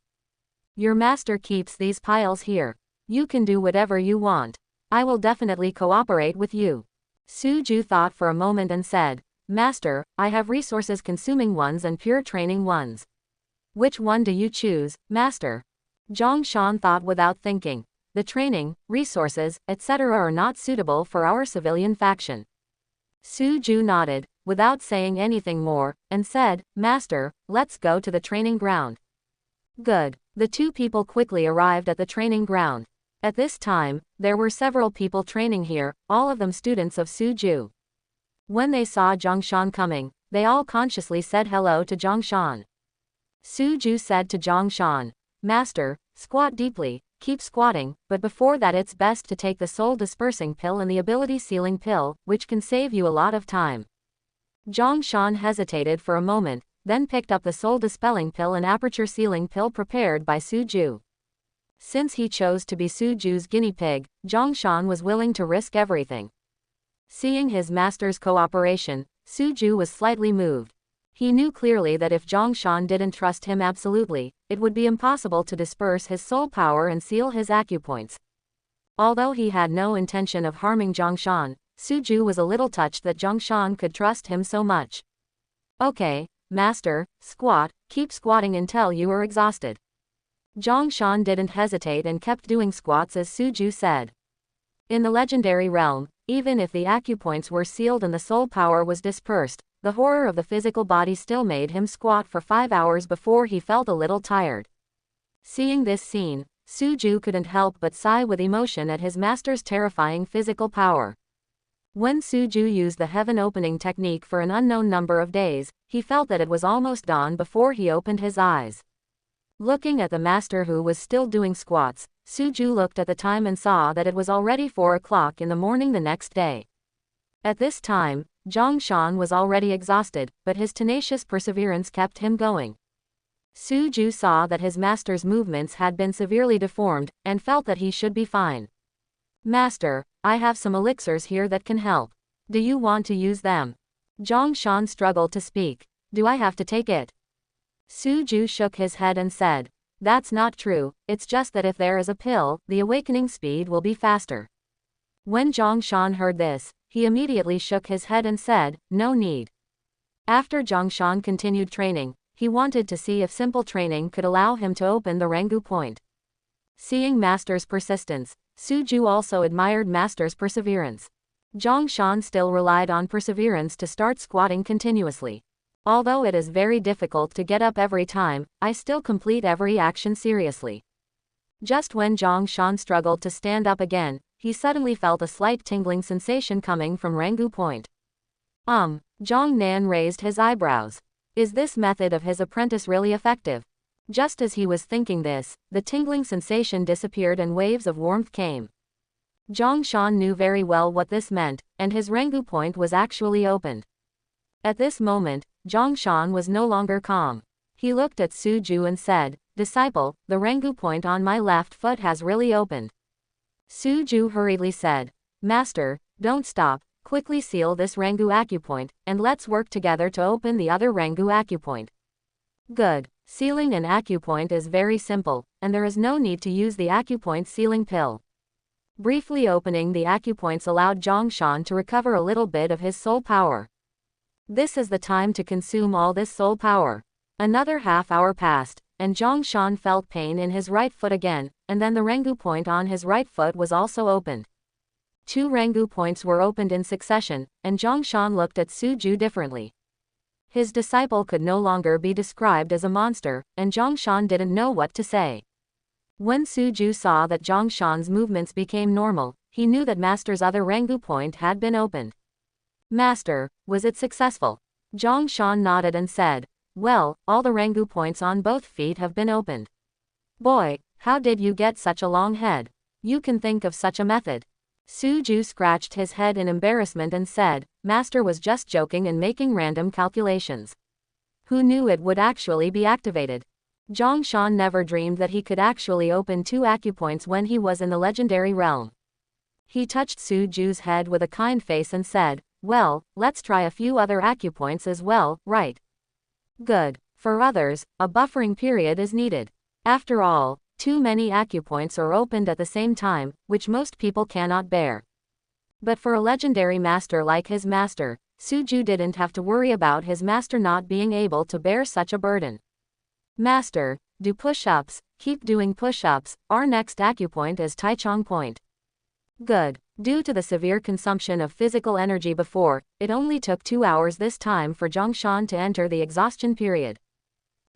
"Your master keeps these piles here. You can do whatever you want. I will definitely cooperate with you." Suju thought for a moment and said, "Master, I have resources consuming ones and pure training ones. Which one do you choose, Master?" Zhongshan thought without thinking. The training, resources, etc. are not suitable for our civilian faction. Suju nodded, without saying anything more, and said, "Master, let's go to the training ground." Good. The 2 people quickly arrived at the training ground. At this time, there were several people training here, all of them students of Suju. When they saw Zhongshan coming, they all consciously said hello to Zhongshan. Suju said to Zhongshan, "Master, squat deeply, keep squatting, but before that it's best to take the soul dispersing pill and the ability sealing pill, which can save you a lot of time." Zhongshan hesitated for a moment, then picked up the soul dispelling pill and aperture sealing pill prepared by Suju. Since he chose to be Suju's guinea pig, Zhongshan was willing to risk everything. Seeing his master's cooperation, Suju was slightly moved. He knew clearly that if Zhongshan didn't trust him absolutely, it would be impossible to disperse his soul power and seal his acupoints. Although he had no intention of harming Zhongshan, Suju was a little touched that Zhongshan could trust him so much. Okay, master, squat, keep squatting until you are exhausted. Zhongshan didn't hesitate and kept doing squats as Suju said. In the legendary realm, even if the acupoints were sealed and the soul power was dispersed, the horror of the physical body still made him squat for 5 hours before he felt a little tired. Seeing this scene, Suju couldn't help but sigh with emotion at his master's terrifying physical power. When Suju used the heaven opening technique for an unknown number of days, he felt that it was almost dawn before he opened his eyes. Looking at the master who was still doing squats, Suju looked at the time and saw that it was already 4 o'clock in the morning the next day. At this time, Zhongshan was already exhausted, but his tenacious perseverance kept him going. Suju saw that his master's movements had been severely deformed, and felt that he should be fine. Master, I have some elixirs here that can help. Do you want to use them? Zhongshan struggled to speak. Do I have to take it? Suju shook his head and said, that's not true, it's just that if there is a pill, the awakening speed will be faster. When Zhongshan heard this, he immediately shook his head and said, no need. After Zhongshan continued training, he wanted to see if simple training could allow him to open the Rangu point. Seeing Master's persistence, Suju also admired Master's perseverance. Zhongshan still relied on perseverance to start squatting continuously. Although it is very difficult to get up every time, I still complete every action seriously. Just when Zhongshan struggled to stand up again, he suddenly felt a slight tingling sensation coming from Rangu point. Zhong Nan raised his eyebrows. Is this method of his apprentice really effective? Just as he was thinking this, the tingling sensation disappeared and waves of warmth came. Zhongshan knew very well what this meant, and his Rangu point was actually opened. At this moment, Zhongshan was no longer calm. He looked at Suju and said, disciple, the Rangu point on my left foot has really opened. Suju hurriedly said, Master, don't stop, quickly seal this Rangu acupoint, and let's work together to open the other Rangu acupoint. Good. Sealing an acupoint is very simple, and there is no need to use the acupoint sealing pill. Briefly opening the acupoints allowed Zhongshan to recover a little bit of his soul power. This is the time to consume all this soul power. Another half-hour passed, and Zhongshan felt pain in his right foot again, and then the Rangu point on his right foot was also opened. 2 Rangu points were opened in succession, and Zhongshan looked at Suju differently. His disciple could no longer be described as a monster, and Zhongshan didn't know what to say. When Suju saw that Zhongshan's movements became normal, he knew that Master's other Rangu point had been opened. Master, was it successful? Zhongshan nodded and said, well, all the Rangu points on both feet have been opened. Boy, how did you get such a long head? You can think of such a method. Suju scratched his head in embarrassment and said, Master was just joking and making random calculations. Who knew it would actually be activated? Zhongshan never dreamed that he could actually open 2 acupoints when he was in the legendary realm. He touched Suju's head with a kind face and said, well, let's try a few other acupoints as well, right? Good. For others, a buffering period is needed. After all, too many acupoints are opened at the same time, which most people cannot bear. But for a legendary master like his master, Suju didn't have to worry about his master not being able to bear such a burden. Master, do push-ups, keep doing push-ups, our next acupoint is Taichung point. Good. Due to the severe consumption of physical energy before, it only took 2 hours this time for Zhongshan to enter the exhaustion period.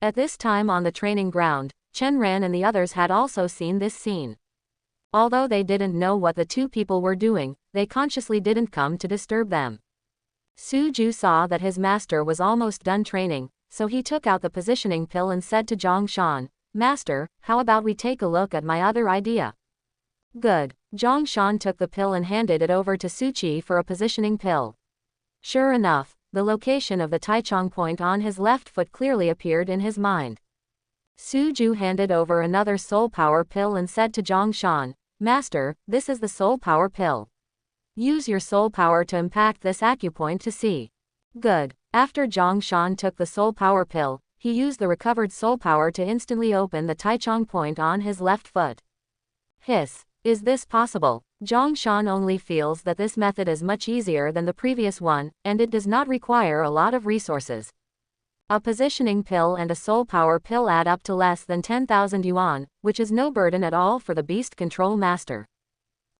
At this time on the training ground, Chen Ran and the others had also seen this scene. Although they didn't know what the 2 people were doing, they consciously didn't come to disturb them. Suju saw that his master was almost done training, so he took out the positioning pill and said to Zhongshan, Master, how about we take a look at my other idea? Good. Zhongshan took the pill and handed it over to Suchi for a positioning pill. Sure enough, the location of the Taichung point on his left foot clearly appeared in his mind. Suju handed over another soul power pill and said to Zhongshan, Master, this is the soul power pill. Use your soul power to impact this acupoint to see. Good. After Zhongshan took the soul power pill, he used the recovered soul power to instantly open the Taichung point on his left foot. Hiss. Is this possible? Zhongshan only feels that this method is much easier than the previous one, and it does not require a lot of resources. A positioning pill and a soul power pill add up to less than 10,000 yuan, which is no burden at all for the beast control master.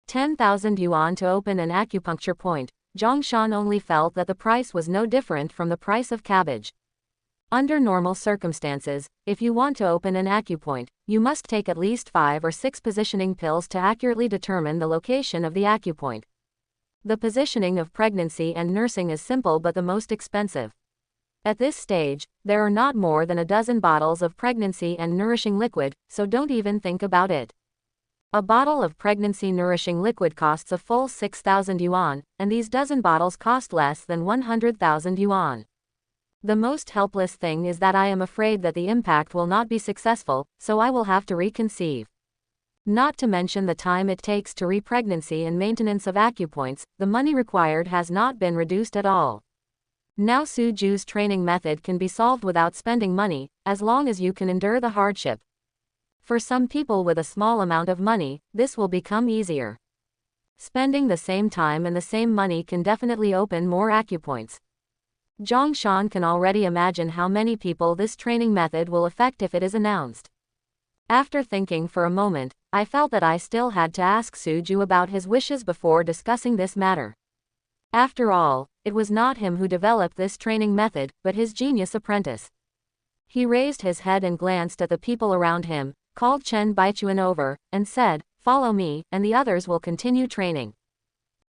10,000 yuan to open an acupuncture point. Zhongshan only felt that the price was no different from the price of cabbage. Under normal circumstances, if you want to open an acupoint, you must take at least 5 or 6 positioning pills to accurately determine the location of the acupoint. The positioning of pregnancy and nursing is simple but the most expensive. At this stage, there are not more than a dozen bottles of pregnancy and nourishing liquid, so don't even think about it. A bottle of pregnancy nourishing liquid costs a full 6,000 yuan, and these dozen bottles cost less than 100,000 yuan. The most helpless thing is that I am afraid that the impact will not be successful, so I will have to reconceive. Not to mention the time it takes to re-pregnancy and maintenance of acupoints, the money required has not been reduced at all. Now Suju's training method can be solved without spending money, as long as you can endure the hardship. For some people with a small amount of money, this will become easier. Spending the same time and the same money can definitely open more acupoints. Zhongshan can already imagine how many people this training method will affect if it is announced. After thinking for a moment, I felt that I still had to ask Suju about his wishes before discussing this matter. After all, it was not him who developed this training method, but his genius apprentice. He raised his head and glanced at the people around him, called Chen Baichuan over, and said, "Follow me, and the others will continue training."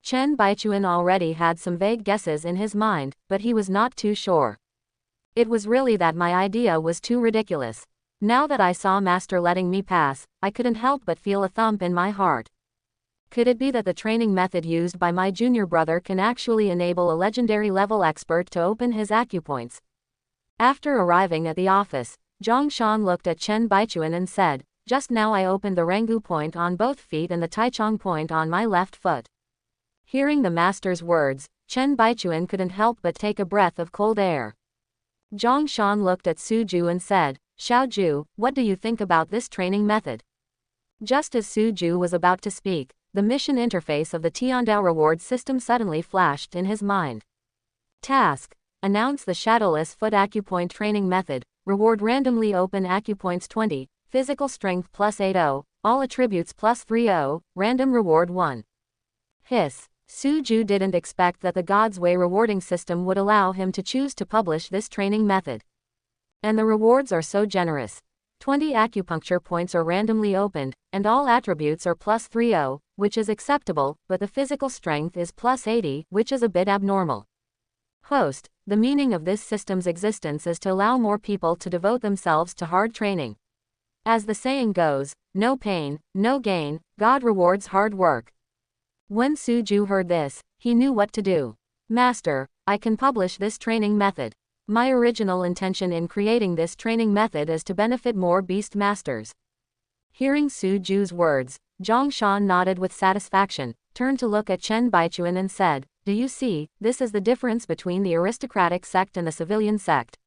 Chen Baichuan already had some vague guesses in his mind, but he was not too sure. It was really that my idea was too ridiculous. Now that I saw Master letting me pass, I couldn't help but feel a thump in my heart. Could it be that the training method used by my junior brother can actually enable a legendary level expert to open his acupoints? After arriving at the office, Zhongshan looked at Chen Baichuan and said, "Just now I opened the Rengu point on both feet and the Taichung point on my left foot." Hearing the master's words, Chen Baichuan couldn't help but take a breath of cold air. Zhongshan looked at Suju and said, "Xiaoju, what do you think about this training method?" Just as Suju was about to speak, the mission interface of the Tiandao reward system suddenly flashed in his mind. Task: announce the Shadowless Foot Acupoint Training Method. Reward: randomly open acupoints 20, physical strength plus 80, all attributes plus 30, random reward 1. Hiss. Suju didn't expect that the God's Way rewarding system would allow him to choose to publish this training method. And the rewards are so generous. 20 acupuncture points are randomly opened, and all attributes are plus 30, which is acceptable, but the physical strength is plus 80, which is a bit abnormal. Host: the meaning of this system's existence is to allow more people to devote themselves to hard training. As the saying goes, no pain, no gain, God rewards hard work. When Suju heard this, he knew what to do. "Master, I can publish this training method. My original intention in creating this training method is to benefit more beast masters." Hearing Suju's words, Zhongshan nodded with satisfaction, turned to look at Chen Baichuan and said, "Do you see, this is the difference between the aristocratic sect and the civilian sect."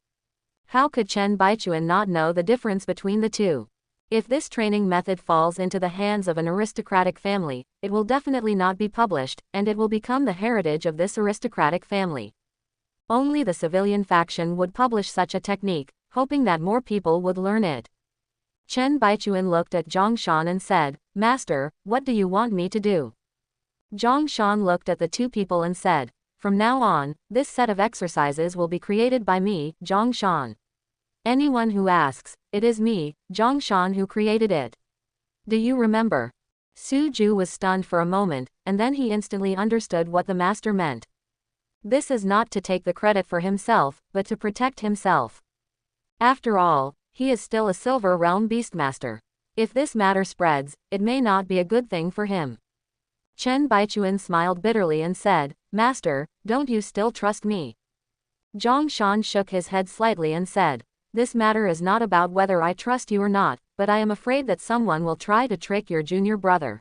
How could Chen Baichuan not know the difference between the two? If this training method falls into the hands of an aristocratic family, it will definitely not be published, and it will become the heritage of this aristocratic family. Only the civilian faction would publish such a technique, hoping that more people would learn it. Chen Baichuan looked at Zhongshan and said, "Master, what do you want me to do?" Zhongshan looked at the two people and said, "From now on, this set of exercises will be created by me, Zhongshan. Anyone who asks, it is me, Zhongshan, who created it. Do you remember?" Suju was stunned for a moment, and then he instantly understood what the master meant. This is not to take the credit for himself, but to protect himself. After all, he is still a Silver Realm Beastmaster. If this matter spreads, it may not be a good thing for him. Chen Baichuan smiled bitterly and said, "Master, don't you still trust me?" Zhongshan shook his head slightly and said, "This matter is not about whether I trust you or not, but I am afraid that someone will try to trick your junior brother.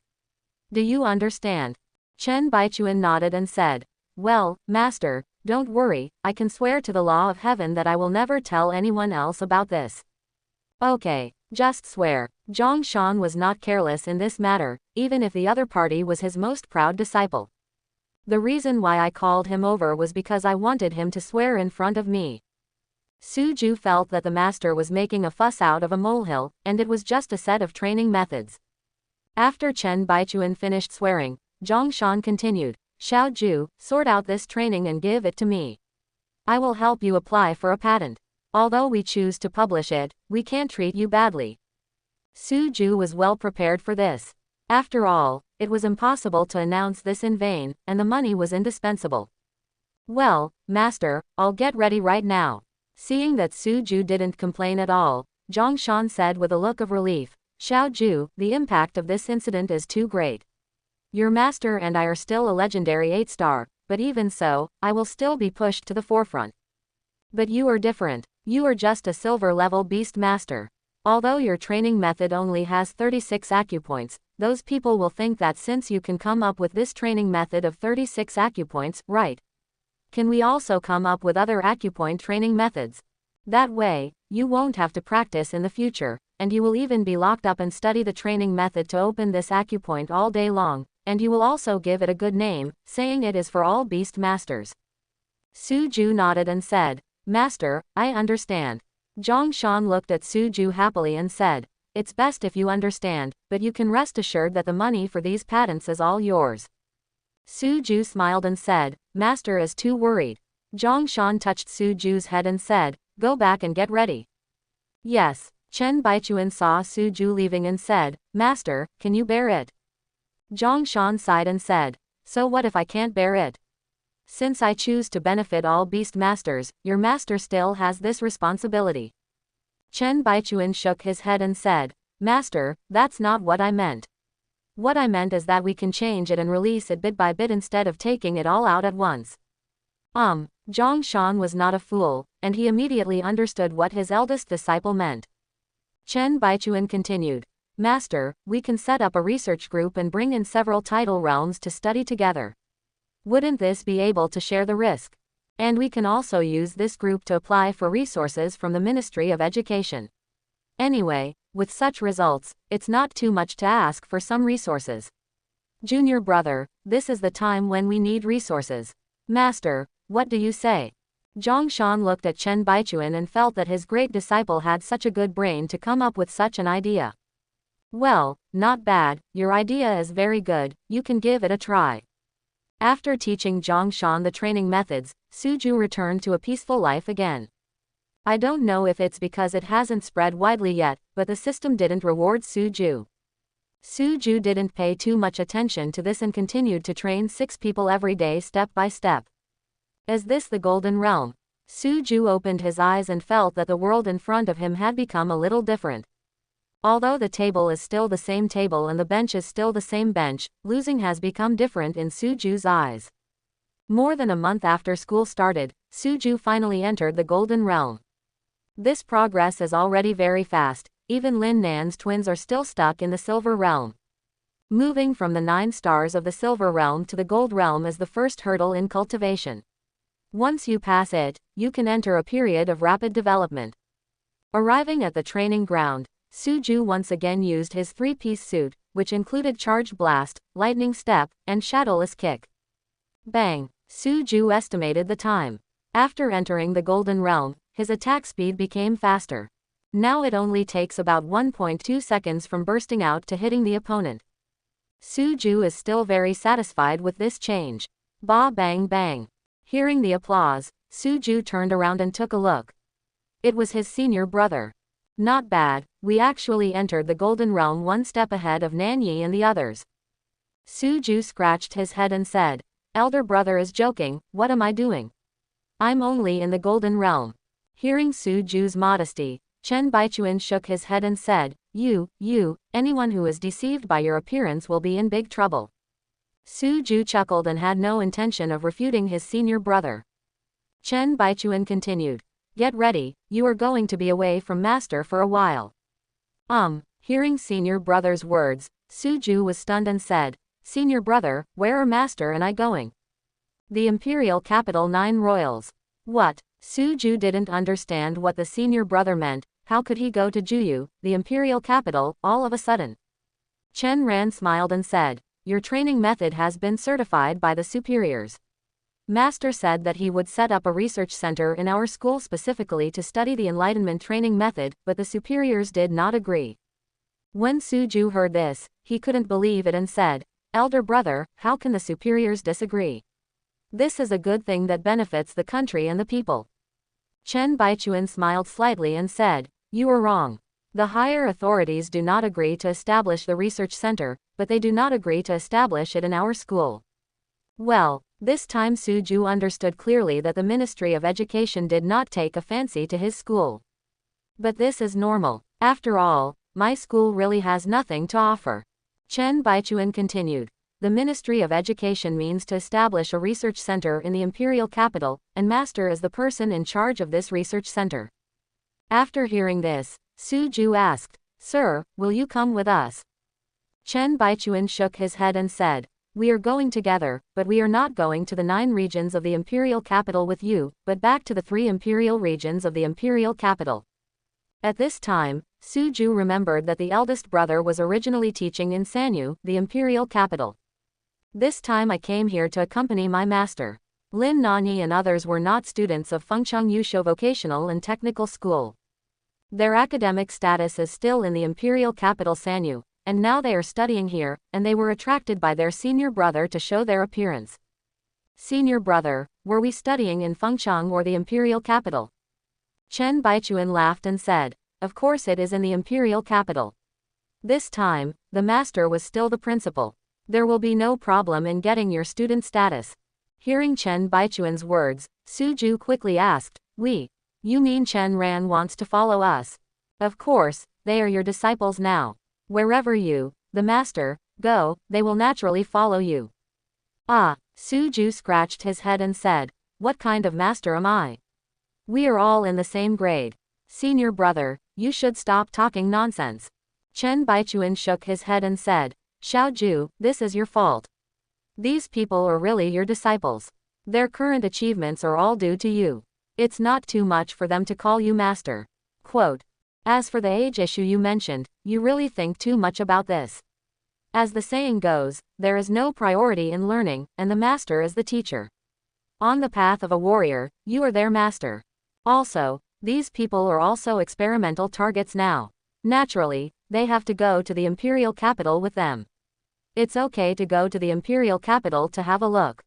Do you understand?" Chen Baichuan nodded and said, "Well, Master, don't worry, I can swear to the law of heaven that I will never tell anyone else about this." "Okay, just swear." Zhang Shan was not careless in this matter, even if the other party was his most proud disciple. The reason why I called him over was because I wanted him to swear in front of me. Suju felt that the master was making a fuss out of a molehill, and it was just a set of training methods. After Chen Baichuan finished swearing, Zhang Shan continued, Xiao Ju, sort out this training and give it to me. I will help you apply for a patent. Although we choose to publish it, we can't treat you badly. Suju was well prepared for this. After all, it was impossible to announce this in vain, and the money was indispensable. Well, master, I'll get ready right now. Seeing that Suju didn't complain at all, Zhang Shan said with a look of relief, Xiao Ju, the impact of this incident is too great. Your master and I are still a legendary 8-star, but even so, I will still be pushed to the forefront. But you are different. You are just a silver-level beast master. Although your training method only has 36 acupoints, those people will think that since you can come up with this training method of 36 acupoints, right? Can we also come up with other acupoint training methods? That way, you won't have to practice in the future, and you will even be locked up and study the training method to open this acupoint all day long, and you will also give it a good name, saying it is for all beast masters. Suju nodded and said, Master, I understand. Zhang Shan looked at Suju happily and said, It's best if you understand, but you can rest assured that the money for these patents is all yours. Suju smiled and said, Master is too worried. Zhang Shan touched Suju's head and said, Go back and get ready. Yes. Chen Baichuan saw Suju leaving and said, Master, can you bear it? Zhang Shan sighed and said, So what if I can't bear it? Since I choose to benefit all beast masters, your master still has this responsibility. Chen Baichuan shook his head and said, Master, that's not what I meant. What I meant is that we can change it and release it bit by bit instead of taking it all out at once. Zhang Shan was not a fool, and he immediately understood what his eldest disciple meant. Chen Baichuan continued, Master, we can set up a research group and bring in several tidal realms to study together. Wouldn't this be able to share the risk? And we can also use this group to apply for resources from the Ministry of Education. Anyway, with such results, it's not too much to ask for some resources. Junior brother, this is the time when we need resources. Master, what do you say? Zhang Shan looked at Chen Baichuan and felt that his great disciple had such a good brain to come up with such an idea. Well, not bad, your idea is very good, you can give it a try. After teaching Zhang Shan the training methods, Suju returned to a peaceful life again. I don't know if it's because it hasn't spread widely yet, but the system didn't reward Suju. Suju didn't pay too much attention to this and continued to train 6 people every day step by step. Is this the Golden Realm? Suju opened his eyes and felt that the world in front of him had become a little different. Although the table is still the same table and the bench is still the same bench, losing has become different in Suju's eyes. More than a month after school started, Suju finally entered the Golden Realm. This progress is already very fast, even Lin Nan's twins are still stuck in the Silver Realm. Moving from the 9 stars of the Silver Realm to the Gold Realm is the first hurdle in cultivation. Once you pass it, you can enter a period of rapid development. Arriving at the training ground, Suju once again used his 3-piece suit, which included Charged Blast, Lightning Step, and Shadowless Kick. Bang! Suju estimated the time. After entering the Golden Realm, his attack speed became faster. Now it only takes about 1.2 seconds from bursting out to hitting the opponent. Suju is still very satisfied with this change. Ba bang bang. Hearing the applause, Suju turned around and took a look. It was his senior brother. Not bad, we actually entered the Golden Realm one step ahead of Nanyi and the others. Suju scratched his head and said, Elder brother is joking, what am I doing? I'm only in the Golden Realm. Hearing Suju's modesty, Chen Baichuan shook his head and said, anyone who is deceived by your appearance will be in big trouble. Suju chuckled and had no intention of refuting his senior brother. Chen Baichuan continued, Get ready, you are going to be away from master for a while. Hearing senior brother's words, Suju was stunned and said, Senior brother, where are master and I going? The imperial capital 9 royals. What? Suju didn't understand what the senior brother meant, how could he go to Juyu, the imperial capital, all of a sudden? Chen Ran smiled and said, your training method has been certified by the superiors. Master said that he would set up a research center in our school specifically to study the Enlightenment training method, but the superiors did not agree. When Suju heard this, he couldn't believe it and said, elder brother, how can the superiors disagree? This is a good thing that benefits the country and the people. Chen Baichuan smiled slightly and said, you are wrong. The higher authorities do not agree to establish the research center, but they do not agree to establish it in our school. Well, this time Suju understood clearly that the Ministry of Education did not take a fancy to his school. But this is normal. After all, my school really has nothing to offer. Chen Baichuan continued. The Ministry of Education means to establish a research center in the imperial capital, and Master is the person in charge of this research center. After hearing this, Suju asked, Sir, will you come with us? Chen Baichuan shook his head and said, we are going together, but we are not going to the 9 regions of the imperial capital with you, but back to the 3 imperial regions of the imperial capital. At this time, Suju remembered that the eldest brother was originally teaching in Sanyu, the imperial capital. This time I came here to accompany my master. Lin Nan and others were not students of Fengcheng Yusho Vocational and Technical School. Their academic status is still in the imperial capital Sanyu, and now they are studying here, and they were attracted by their senior brother to show their appearance. Senior brother, were we studying in Fengcheng or the imperial capital? Chen Baichuan laughed and said, of course it is in the imperial capital. This time, the master was still the principal. There will be no problem in getting your student status. Hearing Chen Baichuan's words, Suju quickly asked, you mean Chen Ran wants to follow us? Of course, they are your disciples now. Wherever you, the master, go, they will naturally follow you. Suju scratched his head and said, what kind of master am I? We are all in the same grade. Senior brother, you should stop talking nonsense. Chen Baichuan shook his head and said, Xiaoju, this is your fault. These people are really your disciples. Their current achievements are all due to you. It's not too much for them to call you master. Quote, as for the age issue you mentioned, you really think too much about this. As the saying goes, there is no priority in learning, and the master is the teacher. On the path of a warrior, you are their master. Also, these people are also experimental targets now. Naturally, they have to go to the imperial capital with them. It's okay to go to the imperial capital to have a look.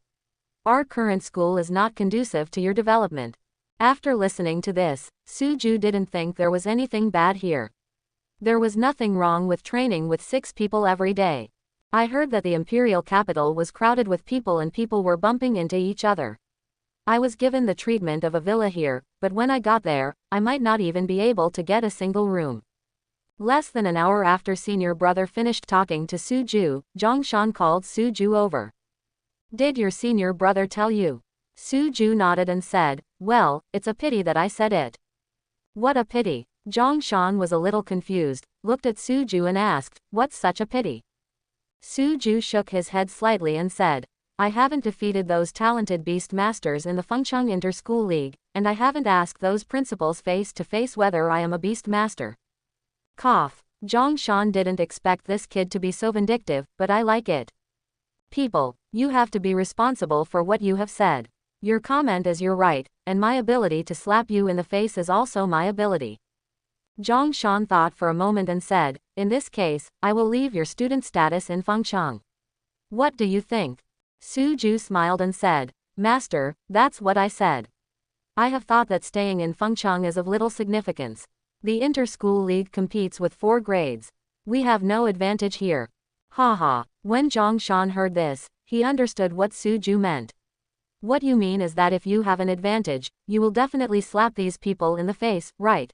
Our current school is not conducive to your development. After listening to this, Suju didn't think there was anything bad here. There was nothing wrong with training with 6 people every day. I heard that the imperial capital was crowded with people and people were bumping into each other. I was given the treatment of a villa here, but when I got there, I might not even be able to get a single room. Less than an hour after senior brother finished talking to Suju, Zhongshan called Suju over. Did your senior brother tell you? Suju nodded and said, well, it's a pity that I said it. What a pity. Zhongshan was a little confused, looked at Suju and asked, what's such a pity? Suju shook his head slightly and said, I haven't defeated those talented beast masters in the Fengcheng Inter-School League, and I haven't asked those principals face to face whether I am a beast master. Cough. Zhongshan didn't expect this kid to be so vindictive, but I like it. People, you have to be responsible for what you have said. Your comment is your right, and my ability to slap you in the face is also my ability. Zhongshan thought for a moment and said, in this case, I will leave your student status in Fengcheng. What do you think? Suju smiled and said, Master, that's what I said. I have thought that staying in Fengcheng is of little significance. The Inter-School League competes with 4 grades. We have no advantage here. Haha. When Zhongshan heard this, he understood what Suju meant. What you mean is that if you have an advantage, you will definitely slap these people in the face, right?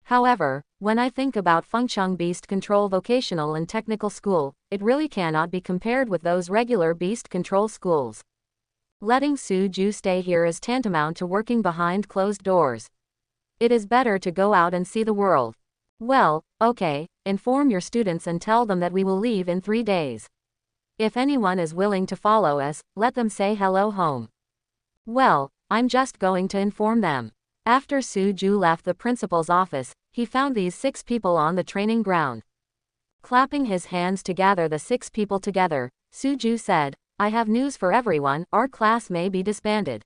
However, when I think about Fengcheng Beast Control Vocational and Technical School, it really cannot be compared with those regular beast control schools. Letting Suju stay here is tantamount to working behind closed doors. It is better to go out and see the world. Well, okay, inform your students and tell them that we will leave in 3 days. If anyone is willing to follow us, let them say hello home. Well, I'm just going to inform them. After Suju left the principal's office, he found these 6 people on the training ground. Clapping his hands to gather the 6 people together, Suju said, "I have news for everyone, our class may be disbanded."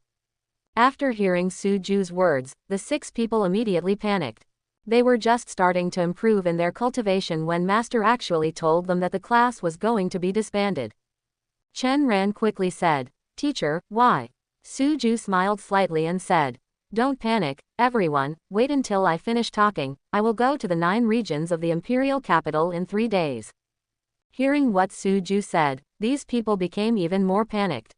After hearing Suju's words, the 6 people immediately panicked. They were just starting to improve in their cultivation when Master actually told them that the class was going to be disbanded. Chen Ran quickly said, "Teacher, why?" Suju smiled slightly and said, "Don't panic, everyone, wait until I finish talking, I will go to the 9 regions of the imperial capital in 3 days." Hearing what Suju said, these people became even more panicked.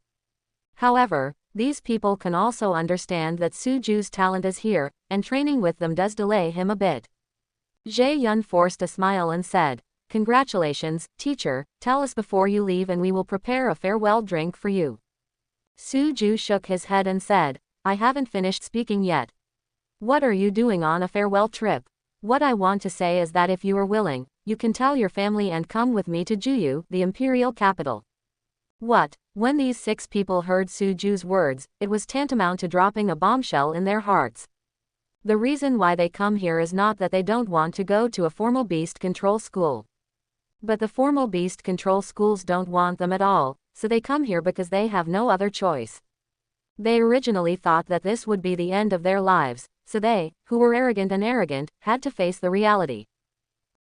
However, these people can also understand that Suju's talent is here, and training with them does delay him a bit. Zhe Yun forced a smile and said, "Congratulations, teacher, tell us before you leave and we will prepare a farewell drink for you." Suju shook his head and said, "I haven't finished speaking yet." "What are you doing on a farewell trip?" "What I want to say is that if you are willing, you can tell your family and come with me to Juyu, the imperial capital." What? When these 6 people heard Suju's words, it was tantamount to dropping a bombshell in their hearts. The reason why they come here is not that they don't want to go to a formal beast control school. But the formal beast control schools don't want them at all, so they come here because they have no other choice. They originally thought that this would be the end of their lives, so they, who were arrogant, had to face the reality.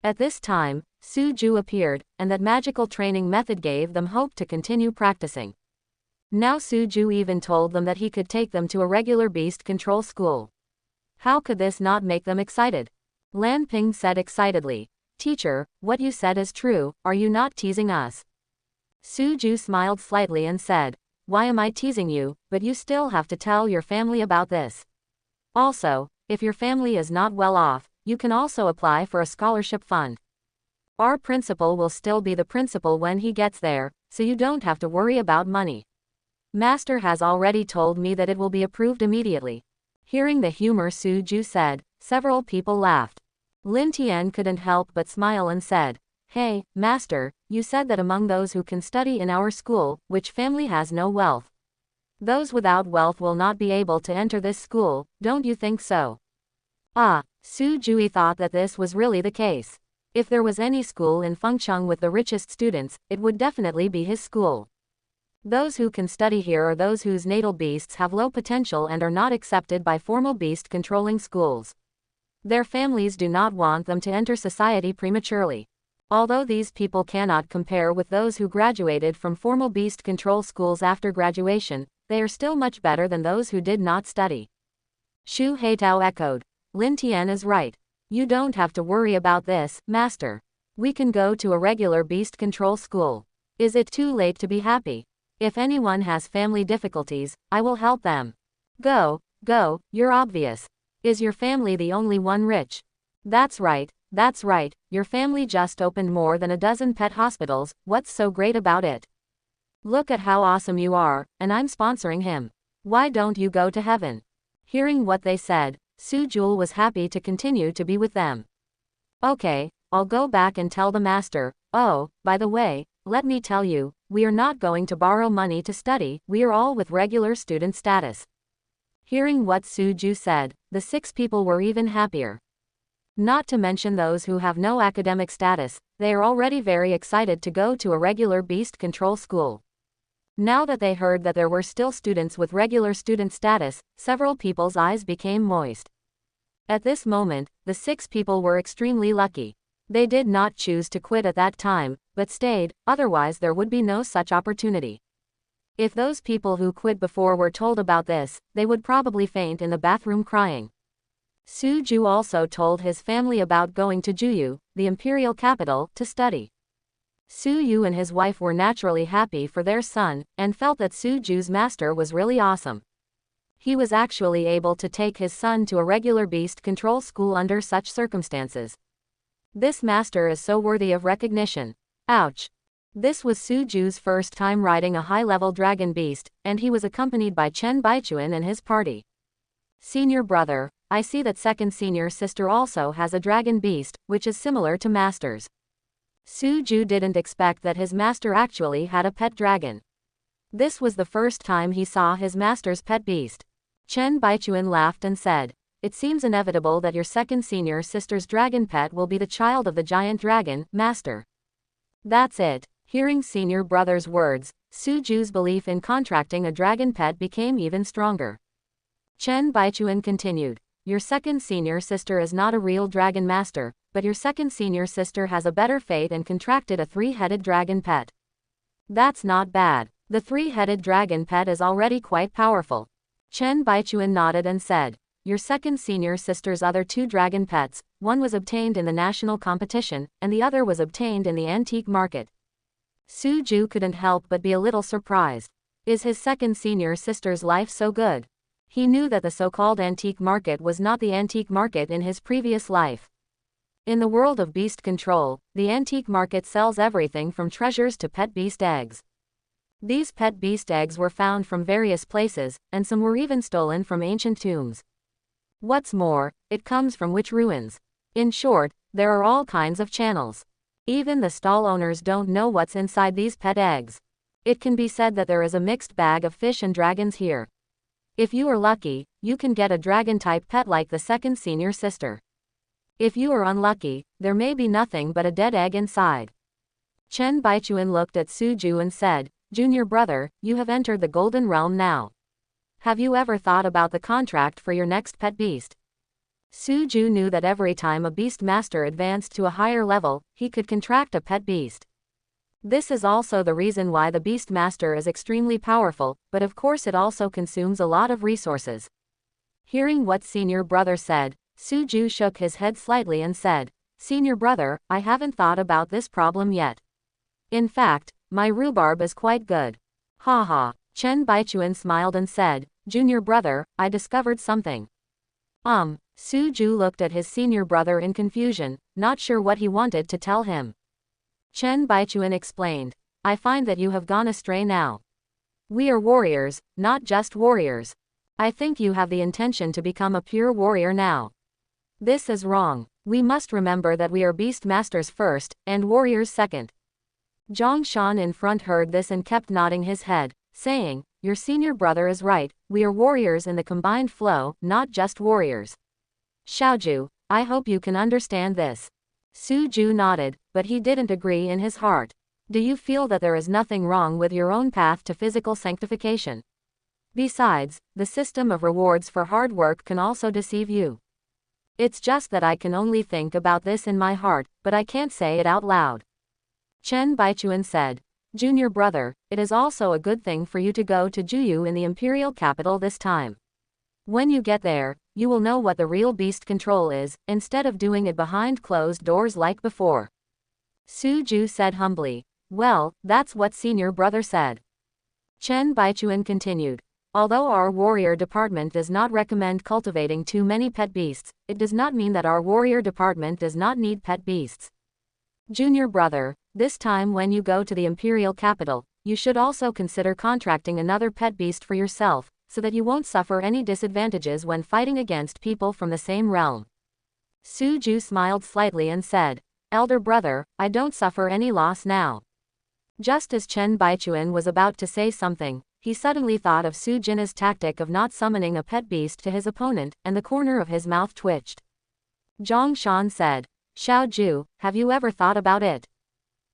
At this time, Suju appeared, and that magical training method gave them hope to continue practicing. Now Suju even told them that he could take them to a regular beast control school. How could this not make them excited? Lan Ping said excitedly, "Teacher, what you said is true, are you not teasing us?" Suju smiled slightly and said, "Why am I teasing you, but you still have to tell your family about this. Also, if your family is not well off, you can also apply for a scholarship fund. Our principal will still be the principal when he gets there, so you don't have to worry about money. Master has already told me that it will be approved immediately." Hearing the humor Suju said, several people laughed. Lin Tian couldn't help but smile and said, "Hey, Master, you said that among those who can study in our school, which family has no wealth? Those without wealth will not be able to enter this school, don't you think so?" Suju thought that this was really the case. If there was any school in Fengcheng with the richest students, it would definitely be his school. Those who can study here are those whose natal beasts have low potential and are not accepted by formal beast controlling schools. Their families do not want them to enter society prematurely. Although these people cannot compare with those who graduated from formal beast control schools after graduation, they are still much better than those who did not study. Xu Heitao echoed, "Lin Tian is right. You don't have to worry about this, Master. We can go to a regular beast control school. Is it too late to be happy? If anyone has family difficulties, I will help them. Go, you're obvious. Is your family the only one rich?" That's right, your family just opened more than a dozen pet hospitals, what's so great about it? Look at how awesome you are, and I'm sponsoring him. Why don't you go to heaven? Hearing what they said, Suju was happy to continue to be with them. "Okay, I'll go back and tell the master. Oh, by the way, let me tell you, we are not going to borrow money to study, we are all with regular student status." Hearing what Suju said, the 6 people were even happier. Not to mention those who have no academic status, they are already very excited to go to a regular beast control school. Now that they heard that there were still students with regular student status, several people's eyes became moist. At this moment, the 6 people were extremely lucky. They did not choose to quit at that time, but stayed, otherwise there would be no such opportunity. If those people who quit before were told about this, they would probably faint in the bathroom crying. Suju also told his family about going to Juyu, the imperial capital, to study. Suyu and his wife were naturally happy for their son, and felt that Suju's master was really awesome. He was actually able to take his son to a regular beast control school under such circumstances. This master is so worthy of recognition. Ouch. This was Suju's first time riding a high-level dragon beast, and he was accompanied by Chen Baichuan and his party. "Senior brother, I see that second senior sister also has a dragon beast, which is similar to master's." Suju didn't expect that his master actually had a pet dragon. This was the first time he saw his master's pet beast. Chen Baichuan laughed and said, it seems inevitable that your second senior sister's dragon pet will be the child of the giant dragon, master. That's it. Hearing senior brother's words, Suju's belief in contracting a dragon pet became even stronger. Chen Baichuan continued. Your second senior sister is not a real dragon master, but your second senior sister has a better fate and contracted a three-headed dragon pet. That's not bad. The three-headed dragon pet is already quite powerful. Chen Baichuan nodded and said, your second senior sister's other two dragon pets, one was obtained in the national competition, and the other was obtained in the antique market. Suju couldn't help but be a little surprised. Is his second senior sister's life so good? He knew that the so-called antique market was not the antique market in his previous life. In the world of beast control, the antique market sells everything from treasures to pet beast eggs. These pet beast eggs were found from various places, and some were even stolen from ancient tombs. What's more, it comes from witch ruins. In short, there are all kinds of channels. Even the stall owners don't know what's inside these pet eggs. It can be said that there is a mixed bag of fish and dragons here. If you are lucky, you can get a dragon-type pet like the second senior sister. If you are unlucky, there may be nothing but a dead egg inside. Chen Baichuan looked at Suju and said, Junior brother, you have entered the golden realm now. Have you ever thought about the contract for your next pet beast? Suju knew that every time a beast master advanced to a higher level, he could contract a pet beast. This is also the reason why the beast master is extremely powerful, but of course it also consumes a lot of resources. Hearing what senior brother said, Suju shook his head slightly and said, Senior brother, I haven't thought about this problem yet. In fact, my rhubarb is quite good. Ha ha. Chen Baichuan smiled and said, Junior brother, I discovered something. Suju looked at his senior brother in confusion, not sure what he wanted to tell him. Chen Baichuan explained, I find that you have gone astray now. We are warriors, not just warriors. I think you have the intention to become a pure warrior now. This is wrong. We must remember that we are beast masters first, and warriors second. Zhang Shan in front heard this and kept nodding his head, saying, your senior brother is right, we are warriors in the combined flow, not just warriors. Xiaoju, I hope you can understand this. Suju nodded, but he didn't agree in his heart. Do you feel that there is nothing wrong with your own path to physical sanctification? Besides, the system of rewards for hard work can also deceive you. It's just that I can only think about this in my heart, but I can't say it out loud. Chen Baichuan said, Junior brother, it is also a good thing for you to go to Juyu in the imperial capital this time. When you get there, you will know what the real beast control is, instead of doing it behind closed doors like before. Suju said humbly, well, that's what senior brother said. Chen Baichuan continued, although our warrior department does not recommend cultivating too many pet beasts, it does not mean that our warrior department does not need pet beasts. Junior brother, this time when you go to the imperial capital, you should also consider contracting another pet beast for yourself, so that you won't suffer any disadvantages when fighting against people from the same realm. Suju smiled slightly and said, Elder brother, I don't suffer any loss now. Just as Chen Baichuan was about to say something, he suddenly thought of Su Jinna's tactic of not summoning a pet beast to his opponent, and the corner of his mouth twitched. Zhang Shan said, Xiaoju, have you ever thought about it?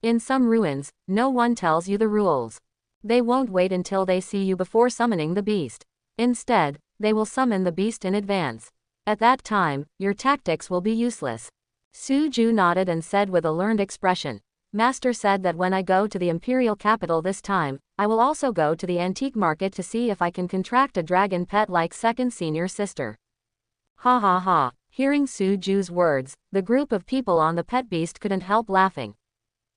In some ruins, no one tells you the rules. They won't wait until they see you before summoning the beast. Instead, they will summon the beast in advance. At that time, your tactics will be useless. Suju nodded and said with a learned expression, Master said that when I go to the imperial capital this time, I will also go to the antique market to see if I can contract a dragon pet like second senior sister. Ha ha ha. Hearing Suju's words, the group of people on the pet beast couldn't help laughing.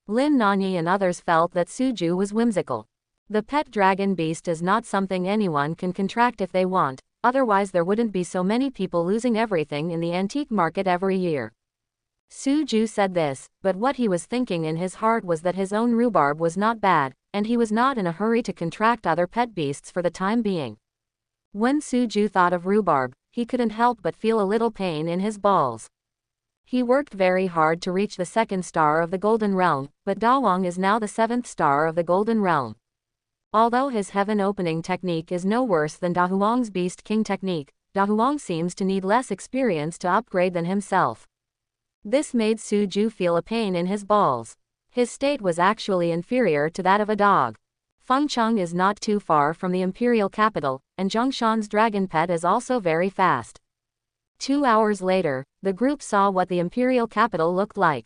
Lin Nan and others felt that Suju was whimsical. The pet dragon beast is not something anyone can contract if they want, otherwise there wouldn't be so many people losing everything in the antique market every year. Suju said this, but what he was thinking in his heart was that his own rhubarb was not bad, and he was not in a hurry to contract other pet beasts for the time being. When Suju thought of rhubarb, he couldn't help but feel a little pain in his balls. He worked very hard to reach the 2nd star of the Golden Realm, but Dawang is now the 7th star of the Golden Realm. Although his heaven opening technique is no worse than Da Huang's Beast King technique, Da Huang seems to need less experience to upgrade than himself. This made Suju feel a pain in his balls. His state was actually inferior to that of a dog. Fengcheng is not too far from the imperial capital, and Zhongshan's dragon pet is also very fast. 2 hours later, the group saw what the imperial capital looked like.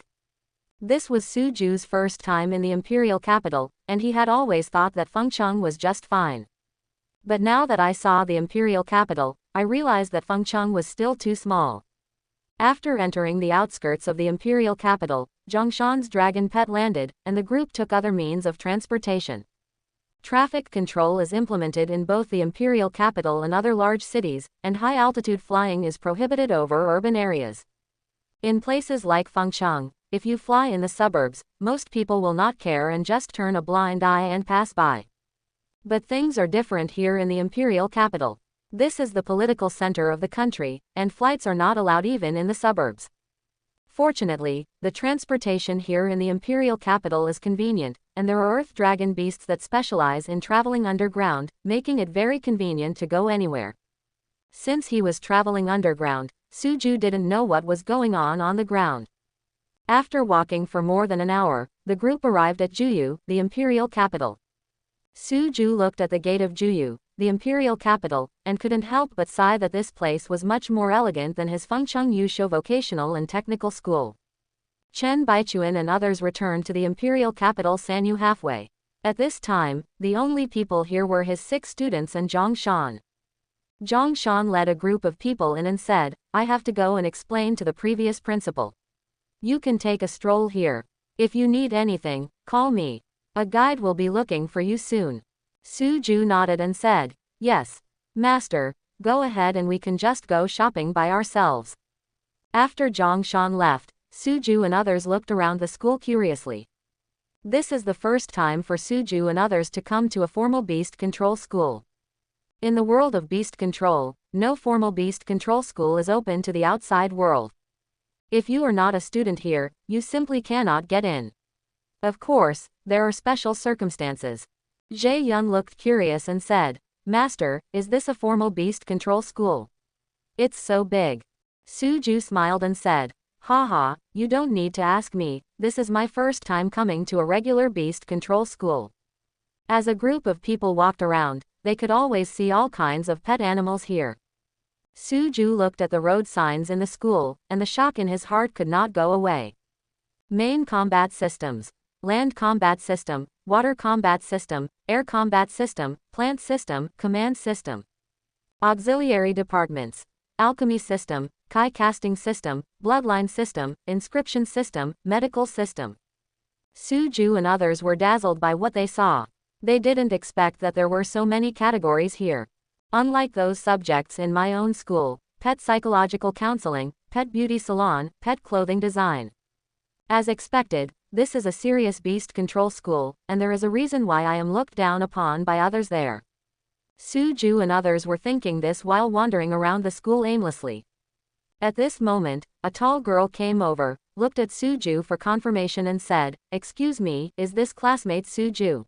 This was Suju's first time in the imperial capital, and he had always thought that Fengcheng was just fine. But now that I saw the imperial capital, I realized that Fengcheng was still too small. After entering the outskirts of the imperial capital, Zhongshan's dragon pet landed, and the group took other means of transportation. Traffic control is implemented in both the imperial capital and other large cities, and high-altitude flying is prohibited over urban areas. In places like Fengcheng, if you fly in the suburbs, most people will not care and just turn a blind eye and pass by. But things are different here in the imperial capital. This is the political center of the country, and flights are not allowed even in the suburbs. Fortunately, the transportation here in the imperial capital is convenient, and there are earth dragon beasts that specialize in traveling underground, making it very convenient to go anywhere. Since he was traveling underground, Suju didn't know what was going on the ground. After walking for more than an hour, the group arrived at Juyu, the imperial capital. Suju looked at the gate of Juyu, the imperial capital, and couldn't help but sigh that this place was much more elegant than his Fengcheng Yusho Vocational and Technical School. Chen Baichuan and others returned to the imperial capital Sanyu halfway. At this time, the only people here were his 6 students and Zhang Shan. Zhang Shan led a group of people in and said, "I have to go and explain to the previous principal. You can take a stroll here. If you need anything, call me. A guide will be looking for you soon." Suju nodded and said, "Yes, master, go ahead and we can just go shopping by ourselves." After Zhang Shan left, Suju and others looked around the school curiously. This is the first time for Suju and others to come to a formal beast control school. In the world of beast control, no formal beast control school is open to the outside world. If you are not a student here, you simply cannot get in. Of course, there are special circumstances. Zhe Yun looked curious and said, "Master, is this a formal beast control school?" "It's so big." Suju smiled and said, "Haha, you don't need to ask me, this is my first time coming to a regular beast control school." As a group of people walked around, they could always see all kinds of pet animals here. Suju looked at the road signs in the school, and the shock in his heart could not go away. Main combat systems. Land combat system, water combat system, air combat system, plant system, command system. Auxiliary departments. Alchemy system, Kai casting system, bloodline system, inscription system, medical system. Suju and others were dazzled by what they saw. They didn't expect that there were so many categories here. Unlike those subjects in my own school, pet psychological counseling, pet beauty salon, pet clothing design. As expected, this is a serious beast control school, and there is a reason why I am looked down upon by others there. Suju and others were thinking this while wandering around the school aimlessly. At this moment, a tall girl came over, looked at Suju for confirmation and said, "Excuse me, is this classmate Suju?"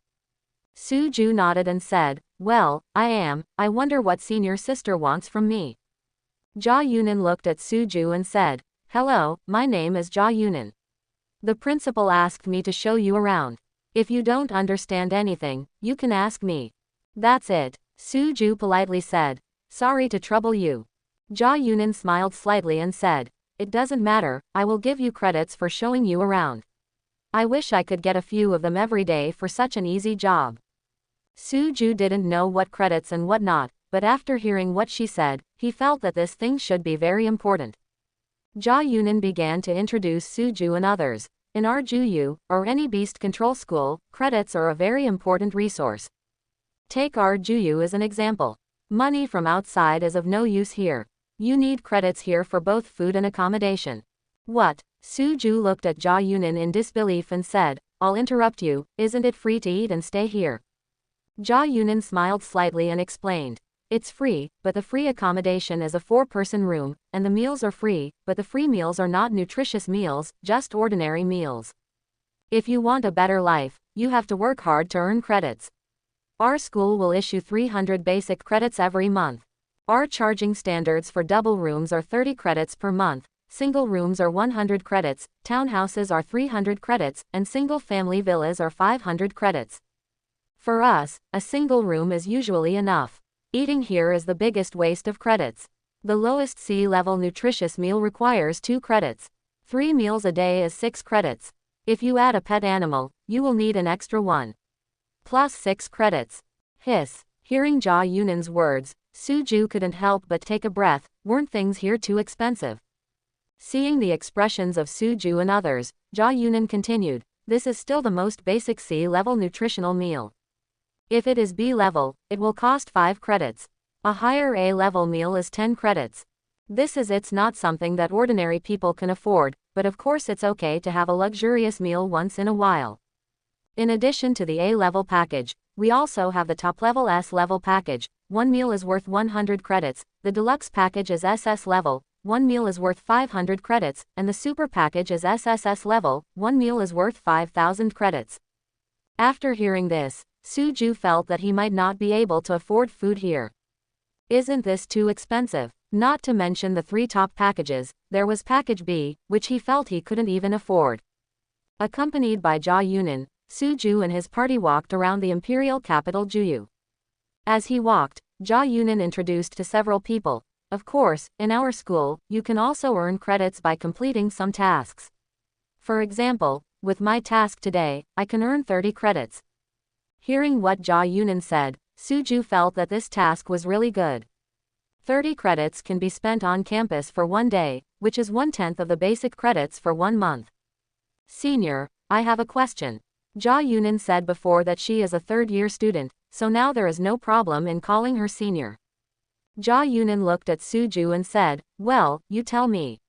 Suju nodded and said, "Well, I am. I wonder what senior sister wants from me." Jia Yunan looked at Suju and said, "Hello, my name is Jia Yunan. The principal asked me to show you around. If you don't understand anything, you can ask me." "That's it," Suju politely said. "Sorry to trouble you." Jia Yunan smiled slightly and said, "It doesn't matter, I will give you credits for showing you around. I wish I could get a few of them every day for such an easy job." Suju didn't know what credits and what not, but after hearing what she said, he felt that this thing should be very important. Jia Yunan began to introduce Suju and others. In our Juyu, or any beast control school, credits are a very important resource. Take our Juyu as an example. Money from outside is of no use here. You need credits here for both food and accommodation. "What?" Suju looked at Jia Yunan in disbelief and said, "I'll interrupt you, isn't it free to eat and stay here?" Jia Yunan smiled slightly and explained, "It's free, but the free accommodation is a 4-person room, and the meals are free, but the free meals are not nutritious meals, just ordinary meals. If you want a better life, you have to work hard to earn credits. Our school will issue 300 basic credits every month. Our charging standards for double rooms are 30 credits per month, single rooms are 100 credits, townhouses are 300 credits, and single-family villas are 500 credits. For us, a single room is usually enough. Eating here is the biggest waste of credits. The lowest C-level nutritious meal requires 2 credits. 3 meals a day is 6 credits. If you add a pet animal, you will need an extra 1. Plus 6 credits. Hiss. Hearing Jia Yunan's words, Suju couldn't help but take a breath. Weren't things here too expensive? Seeing the expressions of Suju and others, Jia Yunan continued, this is still the most basic C-level nutritional meal. If it is B-level, it will cost 5 credits. A higher A-level meal is 10 credits. It's not something that ordinary people can afford, but of course it's okay to have a luxurious meal once in a while. In addition to the A-level package, we also have the top-level S-level package. One meal is worth 100 credits, the deluxe package is SS level, one meal is worth 500 credits, and the super package is SSS level, one meal is worth 5,000 credits. After hearing this, Suju felt that he might not be able to afford food here. Isn't this too expensive? Not to mention the 3 top packages, there was package B, which he felt he couldn't even afford. Accompanied by Jia Yunan, Suju and his party walked around the imperial capital Juyu. As he walked, Jia Yunan introduced to several people, of course, in our school, you can also earn credits by completing some tasks. For example, with my task today, I can earn 30 credits. Hearing what Jia Yunan said, Suju felt that this task was really good. 30 credits can be spent on campus for 1 day, which is 1/10 of the basic credits for 1 month. Senior, I have a question. Jia Yunan said before that she is a 3rd-year student, so now there is no problem in calling her senior. Jia Yunan looked at Suju and said, well, you tell me.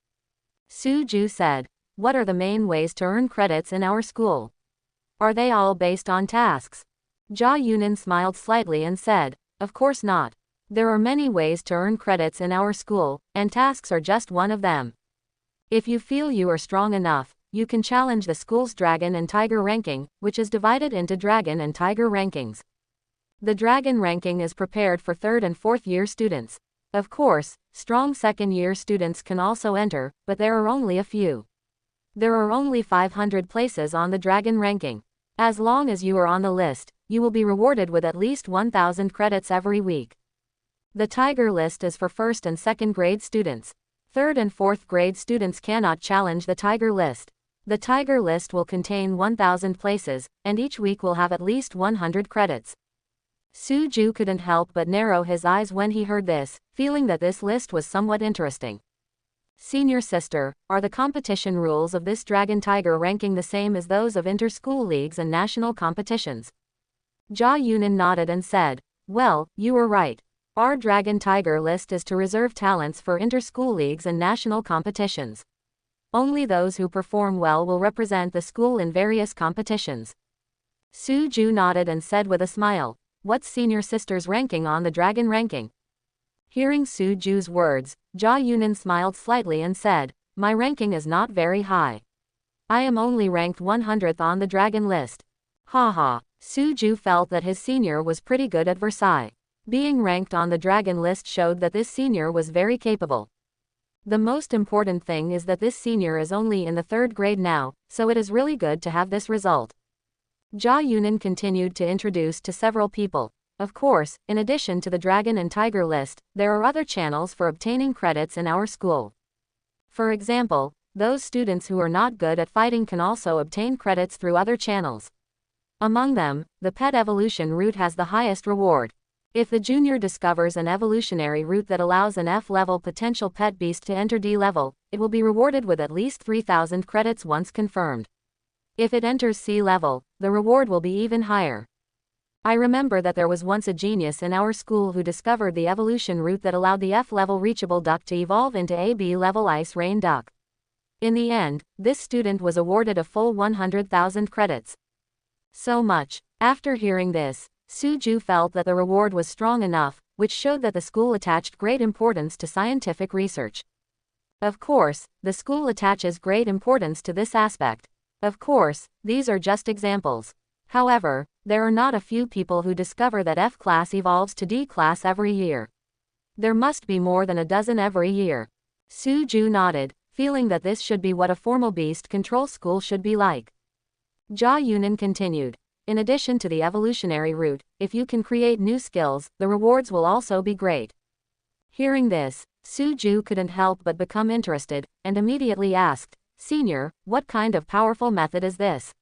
Suju said, what are the main ways to earn credits in our school? Are they all based on tasks? Jia Yunan smiled slightly and said, of course not. There are many ways to earn credits in our school, and tasks are just one of them. If you feel you are strong enough, you can challenge the school's Dragon and Tiger ranking, which is divided into Dragon and Tiger rankings. The Dragon ranking is prepared for 3rd and 4th year students. Of course, strong 2nd year students can also enter, but there are only a few. There are only 500 places on the Dragon ranking. As long as you are on the list, you will be rewarded with at least 1,000 credits every week. The Tiger list is for 1st and 2nd grade students. 3rd and 4th grade students cannot challenge the Tiger list. The Tiger list will contain 1,000 places, and each week will have at least 100 credits. Suju couldn't help but narrow his eyes when he heard this, feeling that this list was somewhat interesting. Senior sister, are the competition rules of this Dragon Tiger ranking the same as those of inter-school leagues and national competitions? Jia Yunan nodded and said, well, you are right. Our Dragon Tiger list is to reserve talents for inter-school leagues and national competitions. Only those who perform well will represent the school in various competitions. Suju nodded and said with a smile, what's senior sister's ranking on the Dragon ranking? Hearing Suju's words, Jia Yunan smiled slightly and said, my ranking is not very high. I am only ranked 100th on the Dragon list. Haha, Suju felt that his senior was pretty good at Versailles. Being ranked on the Dragon list showed that this senior was very capable. The most important thing is that this senior is only in the 3rd grade now, so it is really good to have this result. Jia Yunan continued to introduce to several people. Of course, in addition to the Dragon and Tiger list, there are other channels for obtaining credits in our school. For example, those students who are not good at fighting can also obtain credits through other channels. Among them, the pet evolution route has the highest reward. If the junior discovers an evolutionary route that allows an F-level potential pet beast to enter D-level, it will be rewarded with at least 3,000 credits once confirmed. If it enters C-level, the reward will be even higher. I remember that there was once a genius in our school who discovered the evolution route that allowed the F-level reachable duck to evolve into a B-level ice rain duck. In the end, this student was awarded a full 100,000 credits. So much. After hearing this, Suju felt that the reward was strong enough, which showed that the school attached great importance to scientific research. Of course, the school attaches great importance to this aspect. Of course, these are just examples. However, there are not a few people who discover that F-class evolves to D-class every year. There must be more than a dozen every year. Suju nodded, feeling that this should be what a formal beast control school should be like. Ja Yunin continued. In addition to the evolutionary route, if you can create new skills, the rewards will also be great. Hearing this, Suju couldn't help but become interested, and immediately asked, Senior, what kind of powerful method is this?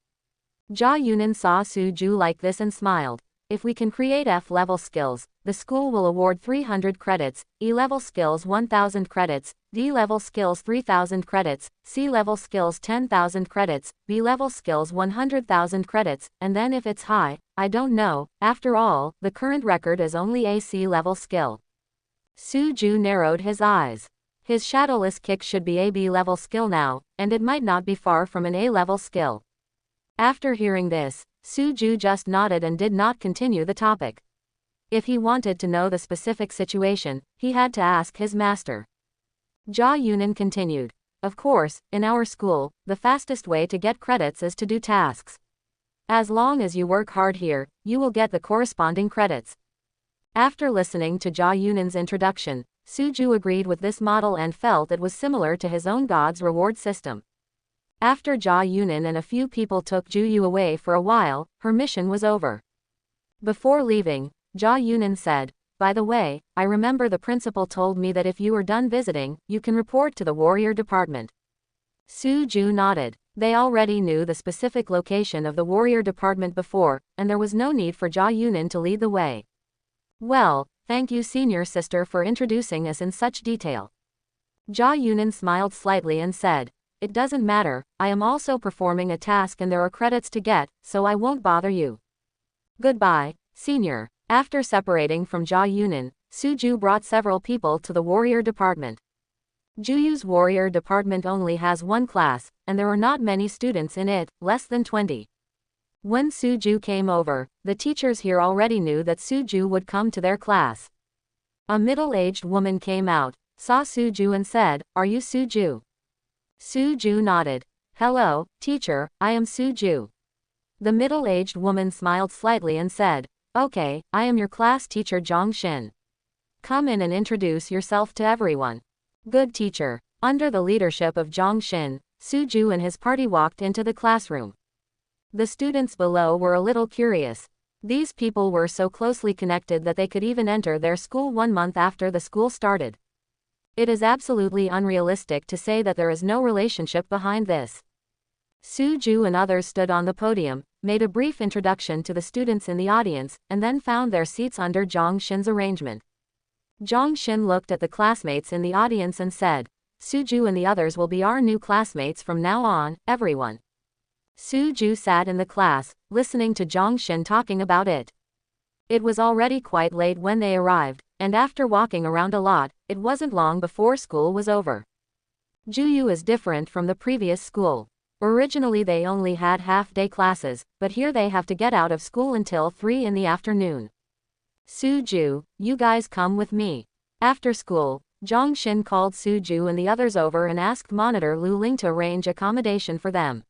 Ja Yunin saw Suju like this and smiled. If we can create F-level skills, the school will award 300 credits, E-level skills 1000 credits, D-level skills 3000 credits, C-level skills 10,000 credits, B-level skills 100,000 credits, and then if it's high, I don't know, after all, the current record is only a C-level skill. Suju narrowed his eyes. His shadowless kick should be a B-level skill now, and it might not be far from an A-level skill. After hearing this, Suju just nodded and did not continue the topic. If he wanted to know the specific situation, he had to ask his master. Ja Yunin continued. Of course, in our school, the fastest way to get credits is to do tasks. As long as you work hard here, you will get the corresponding credits. After listening to Ja Yunin's introduction, Suju agreed with this model and felt it was similar to his own God's reward system. After Ja Yunin and a few people took Juyu away for a while, her mission was over. Before leaving, Ja Yunin said, By the way, I remember the principal told me that if you are done visiting, you can report to the warrior department. Suju nodded. They already knew the specific location of the warrior department before, and there was no need for Ja Yunin to lead the way. Well, thank you senior sister for introducing us in such detail. Ja Yunin smiled slightly and said, It doesn't matter, I am also performing a task and there are credits to get, so I won't bother you. Goodbye, senior. After separating from Ja Yunin, Suju brought several people to the warrior department. Juyu's warrior department only has one class, and there are not many students in it, less than 20. When Suju came over, the teachers here already knew that Suju would come to their class. A middle-aged woman came out, saw Suju and said, Are you Suju? Suju nodded. Hello, teacher, I am Suju. The middle-aged woman smiled slightly and said, Okay, I am your class teacher Zhang Xin. Come in and introduce yourself to everyone. Good teacher. Under the leadership of Zhang Xin, Suju and his party walked into the classroom. The students below were a little curious. These people were so closely connected that they could even enter their school 1 month after the school started. It is absolutely unrealistic to say that there is no relationship behind this. Suju and others stood on the podium, made a brief introduction to the students in the audience, and then found their seats under Zhang Xin's arrangement. Zhang Xin looked at the classmates in the audience and said, Suju and the others will be our new classmates from now on, everyone. Suju sat in the class, listening to Zhang Xin talking about it. It was already quite late when they arrived, and after walking around a lot, it wasn't long before school was over. Juyu is different from the previous school. Originally they only had half-day classes, but here they have to get out of school until 3 in the afternoon. Suju, you guys come with me. After school, Zhang Xin called Suju and the others over and asked Monitor Lu Ling to arrange accommodation for them.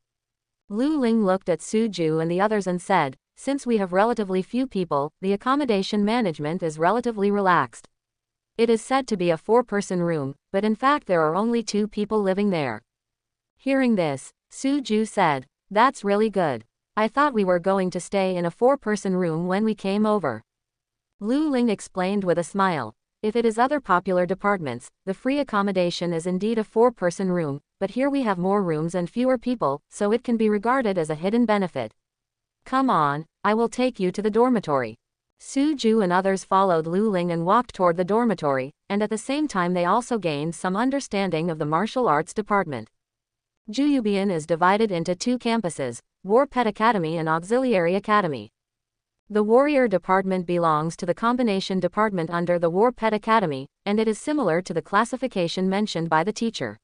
Lu Ling looked at Suju and the others and said, Since we have relatively few people, the accommodation management is relatively relaxed. It is said to be a 4-person room, but in fact there are only 2 people living there. Hearing this, Suju said, That's really good. I thought we were going to stay in a 4-person room when we came over. Lu Ling explained with a smile. If it is other popular departments, the free accommodation is indeed a 4-person room, but here we have more rooms and fewer people, so it can be regarded as a hidden benefit. Come on, I will take you to the dormitory. Suju and others followed Lu Ling and walked toward the dormitory, and at the same time they also gained some understanding of the martial arts department. Juyubian is divided into 2 campuses, War Pet Academy and Auxiliary Academy. The warrior department belongs to the combination department under the War Pet Academy, and it is similar to the classification mentioned by the teacher.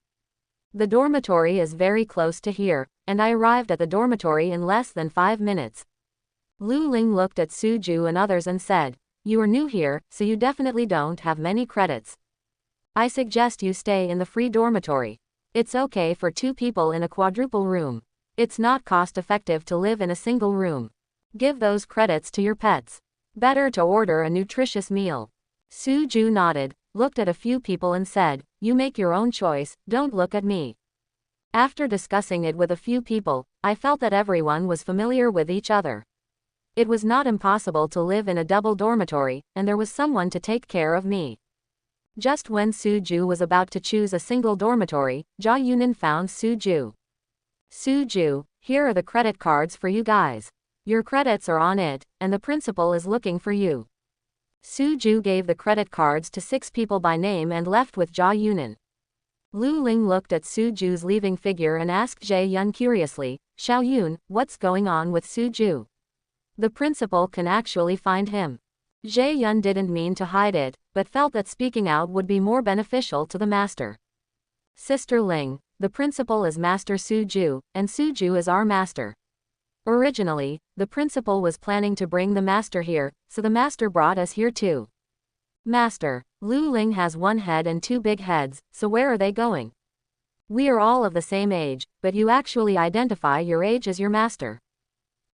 The dormitory is very close to here, and I arrived at the dormitory in less than 5 minutes. Lu Ling looked at Suju and others and said, You are new here, so you definitely don't have many credits. I suggest you stay in the free dormitory. It's okay for 2 people in a quadruple room. It's not cost-effective to live in a single room. Give those credits to your pets. Better to order a nutritious meal. Suju nodded. looked at a few people and said, "You make your own choice, don't look at me." After discussing it with a few people, I felt that everyone was familiar with each other. It was not impossible to live in a double dormitory, and there was someone to take care of me. Just when Suju was about to choose a single dormitory, Ja Yunin found Suju. "Suju, here are the credit cards for you guys. Your credits are on it, and the principal is looking for you." Suju gave the credit cards to 6 people by name and left with Ja Yunin. Lu Ling looked at Suju's leaving figure and asked Jae Yun curiously, "Xiao Yun, what's going on with Suju? The principal can actually find him." Jae Yun didn't mean to hide it, but felt that speaking out would be more beneficial to the master. "Sister Ling, the principal is Master Suju, and Suju is our master. Originally, the principal was planning to bring the master here, so the master brought us here too." "Master, Lu Ling has 1 head and 2 big heads, so where are they going?" "We are all of the same age, but you actually identify your age as your master."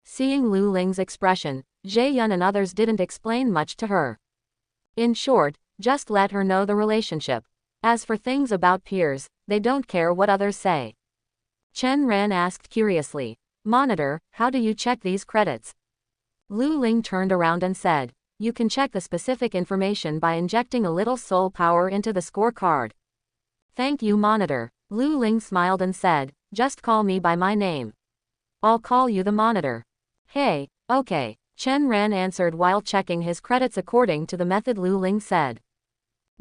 Seeing Lu Ling's expression, Jae Yun and others didn't explain much to her. In short, just let her know the relationship. As for things about peers, they don't care what others say. Chen Ran asked curiously, "Monitor, how do you check these credits?" Lu Ling turned around and said, "You can check the specific information by injecting a little soul power into the scorecard." "Thank you, Monitor." Lu Ling smiled and said, "Just call me by my name. I'll call you the Monitor." "Hey, okay," Chen Ran answered while checking his credits according to the method Lu Ling said.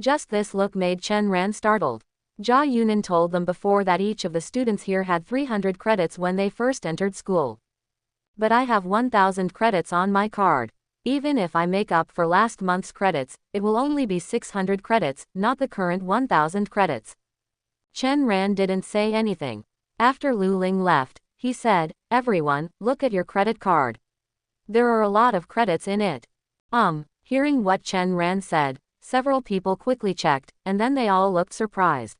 Just this look made Chen Ran startled. Ja Yunin told them before that each of the students here had 300 credits when they first entered school. "But I have 1,000 credits on my card. Even if I make up for last month's credits, it will only be 600 credits, not the current 1,000 credits." Chen Ran didn't say anything. After Lu Ling left, he said, "Everyone, look at your credit card. There are a lot of credits in it." Hearing what Chen Ran said, several people quickly checked, and then they all looked surprised.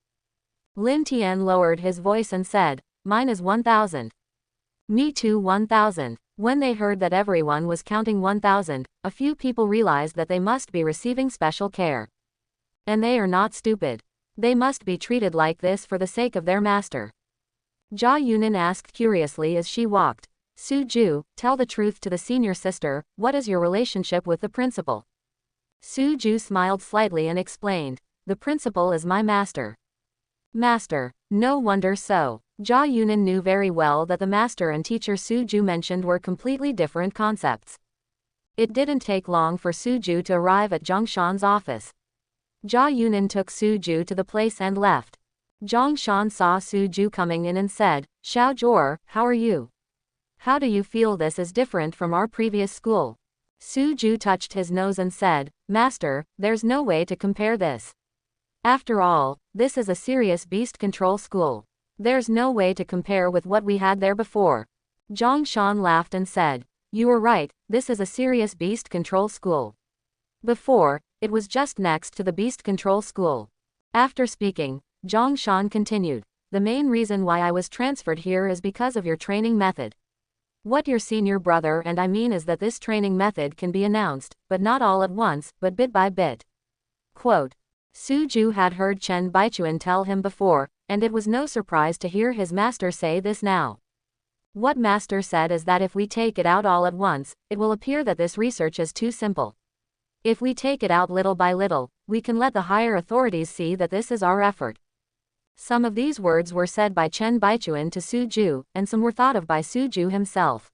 Lin Tian lowered his voice and said, "Mine is 1,000. Me too, 1,000. When they heard that everyone was counting 1,000, a few people realized that they must be receiving special care. And they are not stupid. They must be treated like this for the sake of their master. Ja Yunin asked curiously as she walked, "Suju, tell the truth to the senior sister, what is your relationship with the principal?" Suju smiled slightly and explained, "The principal is my master." Master, no wonder so. Ja Yunin knew very well that the master and teacher Suju mentioned were completely different concepts. It didn't take long for Suju to arrive at Zhongshan's office. Ja Yunin took Suju to the place and left. Zhongshan saw Suju coming in and said, "Xiao Zhuor, how are you? How do you feel this is different from our previous school?" Suju touched his nose and said, "Master, there's no way to compare this. After all, this is a serious beast control school. There's no way to compare with what we had there before." Zhongshan laughed and said, "You were right, this is a serious beast control school. Before, it was just next to the beast control school." After speaking, Zhongshan continued, "The main reason why I was transferred here is because of your training method. What your senior brother and I mean is that this training method can be announced, but not all at once, but bit by bit." Quote. Suju had heard Chen Baichuan tell him before, and it was no surprise to hear his master say this now. What master said is that if we take it out all at once, it will appear that this research is too simple. If we take it out little by little, we can let the higher authorities see that this is our effort. Some of these words were said by Chen Baichuan to Suju, and some were thought of by Suju himself.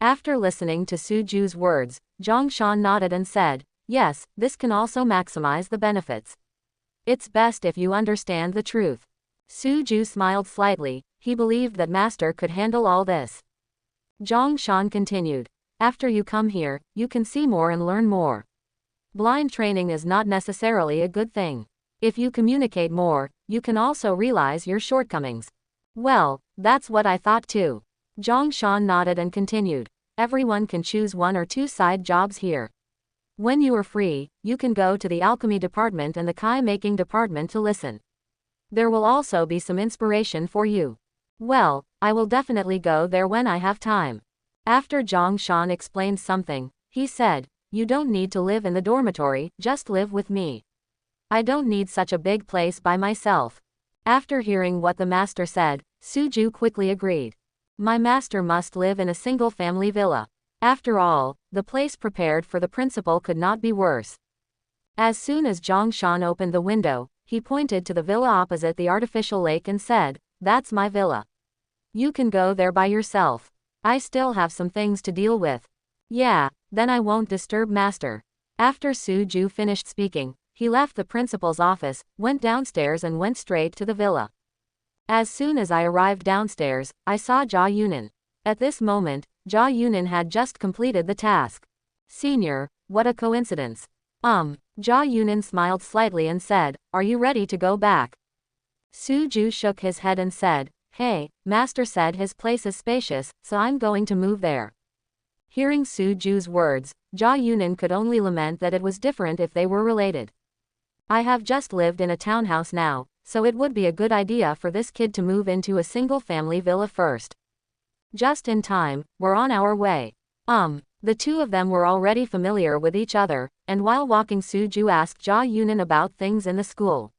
After listening to Suju's words, Zhongshan nodded and said, "Yes, this can also maximize the benefits. It's best if you understand the truth." Suju smiled slightly, he believed that master could handle all this. Zhongshan continued, "After you come here, you can see more and learn more. Blind training is not necessarily a good thing. If you communicate more, you can also realize your shortcomings." "Well, that's what I thought too." Zhongshan nodded and continued, "Everyone can choose 1 or 2 side jobs here. When you are free, you can go to the alchemy department and the kai-making department to listen. There will also be some inspiration for you." "Well, I will definitely go there when I have time." After Zhongshan explained something, he said, "You don't need to live in the dormitory, just live with me. I don't need such a big place by myself. After hearing what the master said, Suju quickly agreed. My master must live in a single-family villa. After all, the place prepared for the principal could not be worse. As soon as Zhongshan opened the window, he pointed to the villa opposite the artificial lake and said, "That's my villa. You can go there by yourself. I still have some things to deal with." "Yeah, then I won't disturb master." After Suju finished speaking, he left the principal's office, went downstairs and went straight to the villa. As soon as I arrived downstairs, I saw Jia Yunan. At this moment, Jia Yunan had just completed the task. "Senior, what a coincidence." Jia Yunan smiled slightly and said, "Are you ready to go back?" Suju shook his head and said, "Hey, master said his place is spacious, so I'm going to move there." Hearing Suju's words, Jia Yunan could only lament that it was different if they were related. "I have just lived in a townhouse now, so it would be a good idea for this kid to move into a single-family villa first." "Just in time, we're on our way." The two of them were already familiar with each other, and while walking Suju asked Jia Yunan about things in the school.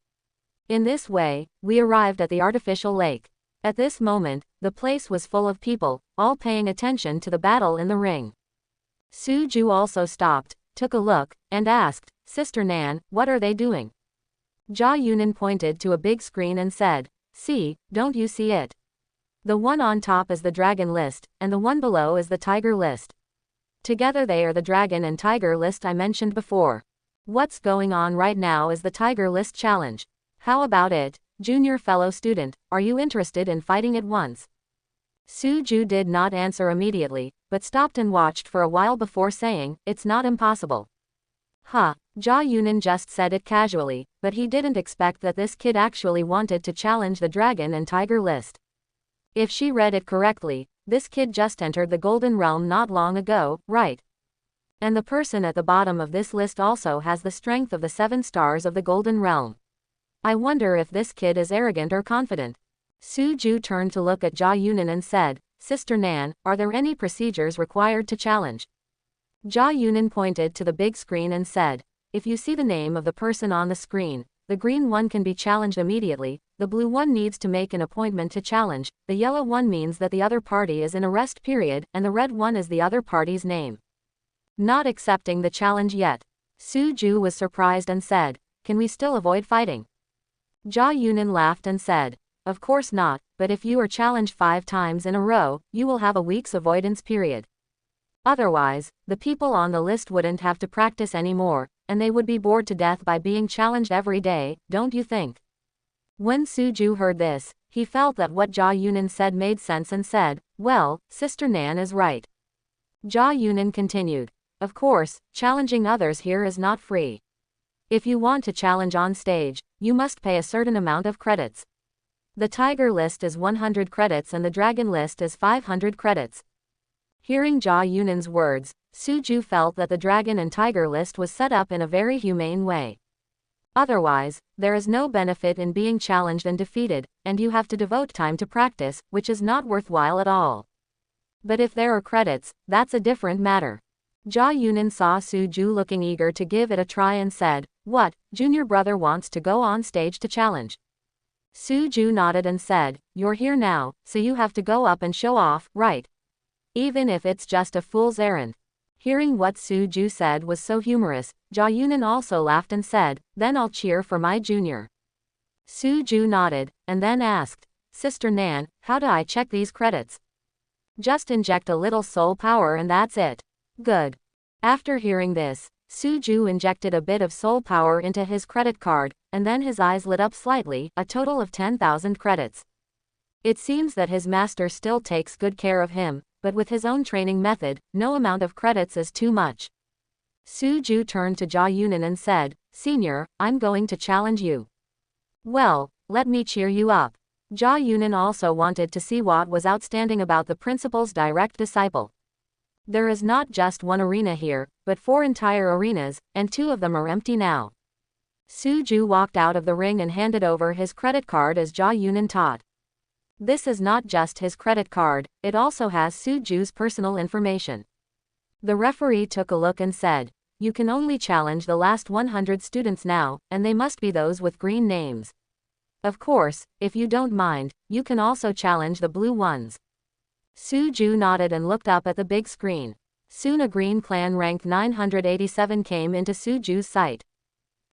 In this way, we arrived at the artificial lake. At this moment, the place was full of people, all paying attention to the battle in the ring. Suju also stopped, took a look, and asked, "Sister Nan, what are they doing?" Jia Yunan pointed to a big screen and said, "See, don't you see it? The one on top is the dragon list, and the one below is the tiger list. Together they are the dragon and tiger list I mentioned before. What's going on right now is the tiger list challenge. How about it, junior fellow student, are you interested in fighting at once?" Suju did not answer immediately, but stopped and watched for a while before saying, "It's not impossible." Jia Yunan just said it casually, but he didn't expect that this kid actually wanted to challenge the dragon and tiger list. If she read it correctly, this kid just entered the Golden Realm not long ago, right? And the person at the bottom of this list also has the strength of the 7 stars of the Golden Realm. I wonder if this kid is arrogant or confident. Suju turned to look at Jia Yunan and said, "Sister Nan, are there any procedures required to challenge?" Jia Yunan pointed to the big screen and said, "If you see the name of the person on the screen, the green one can be challenged immediately, the blue one needs to make an appointment to challenge, the yellow one means that the other party is in a rest period, and the red one is the other party's name." Not accepting the challenge yet. Suju was surprised and said, "Can we still avoid fighting?" Jia Yunan laughed and said, "Of course not, but if you are challenged 5 times in a row, you will have a week's avoidance period. Otherwise, the people on the list wouldn't have to practice anymore, and they would be bored to death by being challenged every day, don't you think?" When Suju heard this, he felt that what Jia Yunan said made sense and said, "Well, Sister Nan is right." Jia Yunan continued, "Of course, challenging others here is not free. If you want to challenge on stage, you must pay a certain amount of credits. The tiger list is 100 credits and the dragon list is 500 credits. Hearing Jia Yunan's words, Suju felt that the dragon and tiger list was set up in a very humane way. Otherwise, there is no benefit in being challenged and defeated, and you have to devote time to practice, which is not worthwhile at all. But if there are credits, that's a different matter. Jia Yunan saw Suju looking eager to give it a try and said, "What, junior brother wants to go on stage to challenge?" Suju nodded and said, "You're here now, so you have to go up and show off, right? Even if it's just a fool's errand." Hearing what Suju said was so humorous, Jia Yunan also laughed and said, "Then I'll cheer for my junior." Suju nodded, and then asked, "Sister Nan, how do I check these credits?" "Just inject a little soul power and that's it." "Good." After hearing this, Suju injected a bit of soul power into his credit card, and then his eyes lit up slightly, a total of 10,000 credits. It seems that his master still takes good care of him, but with his own training method, no amount of credits is too much. Suju turned to Jia Yunan and said, "Senior, I'm going to challenge you." "Well, let me cheer you up." Jia Yunan also wanted to see what was outstanding about the principal's direct disciple. There is not just one arena here, but 4 entire arenas, and 2 of them are empty now. Suju walked out of the ring and handed over his credit card as Jia Yunan taught. This is not just his credit card, it also has Suju's personal information. The referee took a look and said, you can only challenge the last 100 students now, and they must be those with green names. Of course, if you don't mind, you can also challenge the blue ones. Suju nodded and looked up at the big screen. Soon a green clan rank 987 came into Suju's sight.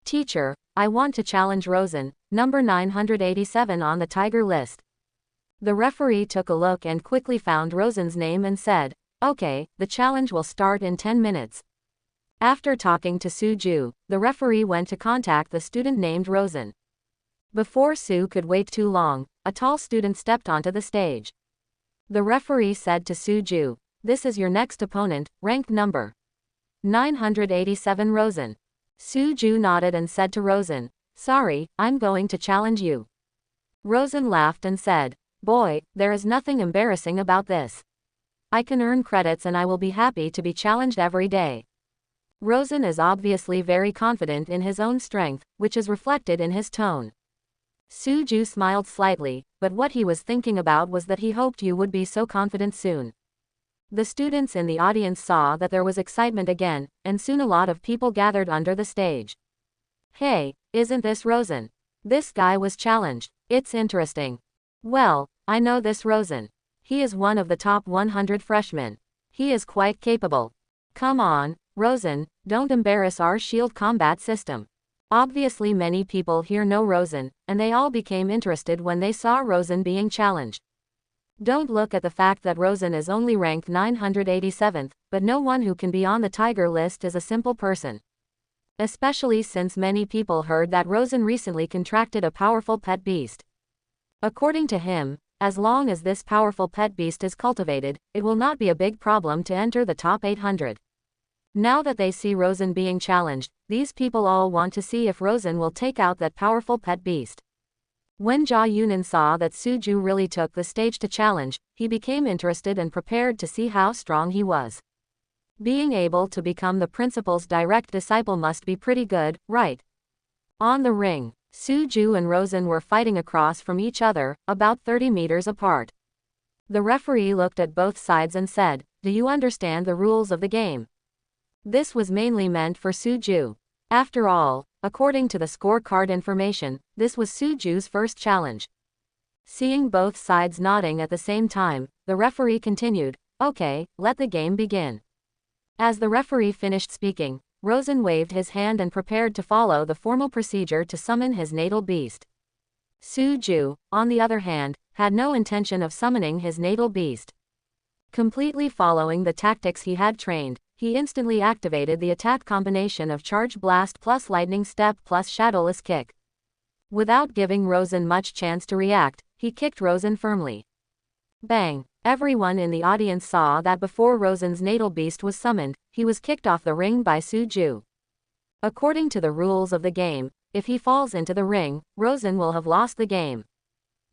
Teacher, I want to challenge Rosen, number 987 on the tiger list. The referee took a look and quickly found Rosen's name and said, okay, the challenge will start in 10 minutes. After talking to Suju, the referee went to contact the student named Rosen. Before Su could wait too long, a tall student stepped onto the stage. The referee said to Suju, this is your next opponent, ranked number 987 Rosen. Suju nodded and said to Rosen, sorry, I'm going to challenge you. Rosen laughed and said, boy, there is nothing embarrassing about this. I can earn credits and I will be happy to be challenged every day. Rosen is obviously very confident in his own strength, which is reflected in his tone. Suju smiled slightly, but what he was thinking about was that he hoped you would be so confident soon. The students in the audience saw that there was excitement again, and soon a lot of people gathered under the stage. Hey, isn't this Rosen? This guy was challenged. It's interesting. Well, I know this Rosen. He is one of the top 100 freshmen. He is quite capable. Come on, Rosen, don't embarrass our shield combat system. Obviously many people here know Rosen, and they all became interested when they saw Rosen being challenged. Don't look at the fact that Rosen is only ranked 987th, but no one who can be on the tiger list is a simple person. Especially since many people heard that Rosen recently contracted a powerful pet beast. According to him, as long as this powerful pet beast is cultivated, it will not be a big problem to enter the top 800. Now that they see Rosen being challenged, these people all want to see if Rosen will take out that powerful pet beast. When Jia Yunan saw that Suju really took the stage to challenge, he became interested and prepared to see how strong he was. Being able to become the principal's direct disciple must be pretty good, right? On the ring, Suju and Rosen were fighting across from each other, about 30 meters apart. The referee looked at both sides and said, do you understand the rules of the game? This was mainly meant for Suju. After all, according to the scorecard information, this was Suju's first challenge. Seeing both sides nodding at the same time, the referee continued, okay, let the game begin. As the referee finished speaking, Rosen waved his hand and prepared to follow the formal procedure to summon his natal beast. Suju, on the other hand, had no intention of summoning his natal beast. Completely following the tactics he had trained, he instantly activated the attack combination of Charge Blast plus Lightning Step plus Shadowless Kick. Without giving Rosen much chance to react, he kicked Rosen firmly. Bang! Everyone in the audience saw that before Rosen's natal beast was summoned, he was kicked off the ring by Suju. According to the rules of the game, if he falls into the ring, Rosen will have lost the game.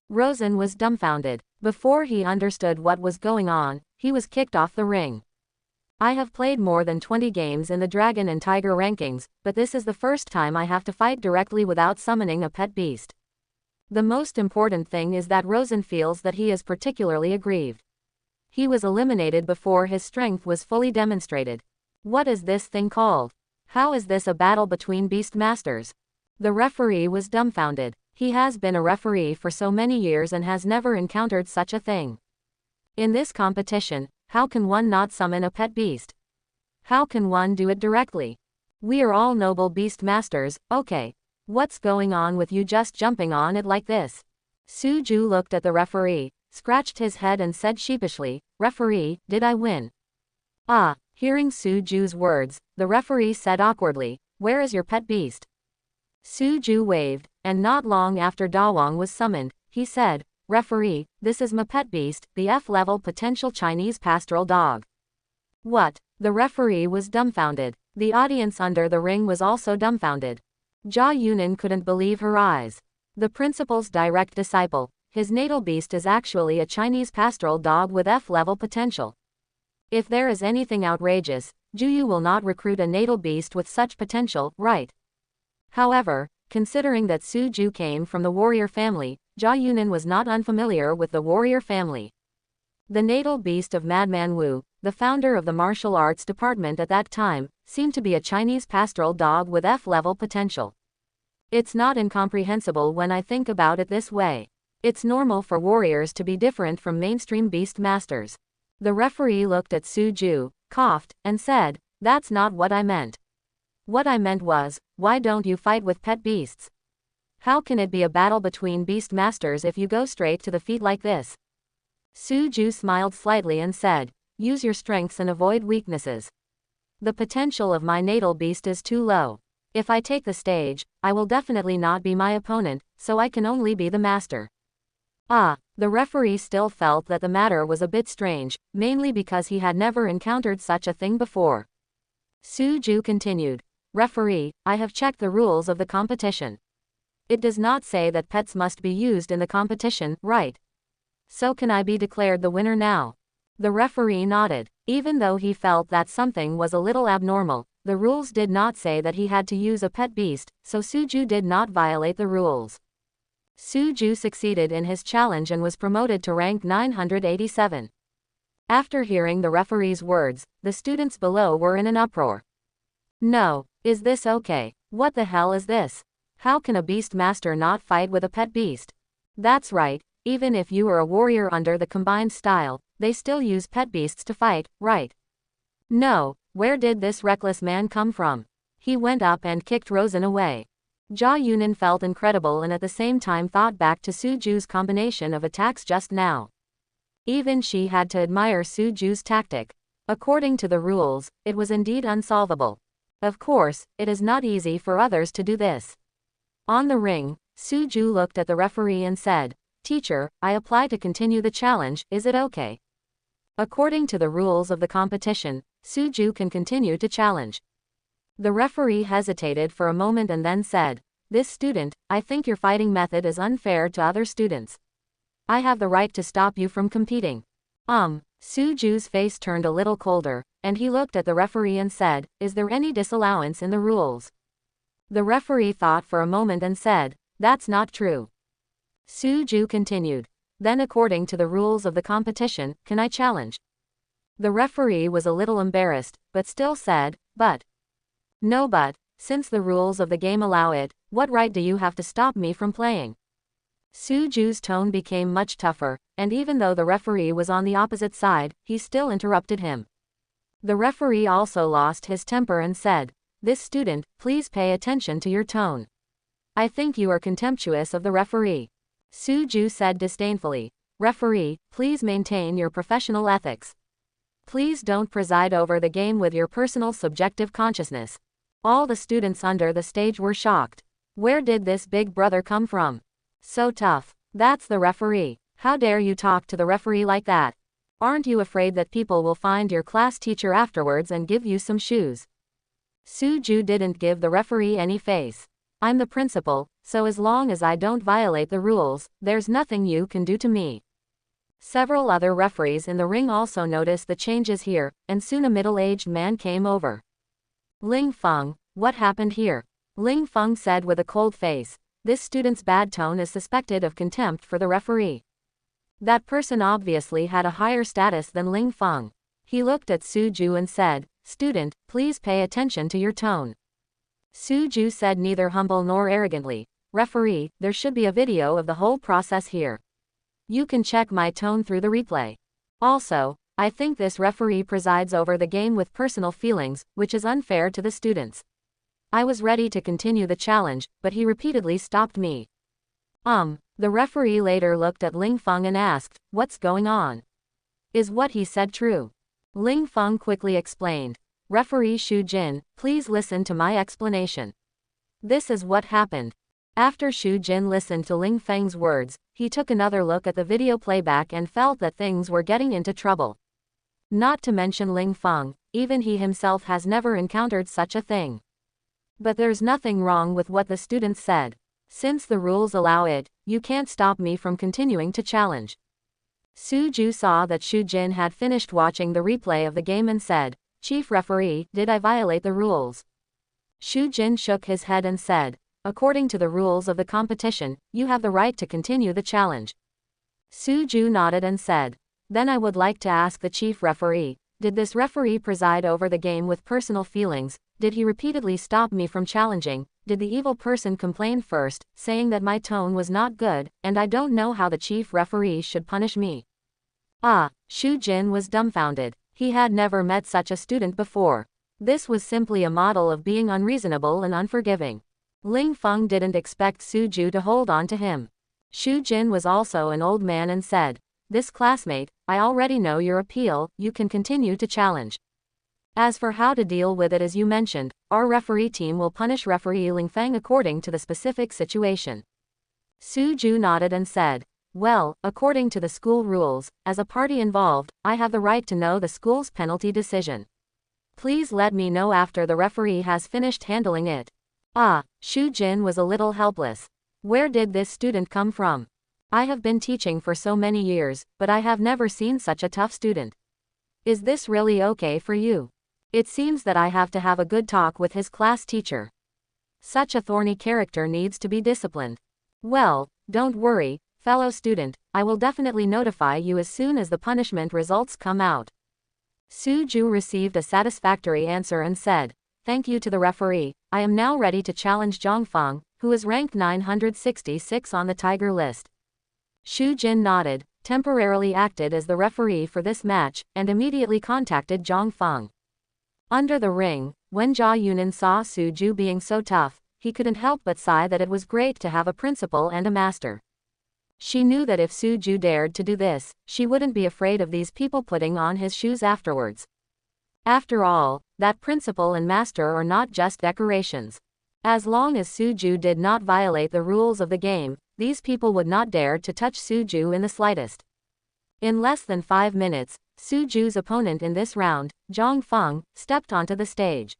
Rosen was dumbfounded. Before he understood what was going on, he was kicked off the ring. I have played more than 20 games in the Dragon and Tiger rankings, but this is the first time I have to fight directly without summoning a pet beast. The most important thing is that Rosen feels that he is particularly aggrieved. He was eliminated before his strength was fully demonstrated. What is this thing called? How is this a battle between beast masters? The referee was dumbfounded. He has been a referee for so many years and has never encountered such a thing. In this competition, how can one not summon a pet beast? How can one do it directly? We are all noble beast masters, okay. What's going on with you just jumping on it like this? Suju looked at the referee, scratched his head and said sheepishly, referee, did I win? Ah, hearing Suju's words, the referee said awkwardly, where is your pet beast? Suju waved, and not long after Dawang was summoned, he said, referee, this is my pet beast, the F-level potential Chinese pastoral dog. What? The referee was dumbfounded. The audience under the ring was also dumbfounded. Jia Yunan couldn't believe her eyes. The principal's direct disciple, his natal beast is actually a Chinese pastoral dog with F-level potential. If there is anything outrageous, Juyu will not recruit a natal beast with such potential, right? However, considering that Suju came from the warrior family, Jia Yunan was not unfamiliar with the warrior family. The natal beast of Madman Wu, the founder of the martial arts department at that time, seemed to be a Chinese pastoral dog with F-level potential. It's not incomprehensible when I think about it this way. It's normal for warriors to be different from mainstream beast masters. The referee looked at Suju, coughed, and said, "That's not what I meant. What I meant was, why don't you fight with pet beasts? How can it be a battle between beast masters if you go straight to the feet like this?" Suju smiled slightly and said, "Use your strengths and avoid weaknesses. The potential of my natal beast is too low. If I take the stage, I will definitely not be my opponent, so I can only be the master." The referee still felt that the matter was a bit strange, mainly because he had never encountered such a thing before. Suju continued, "Referee, I have checked the rules of the competition. It does not say that pets must be used in the competition, right? So can I be declared the winner now?" The referee nodded. Even though he felt that something was a little abnormal, the rules did not say that he had to use a pet beast, so Suju did not violate the rules. Suju succeeded in his challenge and was promoted to rank 987. After hearing the referee's words, the students below were in an uproar. "No, is this okay? What the hell is this? How can a beast master not fight with a pet beast? That's right, even if you are a warrior under the combined style, they still use pet beasts to fight, right? No, where did this reckless man come from?" He went up and kicked Rosen away. Jia Yunan felt incredible and at the same time thought back to Suju's combination of attacks just now. Even she had to admire Suju's tactic. According to the rules, it was indeed unsolvable. Of course, it is not easy for others to do this. On the ring, Suju looked at the referee and said, "Teacher, I apply to continue the challenge, is it okay?" According to the rules of the competition, Suju can continue to challenge. The referee hesitated for a moment and then said, "This student, I think your fighting method is unfair to other students. I have the right to stop you from competing." Suju's face turned a little colder, and he looked at the referee and said, "Is there any disallowance in the rules?" The referee thought for a moment and said, "That's not true." Suju continued, "Then according to the rules of the competition, can I challenge?" The referee was a little embarrassed, but still said, "No, but, since the rules of the game allow it, what right do you have to stop me from playing?" Suju's tone became much tougher, and even though the referee was on the opposite side, he still interrupted him. The referee also lost his temper and said, "This student, please pay attention to your tone. I think you are contemptuous of the referee." Suju said disdainfully, "Referee, please maintain your professional ethics. Please don't preside over the game with your personal subjective consciousness." All the students under the stage were shocked. Where did this big brother come from? So tough. That's the referee. How dare you talk to the referee like that? Aren't you afraid that people will find your class teacher afterwards and give you some shoes? Suju didn't give the referee any face. "I'm the principal, so as long as I don't violate the rules, there's nothing you can do to me." Several other referees in the ring also noticed the changes here, and soon a middle-aged man came over. "Ling Feng, what happened here?" Ling Feng said with a cold face. "This student's bad tone is suspected of contempt for the referee." That person obviously had a higher status than Ling Feng. He looked at Suju and said, "Student, please pay attention to your tone." Suju said neither humble nor arrogantly, "Referee, there should be a video of the whole process here. You can check my tone through the replay. Also, I think this referee presides over the game with personal feelings, which is unfair to the students. I was ready to continue the challenge, but he repeatedly stopped me." The referee later looked at Ling Feng and asked, "What's going on? Is what he said true?" Ling Feng quickly explained, "Referee Xu Jin, please listen to my explanation. This is what happened." After Xu Jin listened to Ling Feng's words, he took another look at the video playback and felt that things were getting into trouble. Not to mention Ling Feng, even he himself has never encountered such a thing. But there's nothing wrong with what the students said. Since the rules allow it, you can't stop me from continuing to challenge. Suju saw that Xu Jin had finished watching the replay of the game and said, "Chief referee, did I violate the rules?" Xu Jin shook his head and said, "According to the rules of the competition, you have the right to continue the challenge." Suju nodded and said, "Then I would like to ask the chief referee, Did this referee preside over the game with personal feelings? Did he repeatedly stop me from challenging? Did the evil person complain first, saying that my tone was not good, and I don't know how the chief referee should punish me? Shu Jin was dumbfounded. He had never met such a student before. This was simply a model of being unreasonable and unforgiving. Ling Feng didn't expect Suju to hold on to him. Shu Jin was also an old man and said, "This classmate, I already know your appeal, you can continue to challenge. As for how to deal with it, as you mentioned, our referee team will punish referee Ling Feng according to the specific situation." Suju nodded and said, "Well, according to the school rules, as a party involved, I have the right to know the school's penalty decision. Please let me know after the referee has finished handling it." Shu Jin was a little helpless. Where did this student come from? I have been teaching for so many years, but I have never seen such a tough student. Is this really okay for you? It seems that I have to have a good talk with his class teacher. Such a thorny character needs to be disciplined. Well, don't worry, fellow student, I will definitely notify you as soon as the punishment results come out. Suju received a satisfactory answer and said, "Thank you to the referee, I am now ready to challenge Zhongfeng, who is ranked 966 on the Tiger list." Shu Jin nodded, temporarily acted as the referee for this match, and immediately contacted Zhongfeng. Under the ring, when Jia Yunan saw Suju being so tough, he couldn't help but sigh that it was great to have a principal and a master. She knew that if Suju dared to do this, she wouldn't be afraid of these people putting on his shoes afterwards. After all, that principal and master are not just decorations. As long as Suju did not violate the rules of the game, these people would not dare to touch Suju in the slightest. In less than 5 minutes, Suju's opponent in this round, Zhongfeng, stepped onto the stage.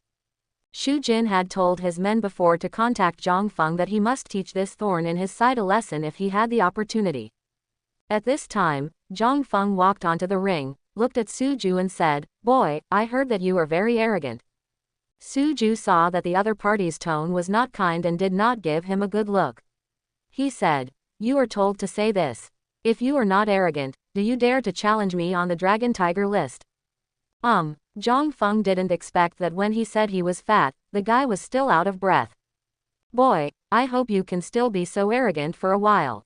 Shu Jin had told his men before to contact Zhongfeng that he must teach this thorn in his side a lesson if he had the opportunity. At this time, Zhongfeng walked onto the ring, looked at Suju and said, "Boy, I heard that you are very arrogant." Suju saw that the other party's tone was not kind and did not give him a good look. He said, "You are told to say this. If you are not arrogant, do you dare to challenge me on the Dragon Tiger list?" Zhongfeng didn't expect that when he said he was fat, the guy was still out of breath. "Boy, I hope you can still be so arrogant for a while."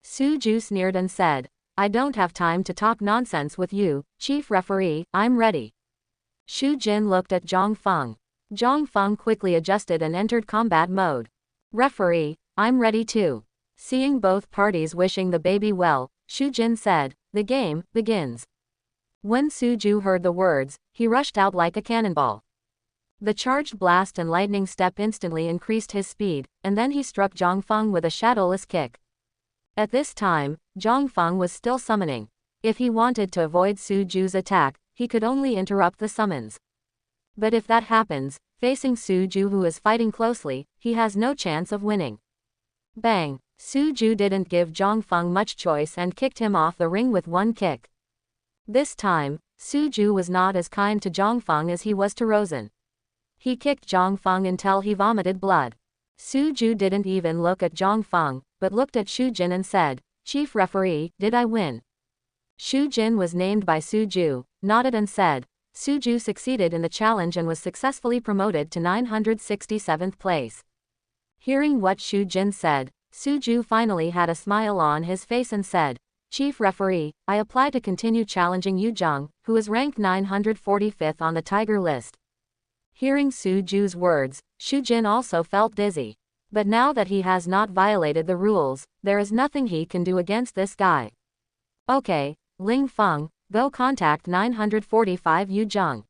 Suju sneered and said, "I don't have time to talk nonsense with you, chief referee, I'm ready." Shu Jin looked at Zhongfeng. Zhongfeng quickly adjusted and entered combat mode. "Referee, I'm ready too." Seeing both parties wishing the baby well, Shu Jin said, "The game begins." When Suju heard the words, he rushed out like a cannonball. The charged blast and lightning step instantly increased his speed, and then he struck Zhongfeng with a shadowless kick. At this time, Zhongfeng was still summoning. If he wanted to avoid Suju's attack, he could only interrupt the summons. But if that happens, facing Suju who is fighting closely, he has no chance of winning. Bang! Suju didn't give Zhongfeng much choice and kicked him off the ring with one kick. This time, Suju was not as kind to Zhongfeng as he was to Rosen. He kicked Zhongfeng until he vomited blood. Suju didn't even look at Zhongfeng, but looked at Shu Jin and said, "Chief referee, did I win?" Shu Jin was named by Suju, nodded and said, "Suju succeeded in the challenge and was successfully promoted to 967th place." Hearing what Shu Jin said, Suju finally had a smile on his face and said, "Chief referee, I apply to continue challenging Yu Zheng, who is ranked 945th on the Tiger list." Hearing Suju's words, Shu Jin also felt dizzy. But now that he has not violated the rules, there is nothing he can do against this guy. "Okay, Ling Feng, go contact 945 Yu Zheng."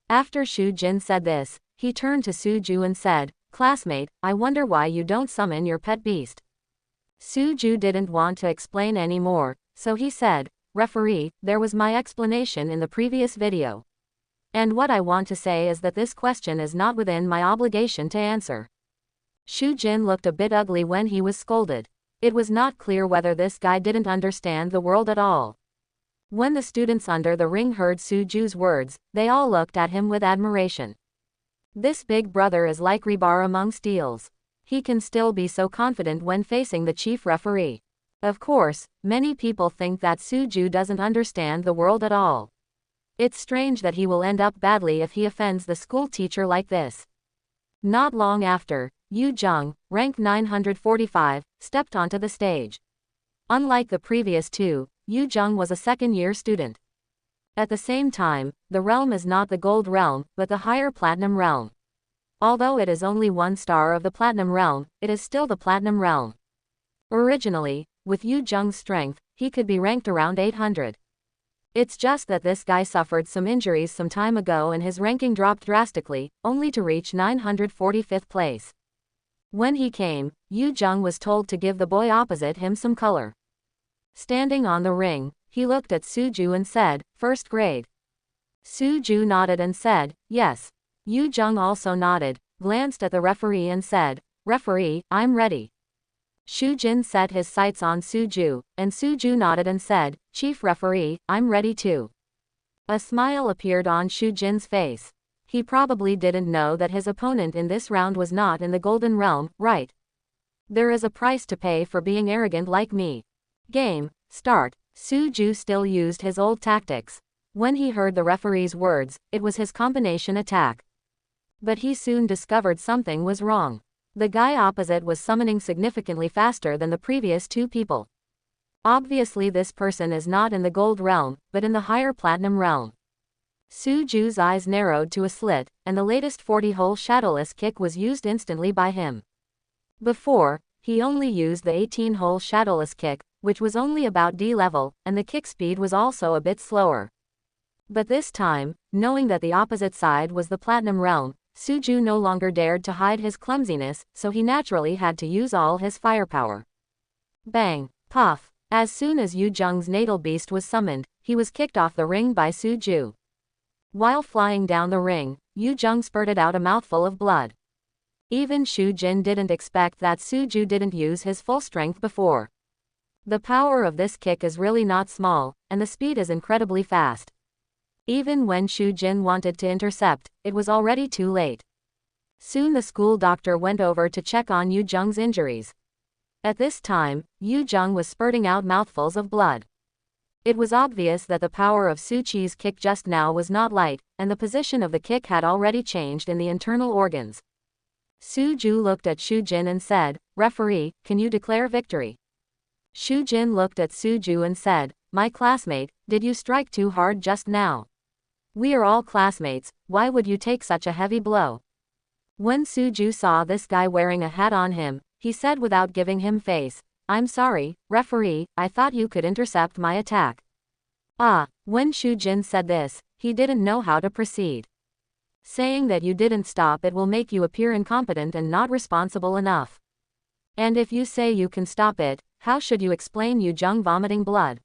After Shu Jin said this, he turned to Suju and said, "Classmate, I wonder why you don't summon your pet beast." Suju didn't want to explain any more, so he said, "Referee, there was my explanation in the previous video. And what I want to say is that this question is not within my obligation to answer." Shu Jin looked a bit ugly when he was scolded. It was not clear whether this guy didn't understand the world at all. When the students under the ring heard Suju's words, they all looked at him with admiration. This big brother is like rebar among steels. He can still be so confident when facing the chief referee. Of course, many people think that Suju doesn't understand the world at all. It's strange that he will end up badly if he offends the school teacher like this. Not long after, Yu Jung, rank 945, stepped onto the stage. Unlike the previous two, Yu Jung was a second-year student. At the same time, the realm is not the gold realm, but the higher platinum realm. Although it is only 1 star of the platinum realm, it is still the platinum realm. Originally, with Yu Jung's strength, he could be ranked around 800. It's just that this guy suffered some injuries some time ago and his ranking dropped drastically, only to reach 945th place. When he came, Yu Jung was told to give the boy opposite him some color. Standing on the ring, he looked at Suju and said, "First grade." Suju nodded and said, "Yes." Yu Jung also nodded, glanced at the referee and said, "Referee, I'm ready." Shujin set his sights on Suju, and Suju nodded and said, "Chief referee, I'm ready too." A smile appeared on Shujin's face. He probably didn't know that his opponent in this round was not in the Golden Realm, right? There is a price to pay for being arrogant like me. Game, start. Suju still used his old tactics. When he heard the referee's words, it was his combination attack. But he soon discovered something was wrong. The guy opposite was summoning significantly faster than the previous two people. Obviously this person is not in the gold realm, but in the higher platinum realm. Suju's eyes narrowed to a slit, and the latest 40-hole shadowless kick was used instantly by him. Before, he only used the 18-hole shadowless kick, which was only about D level, and the kick speed was also a bit slower. But this time, knowing that the opposite side was the platinum realm, Suju no longer dared to hide his clumsiness, so he naturally had to use all his firepower. Bang! Puff! As soon as Yu Jung's natal beast was summoned, he was kicked off the ring by Suju. While flying down the ring, Yu Jung spurted out a mouthful of blood. Even Shujin didn't expect that Suju didn't use his full strength before. The power of this kick is really not small, and the speed is incredibly fast. Even when Shujin wanted to intercept, it was already too late. Soon the school doctor went over to check on Yu Jung's injuries. At this time, Yu Jung was spurting out mouthfuls of blood. It was obvious that the power of Suchi's kick just now was not light, and the position of the kick had already changed in the internal organs. Suju looked at Shujin and said, "Referee, can you declare victory?" Shujin looked at Suju and said, "My classmate, did you strike too hard just now? We are all classmates, why would you take such a heavy blow?" When Suju saw this guy wearing a hat on him, he said without giving him face, "I'm sorry, referee, I thought you could intercept my attack." When Shujin said this, he didn't know how to proceed. Saying that you didn't stop it will make you appear incompetent and not responsible enough. And if you say you can stop it, how should you explain Yu Jung vomiting blood?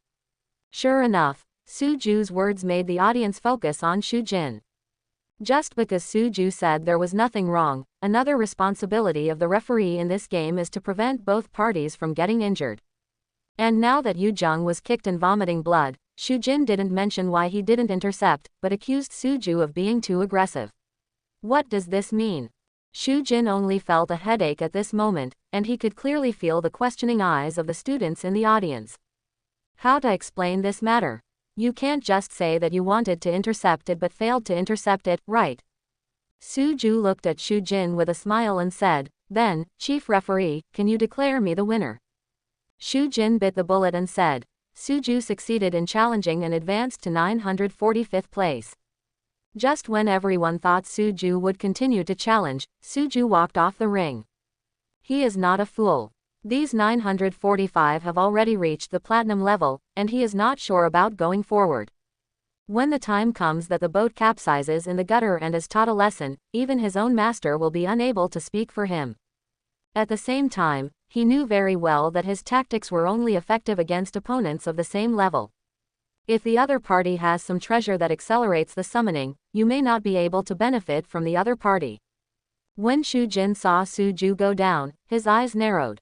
Sure enough, Suju's words made the audience focus on Shujin. Just because Suju said there was nothing wrong, another responsibility of the referee in this game is to prevent both parties from getting injured. And now that Yu Jung was kicked and vomiting blood, Shujin didn't mention why he didn't intercept, but accused Suju of being too aggressive. What does this mean? Shujin only felt a headache at this moment, and he could clearly feel the questioning eyes of the students in the audience. How to explain this matter? You can't just say that you wanted to intercept it but failed to intercept it, right? Suju looked at Shujin with a smile and said, "Then, Chief Referee, can you declare me the winner?" Shujin bit the bullet and said, "Suju succeeded in challenging and advanced to 945th place." Just when everyone thought Suju would continue to challenge, Suju walked off the ring. He is not a fool. These 945 have already reached the platinum level, and he is not sure about going forward. When the time comes that the boat capsizes in the gutter and is taught a lesson, even his own master will be unable to speak for him. At the same time, he knew very well that his tactics were only effective against opponents of the same level. If the other party has some treasure that accelerates the summoning, you may not be able to benefit from the other party. When Shujin saw Suju go down, his eyes narrowed.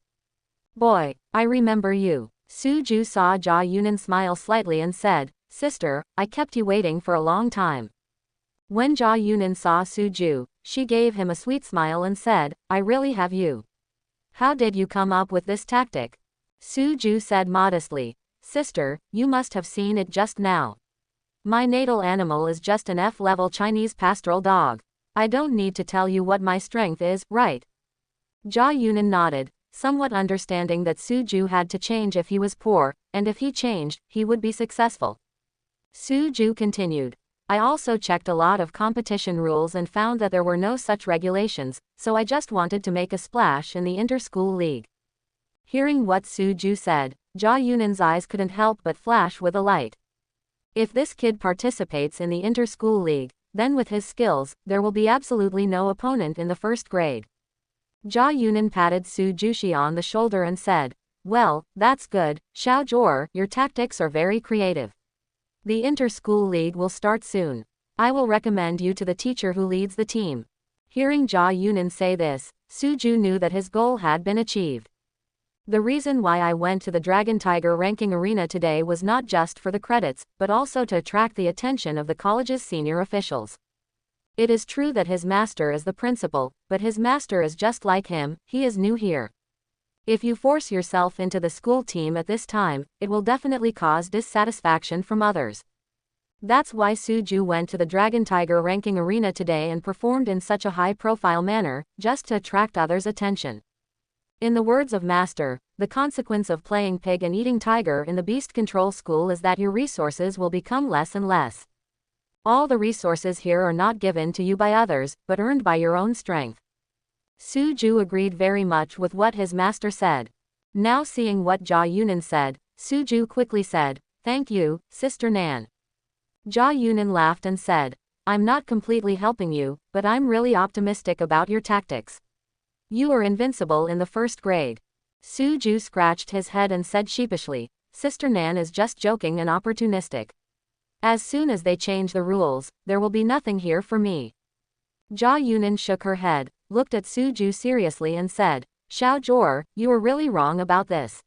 "Boy, I remember you." Suju saw Jia Yunan smile slightly and said, "Sister, I kept you waiting for a long time." When Jia Yunan saw Suju, she gave him a sweet smile and said, "I really have you. How did you come up with this tactic?" Suju said modestly, "Sister, you must have seen it just now." My natal animal is just an F-level Chinese pastoral dog. I don't need to tell you what my strength is, right? Jia Yunan nodded, somewhat understanding that Suju had to change if he was poor, and if he changed, he would be successful. Suju continued. I also checked a lot of competition rules and found that there were no such regulations, so I just wanted to make a splash in the inter-school league. Hearing what Suju said, Jia Yunan's eyes couldn't help but flash with a light. If this kid participates in the inter-school league, then with his skills, there will be absolutely no opponent in the first grade. Jia Yunan patted Suju on the shoulder and said, well, that's good, Xiao Zhuo, your tactics are very creative. The inter-school league will start soon. I will recommend you to the teacher who leads the team. Hearing Jia Yunan say this, Suju knew that his goal had been achieved. The reason why I went to the Dragon Tiger ranking arena today was not just for the credits, but also to attract the attention of the college's senior officials. It is true that his master is the principal, but his master is just like him, he is new here. If you force yourself into the school team at this time, it will definitely cause dissatisfaction from others. That's why Suju went to the Dragon Tiger ranking arena today and performed in such a high-profile manner, just to attract others' attention. In the words of Master, the consequence of playing pig and eating tiger in the beast control school is that your resources will become less and less. All the resources here are not given to you by others, but earned by your own strength. Suju agreed very much with what his master said. Now seeing what Jia Yunan said, Suju quickly said, thank you, Sister Nan. Jia Yunan laughed and said, I'm not completely helping you, but I'm really optimistic about your tactics. You are invincible in the first grade. Suju scratched his head and said sheepishly, Sister Nan is just joking and opportunistic. As soon as they change the rules, there will be nothing here for me. Jia Yunan shook her head, looked at Suju seriously and said, Xiao Zhuo, you are really wrong about this.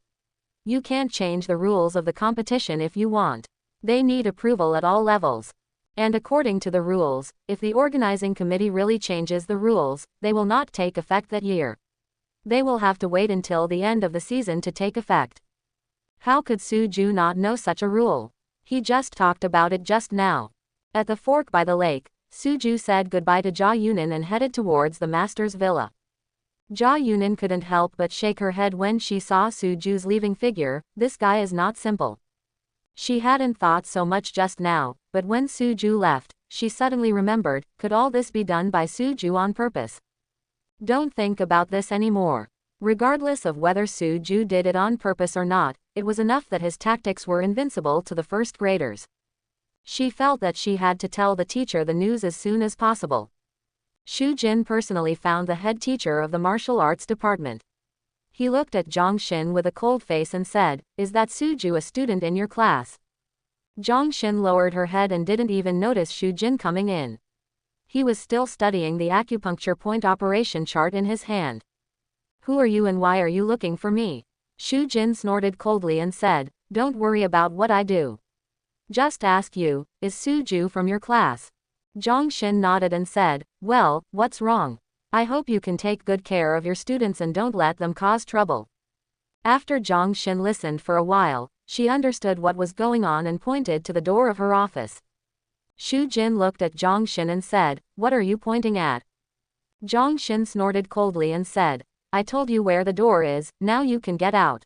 You can't change the rules of the competition if you want. They need approval at all levels. And according to the rules, if the organizing committee really changes the rules, they will not take effect that year. They will have to wait until the end of the season to take effect. How could Suju not know such a rule? He just talked about it just now. At the fork by the lake, Suju said goodbye to Jia Yunan and headed towards the master's villa. Jia Yunan couldn't help but shake her head when she saw Suju's leaving figure. This guy is not simple. She hadn't thought so much just now, but when Suju left, she suddenly remembered, could all this be done by Suju on purpose? Don't think about this anymore. Regardless of whether Suju did it on purpose or not, it was enough that his tactics were invincible to the first graders. She felt that she had to tell the teacher the news as soon as possible. Xu Jin personally found the head teacher of the martial arts department. He looked at Zhang Xin with a cold face and said, is that Suju a student in your class? Zhang Xin lowered her head and didn't even notice Xu Jin coming in. He was still studying the acupuncture point operation chart in his hand. Who are you and why are you looking for me? Xu Jin snorted coldly and said, don't worry about what I do. Just ask you, is Suju from your class? Zhang Xin nodded and said, well, what's wrong? I hope you can take good care of your students and don't let them cause trouble. After Zhang Xin listened for a while, she understood what was going on and pointed to the door of her office. Xu Jin looked at Zhang Xin and said, what are you pointing at? Zhang Xin snorted coldly and said, I told you where the door is, now you can get out.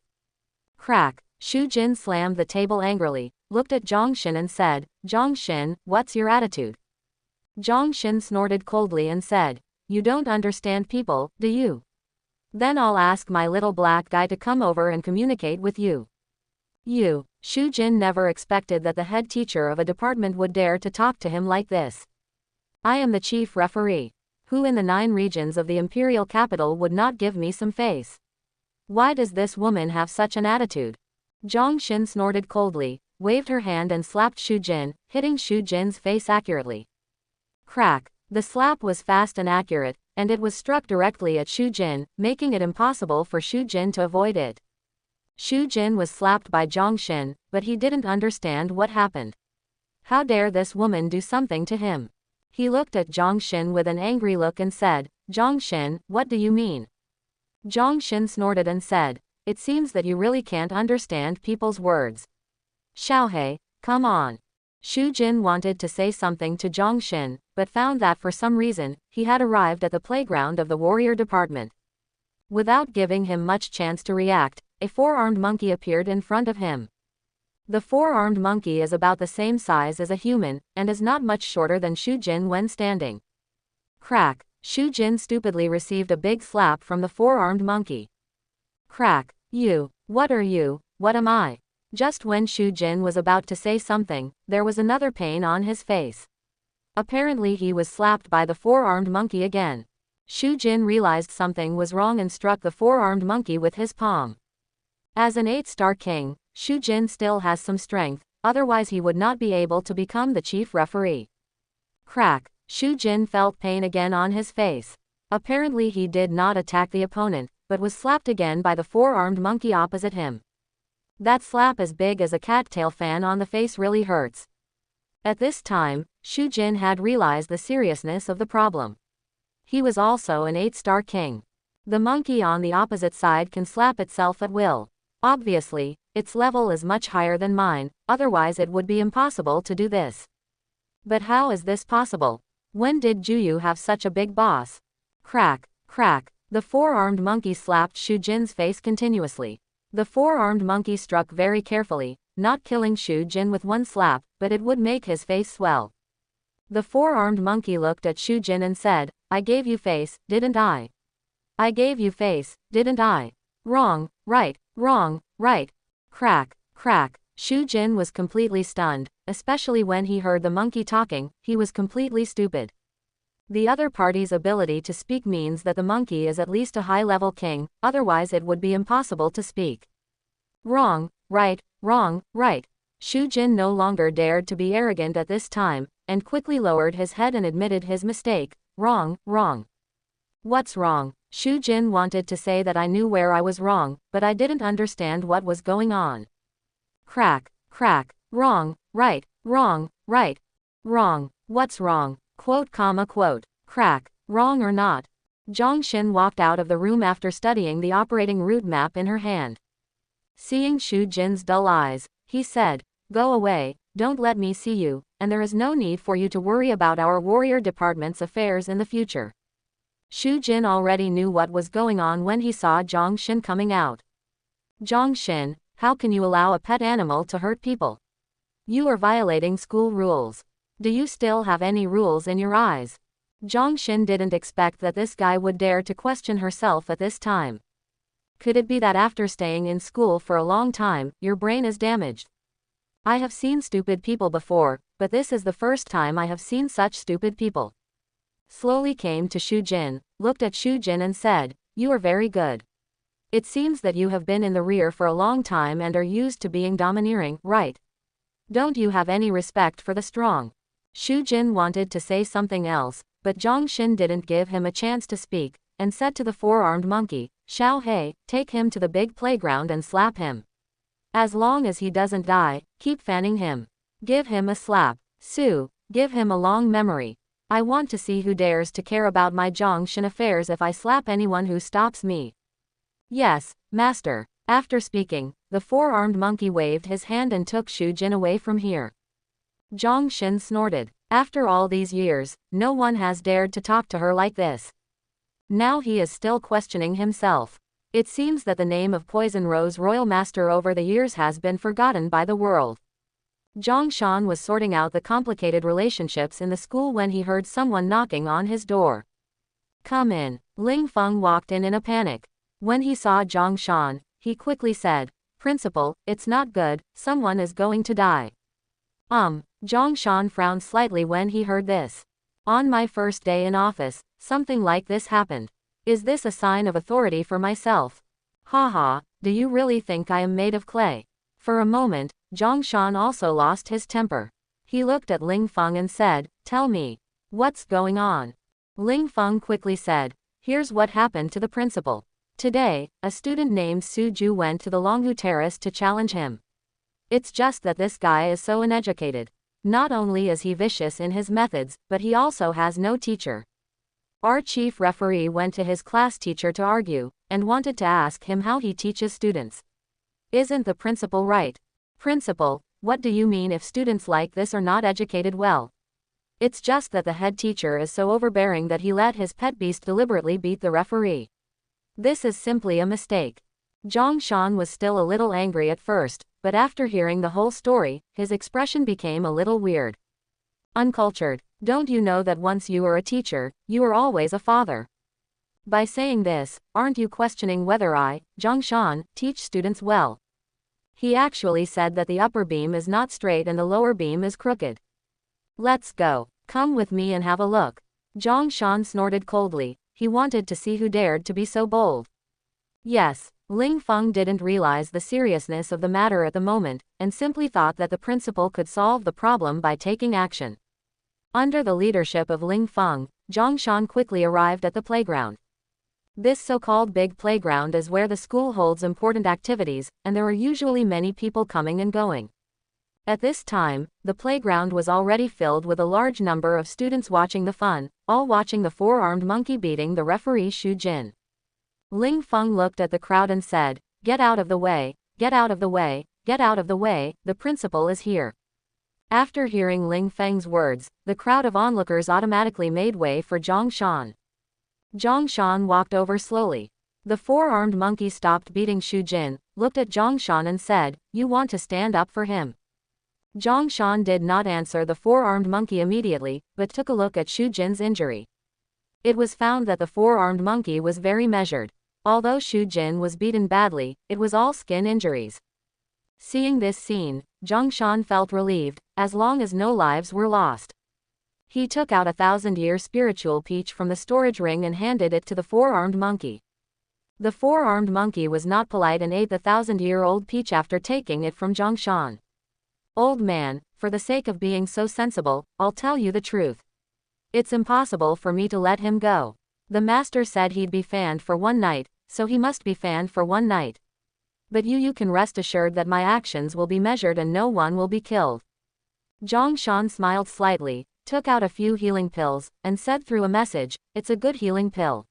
Crack. Xu Jin slammed the table angrily, looked at Zhang Xin and said, Zhang Xin, what's your attitude? Zhang Xin snorted coldly and said, you don't understand people, do you? Then I'll ask my little black guy to come over and communicate with you. You. Xu Jin never expected that the head teacher of a department would dare to talk to him like this. I am the chief referee. Who in the 9 regions of the imperial capital would not give me some face? Why does this woman have such an attitude? Zhang Xin snorted coldly, waved her hand and slapped Xu Jin, hitting Xu Jin's face accurately. Crack. The slap was fast and accurate, and it was struck directly at Xu Jin, making it impossible for Xu Jin to avoid it. Xu Jin was slapped by Zhang Xin, but he didn't understand what happened. How dare this woman do something to him? He looked at Zhang Xin with an angry look and said, Zhang Xin, what do you mean? Zhang Xin snorted and said, it seems that you really can't understand people's words. Xiaohei, come on. Shu Jin wanted to say something to Zhang Xin, but found that for some reason, he had arrived at the playground of the warrior department. Without giving him much chance to react, a four-armed monkey appeared in front of him. The four-armed monkey is about the same size as a human, and is not much shorter than Shu Jin when standing. Crack! Shu Jin stupidly received a big slap from the four-armed monkey. Crack! You! What are you? What am I? Just when Shu Jin was about to say something, there was another pain on his face. Apparently he was slapped by the four-armed monkey again. Shu Jin realized something was wrong and struck the four-armed monkey with his palm. As an 8-star king, Shu Jin still has some strength, otherwise he would not be able to become the chief referee. Crack! Shu Jin felt pain again on his face. Apparently he did not attack the opponent, but was slapped again by the four-armed monkey opposite him. That slap as big as a cattail fan on the face really hurts. At this time, Shu Jin had realized the seriousness of the problem. He was also an 8-star king. The monkey on the opposite side can slap itself at will. Obviously, its level is much higher than mine, otherwise it would be impossible to do this. But how is this possible? When did Juyu have such a big boss? Crack! Crack! The four-armed monkey slapped Shu Jin's face continuously. The four-armed monkey struck very carefully, not killing Shu Jin with one slap, but it would make his face swell. The four-armed monkey looked at Shu Jin and said, "I gave you face, didn't I? I gave you face, didn't I? Wrong, right, wrong, right." Crack! Crack! Shu Jin was completely stunned, especially when he heard the monkey talking. He was completely stupid. The other party's ability to speak means that the monkey is at least a high-level king, otherwise it would be impossible to speak. Wrong, right, wrong, right. Shu Jin no longer dared to be arrogant at this time, and quickly lowered his head and admitted his mistake. Wrong, wrong. What's wrong? Shu Jin wanted to say that I knew where I was wrong, but I didn't understand what was going on. Crack! Crack! Wrong, right, wrong, right. Wrong. What's wrong? Quote, comma, quote. Crack! Wrong or not? Zhang Xin walked out of the room after studying the operating route map in her hand. Seeing Shu Jin's dull eyes, he said, "Go away, don't let me see you, and there is no need for you to worry about our warrior department's affairs in the future." Shu Jin already knew what was going on when he saw Zhang Xin coming out. "Zhang Xin, how can you allow a pet animal to hurt people? You are violating school rules. Do you still have any rules in your eyes?" Zhang Xin didn't expect that this guy would dare to question herself at this time. Could it be that after staying in school for a long time, your brain is damaged? I have seen stupid people before, but this is the first time I have seen such stupid people. Slowly came to Shu Jin, looked at Shu Jin and said, "You are very good. It seems that you have been in the rear for a long time and are used to being domineering, right? Don't you have any respect for the strong?" Shu Jin wanted to say something else, but Zhang Xin didn't give him a chance to speak, and said to the four-armed monkey, "Xiao Hei, take him to the big playground and slap him. As long as he doesn't die, keep fanning him. Give him a slap. Su, give him a long memory. I want to see who dares to care about my Zhang Xin affairs if I slap anyone who stops me." "Yes, master." After speaking, the four-armed monkey waved his hand and took Shu Jin away from here. Zhang Xin snorted. After all these years, no one has dared to talk to her like this. Now he is still questioning himself. It seems that the name of Poison Rose Royal Master over the years has been forgotten by the world. Zhang Shan was sorting out the complicated relationships in the school when he heard someone knocking on his door. "Come in." Ling Feng walked in a panic. When he saw Zhang Shan, he quickly said, "Principal, it's not good, someone is going to die." Zhang Shan frowned slightly when he heard this. "On my first day in office, something like this happened. Is this a sign of authority for myself? Haha, do you really think I am made of clay?" For a moment, Zhang Shan also lost his temper. He looked at Ling Feng and said, "Tell me, what's going on?" Ling Feng quickly said, "Here's what happened to the principal. Today, a student named Suju went to the Longhu Terrace to challenge him. It's just that this guy is so uneducated. Not only is he vicious in his methods, but he also has no teacher. Our chief referee went to his class teacher to argue, and wanted to ask him how he teaches students. Isn't the principal right? Principal, what do you mean if students like this are not educated well? It's just that the head teacher is so overbearing that he let his pet beast deliberately beat the referee. This is simply a mistake. Zhang Shan was still a little angry at first, but after hearing the whole story, his expression became a little weird. Uncultured, don't you know that once you were a teacher, you were always a father? By saying this, aren't you questioning whether I, Zhang Shan, teach students well? He actually said that the upper beam is not straight and the lower beam is crooked. Let's go. Come with me and have a look. Zhang Shan snorted coldly. He wanted to see who dared to be so bold. Yes, Ling Feng didn't realize the seriousness of the matter at the moment, and simply thought that the principal could solve the problem by taking action. Under the leadership of Ling Feng, Zhang Shan quickly arrived at the playground. This so-called big playground is where the school holds important activities, and there are usually many people coming and going. At this time, the playground was already filled with a large number of students watching the fun, all watching the four-armed monkey beating the referee Xu Jin. Ling Feng looked at the crowd and said, "Get out of the way, get out of the way, get out of the way, the principal is here." After hearing Ling Feng's words, the crowd of onlookers automatically made way for Zhang Shan. Zhang Shan walked over slowly. The four-armed monkey stopped beating Xu Jin, looked at Zhang Shan and said, "You want to stand up for him?" Zhang Shan did not answer the four-armed monkey immediately, but took a look at Xu Jin's injury. It was found that the four-armed monkey was very measured. Although Xu Jin was beaten badly, it was all skin injuries. Seeing this scene, Zhang Shan felt relieved, as long as no lives were lost. He took out a 1,000-year spiritual peach from the storage ring and handed it to the four-armed monkey. The four-armed monkey was not polite and ate the 1,000-year-old peach after taking it from Zhang Shan. "Old man, for the sake of being so sensible, I'll tell you the truth. It's impossible for me to let him go. The master said he'd be fanned for one night, so he must be fanned for one night. But you can rest assured that my actions will be measured and no one will be killed." Zhang Shan smiled slightly, took out a few healing pills, and said through a message, "It's a good healing pill.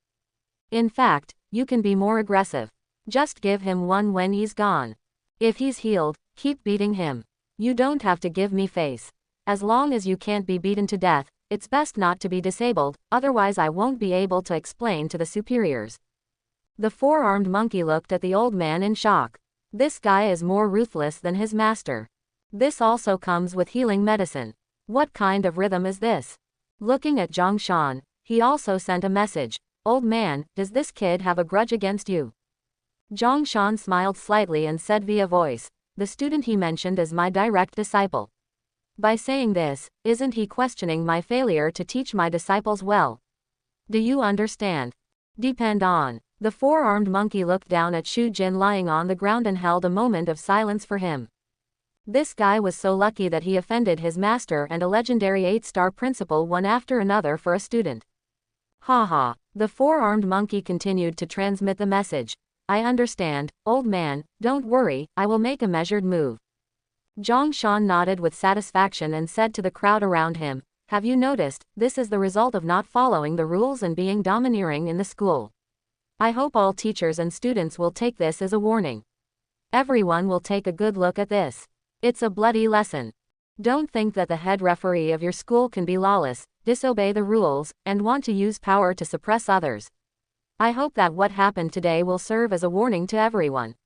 In fact, you can be more aggressive. Just give him one when he's gone. If he's healed, keep beating him. You don't have to give me face. As long as you can't be beaten to death, it's best not to be disabled, otherwise I won't be able to explain to the superiors." The four-armed monkey looked at the old man in shock. This guy is more ruthless than his master. This also comes with healing medicine. What kind of rhythm is this? Looking at Zhang Shan, he also sent a message. "Old man, does this kid have a grudge against you?" Zhang Shan smiled slightly and said via voice, "The student he mentioned is my direct disciple." By saying this, isn't he questioning my failure to teach my disciples well? Do you understand? Depend on. The four-armed monkey looked down at Xu Jin lying on the ground and held a moment of silence for him. This guy was so lucky that he offended his master and a legendary 8-star principal one after another for a student. Haha. The four-armed monkey continued to transmit the message. "I understand, old man, don't worry, I will make a measured move." Zhang Shan nodded with satisfaction and said to the crowd around him, "Have you noticed, this is the result of not following the rules and being domineering in the school. I hope all teachers and students will take this as a warning. Everyone will take a good look at this. It's a bloody lesson. Don't think that the head referee of your school can be lawless, disobey the rules, and want to use power to suppress others. I hope that what happened today will serve as a warning to everyone."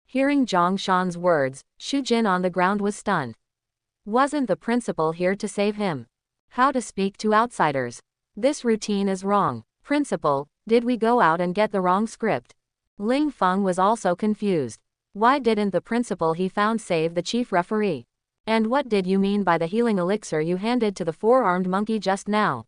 Hearing Zhang Shan's words, Xu Jin on the ground was stunned. Wasn't the principal here to save him? How to speak to outsiders? This routine is wrong. Principal, did we go out and get the wrong script? Ling Feng was also confused. Why didn't the principal he found save the chief referee? And what did you mean by the healing elixir you handed to the four-armed monkey just now?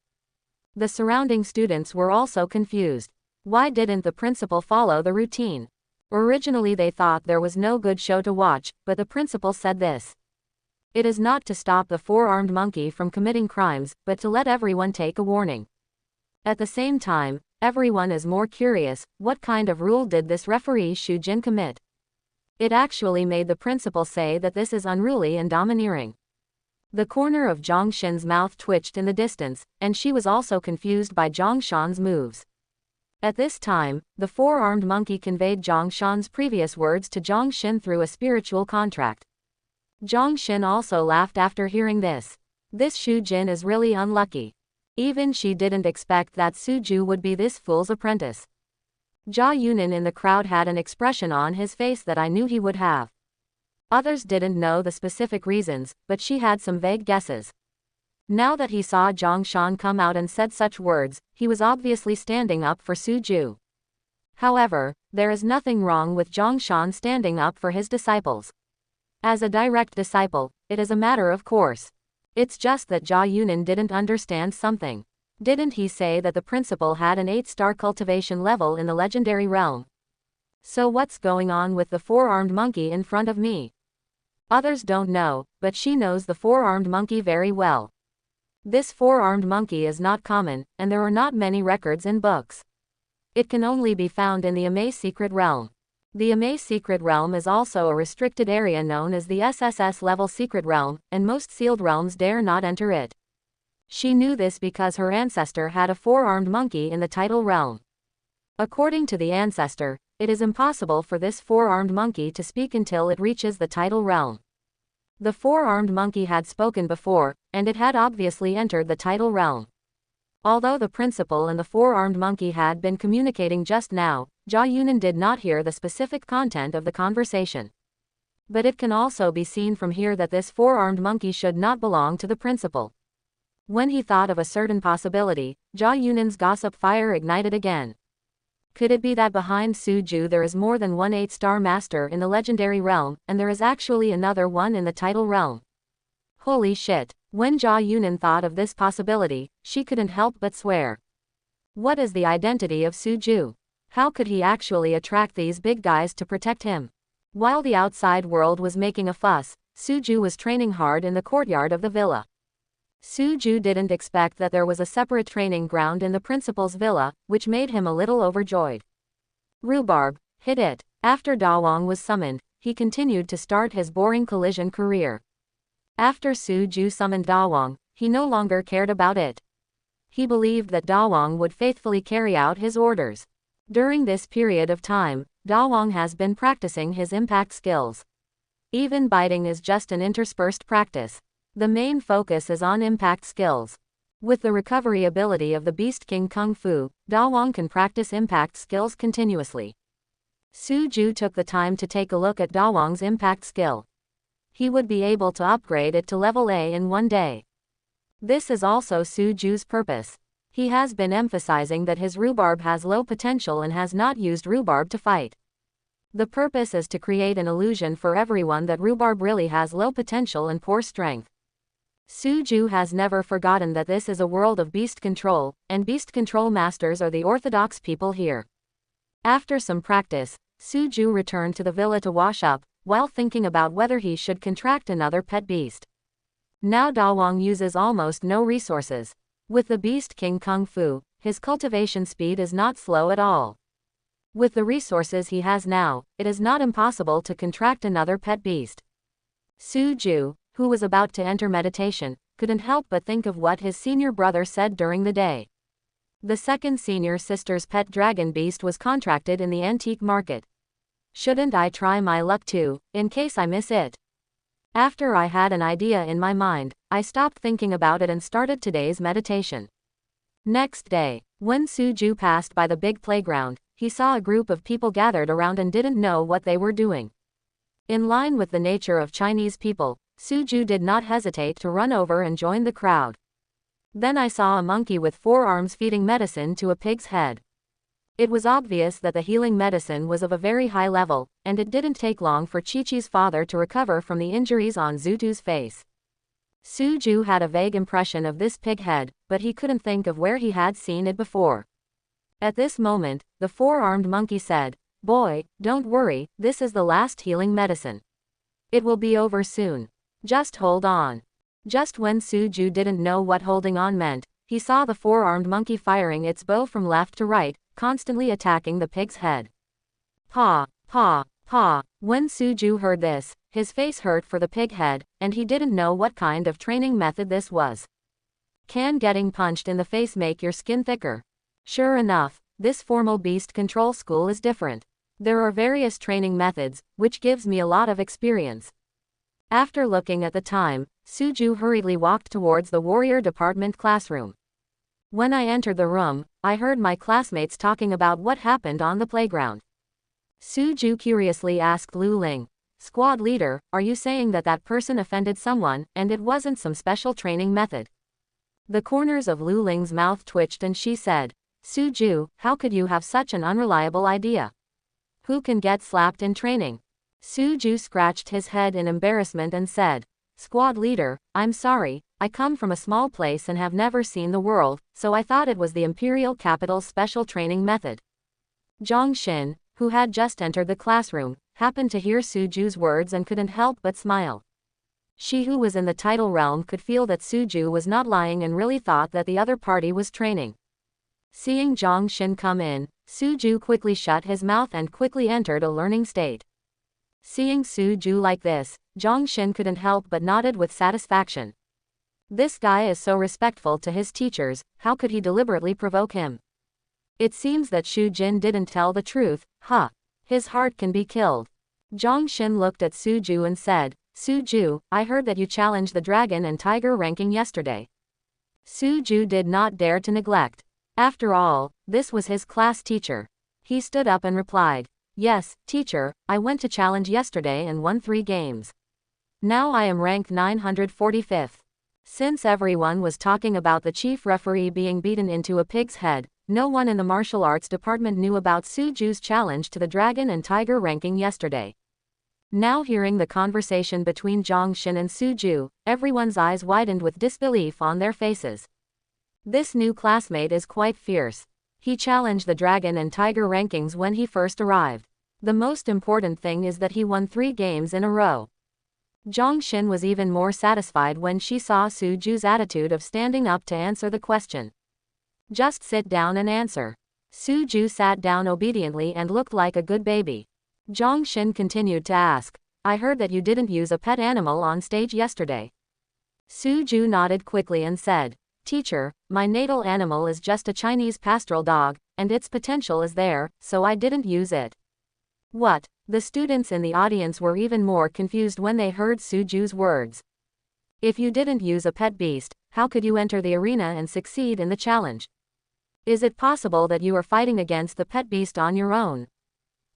The surrounding students were also confused. Why didn't the principal follow the routine? Originally they thought there was no good show to watch, but the principal said this. It is not to stop the four-armed monkey from committing crimes, but to let everyone take a warning. At the same time, everyone is more curious, what kind of rule did this referee Xu Jin commit? It actually made the principal say that this is unruly and domineering. The corner of Zhang Shan's mouth twitched in the distance, and she was also confused by Zhang Shan's moves. At this time, the four-armed monkey conveyed Zhang Shan's previous words to Zhang Shan through a spiritual contract. Zhang Xin also laughed after hearing this. This Shu Jin is really unlucky. Even she didn't expect that Suju would be this fool's apprentice. Jia Yunan in the crowd had an expression on his face that I knew he would have. Others didn't know the specific reasons, but she had some vague guesses. Now that he saw Zhang Shan come out and said such words, he was obviously standing up for Suju. However, there is nothing wrong with Zhang Shan standing up for his disciples. As a direct disciple, it is a matter of course. It's just that Jia Yunan didn't understand something. Didn't he say that the principal had an 8-star cultivation level in the legendary realm? So what's going on with the 4-armed monkey in front of me? Others don't know, but she knows the 4-armed monkey very well. This 4-armed monkey is not common, and there are not many records in books. It can only be found in the Amay Secret Realm. The Amay Secret Realm is also a restricted area known as the SSS level Secret Realm, and most sealed realms dare not enter it. She knew this because her ancestor had a 4-armed monkey in the tidal realm. According to the ancestor, it is impossible for this 4-armed monkey to speak until it reaches the tidal realm. The 4-armed monkey had spoken before, and it had obviously entered the tidal realm. Although the principal and the 4-armed monkey had been communicating just now, Jia Yunan did not hear the specific content of the conversation. But it can also be seen from here that this 4-armed monkey should not belong to the principal. When he thought of a certain possibility, Jia Yunan's gossip fire ignited again. Could it be that behind Suju there is more than one 8-star master in the legendary realm, and there is actually another one in the tidal realm? Holy shit. When Jia Yunan thought of this possibility, she couldn't help but swear. What is the identity of Suju? How could he actually attract these big guys to protect him? While the outside world was making a fuss, Suju was training hard in the courtyard of the villa. Suju didn't expect that there was a separate training ground in the principal's villa, which made him a little overjoyed. Rhubarb, hit it. After Dawang was summoned, he continued to start his boring collision career. After Suju summoned Dawang, he no longer cared about it. He believed that Dawang would faithfully carry out his orders. During this period of time, Dawang has been practicing his impact skills. Even biting is just an interspersed practice. The main focus is on impact skills. With the recovery ability of the Beast King Kung Fu, Dawang can practice impact skills continuously. Suju took the time to take a look at Dawang's impact skill. He would be able to upgrade it to level A in one day. This is also Suju's purpose. He has been emphasizing that his rhubarb has low potential and has not used rhubarb to fight. The purpose is to create an illusion for everyone that rhubarb really has low potential and poor strength. Suju has never forgotten that this is a world of beast control, and beast control masters are the orthodox people here. After some practice, Suju returned to the villa to wash up, while thinking about whether he should contract another pet beast. Now Dawang uses almost no resources. With the Beast King Kung Fu, his cultivation speed is not slow at all. With the resources he has now, it is not impossible to contract another pet beast. Suju, who was about to enter meditation, couldn't help but think of what his senior brother said during the day. The second senior sister's pet dragon beast was contracted in the antique market. Shouldn't I try my luck too, in case I miss it? After I had an idea in my mind, I stopped thinking about it and started today's meditation. Next day, when Suju passed by the big playground, he saw a group of people gathered around and didn't know what they were doing. In line with the nature of Chinese people, Suju did not hesitate to run over and join the crowd. Then I saw a monkey with 4 arms feeding medicine to a pig's head. It was obvious that the healing medicine was of a very high level, and it didn't take long for Chi-Chi's father to recover from the injuries on Zutu's face. Suju had a vague impression of this pig head, but he couldn't think of where he had seen it before. At this moment, the 4-armed monkey said, "Boy, don't worry, this is the last healing medicine. It will be over soon. Just hold on." Just when Suju didn't know what holding on meant, he saw the 4-armed monkey firing its bow from left to right, constantly attacking the pig's head. Paw, paw, paw. When Suju heard this, his face hurt for the pig head, and he didn't know what kind of training method this was. Can getting punched in the face make your skin thicker? Sure enough, this formal beast control school is different. There are various training methods, which gives me a lot of experience. After looking at the time, Suju hurriedly walked towards the warrior department classroom. When I entered the room, I heard my classmates talking about what happened on the playground. Suju curiously asked Lu Ling, "Squad leader, are you saying that that person offended someone, and it wasn't some special training method?" The corners of Lu Ling's mouth twitched and she said, "Suju, how could you have such an unreliable idea? Who can get slapped in training?" Suju scratched his head in embarrassment and said, "Squad leader, I'm sorry, I come from a small place and have never seen the world, so I thought it was the Imperial Capital's special training method." Zhang Xin, who had just entered the classroom, happened to hear Suju's words and couldn't help but smile. She who was in the title realm could feel that Suju was not lying and really thought that the other party was training. Seeing Zhang Xin come in, Suju quickly shut his mouth and quickly entered a learning state. Seeing Suju like this, Zhang Xin couldn't help but nodded with satisfaction. This guy is so respectful to his teachers, how could he deliberately provoke him? It seems that Shu Jin didn't tell the truth, huh? His heart can be killed. Zhang Xin looked at Suju and said, "Suju, I heard that you challenged the dragon and tiger ranking yesterday." Suju did not dare to neglect. After all, this was his class teacher. He stood up and replied, "Yes, teacher, I went to challenge yesterday and won 3 games. Now I am ranked 945th. Since everyone was talking about the chief referee being beaten into a pig's head, no one in the martial arts department knew about Suju's challenge to the dragon and tiger ranking yesterday. Now hearing the conversation between Zhang Xin and Suju, everyone's eyes widened with disbelief on their faces. This new classmate is quite fierce. He challenged the dragon and tiger rankings when he first arrived. The most important thing is that he won 3 games in a row. Zhang Xin was even more satisfied when she saw Suju's attitude of standing up to answer the question. "Just sit down and answer." Suju sat down obediently and looked like a good baby. Zhang Xin continued to ask, "I heard that you didn't use a pet animal on stage yesterday." Suju nodded quickly and said, "Teacher, my natal animal is just a Chinese pastoral dog, and its potential is there, so I didn't use it." What? The students in the audience were even more confused when they heard Suju's words. If you didn't use a pet beast, how could you enter the arena and succeed in the challenge? Is it possible that you are fighting against the pet beast on your own?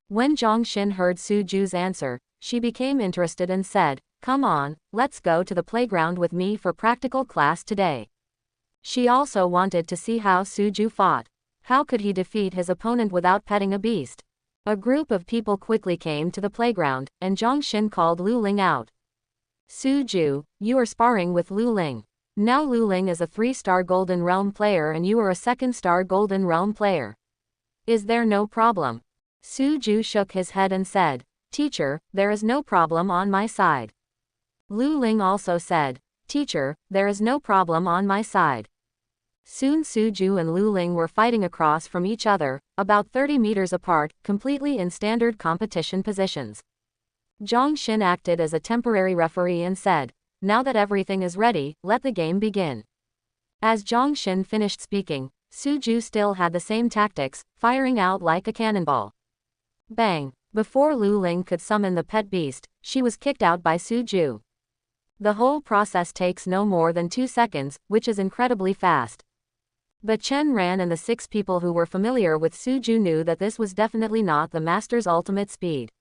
When Zhang Xin heard Suju's answer, she became interested and said, "Come on, let's go to the playground with me for practical class today." She also wanted to see how Suju fought. How could he defeat his opponent without petting a beast? A group of people quickly came to the playground, and Zhang Xin called Lu Ling out. "Suju, you are sparring with Lu Ling. Now Lu Ling is a 3-star Golden Realm player and you are a 2nd-star Golden Realm player. Is there no problem?" Suju shook his head and said, "Teacher, there is no problem on my side." Lu Ling also said, "Teacher, there is no problem on my side." Soon Suju and Lu Ling were fighting across from each other, about 30 meters apart, completely in standard competition positions. Zhang Xin acted as a temporary referee and said, "Now that everything is ready, let the game begin." As Zhang Xin finished speaking, Suju still had the same tactics, firing out like a cannonball. Bang! Before Lu Ling could summon the pet beast, she was kicked out by Suju. The whole process takes no more than 2 seconds, which is incredibly fast. But Chen Ran and the 6 people who were familiar with Suju knew that this was definitely not the master's ultimate speed.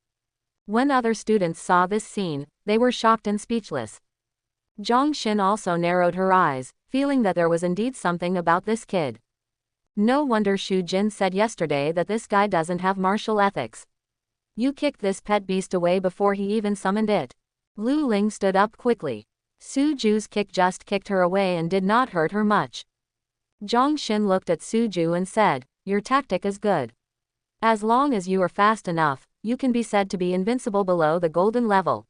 When other students saw this scene, they were shocked and speechless. Zhang Xin also narrowed her eyes, feeling that there was indeed something about this kid. No wonder Shu Jin said yesterday that this guy doesn't have martial ethics. You kicked this pet beast away before he even summoned it. Lu Ling stood up quickly. Suju's kick just kicked her away and did not hurt her much. Zhang Xin looked at Suju and said, "Your tactic is good. As long as you are fast enough, you can be said to be invincible below the golden level.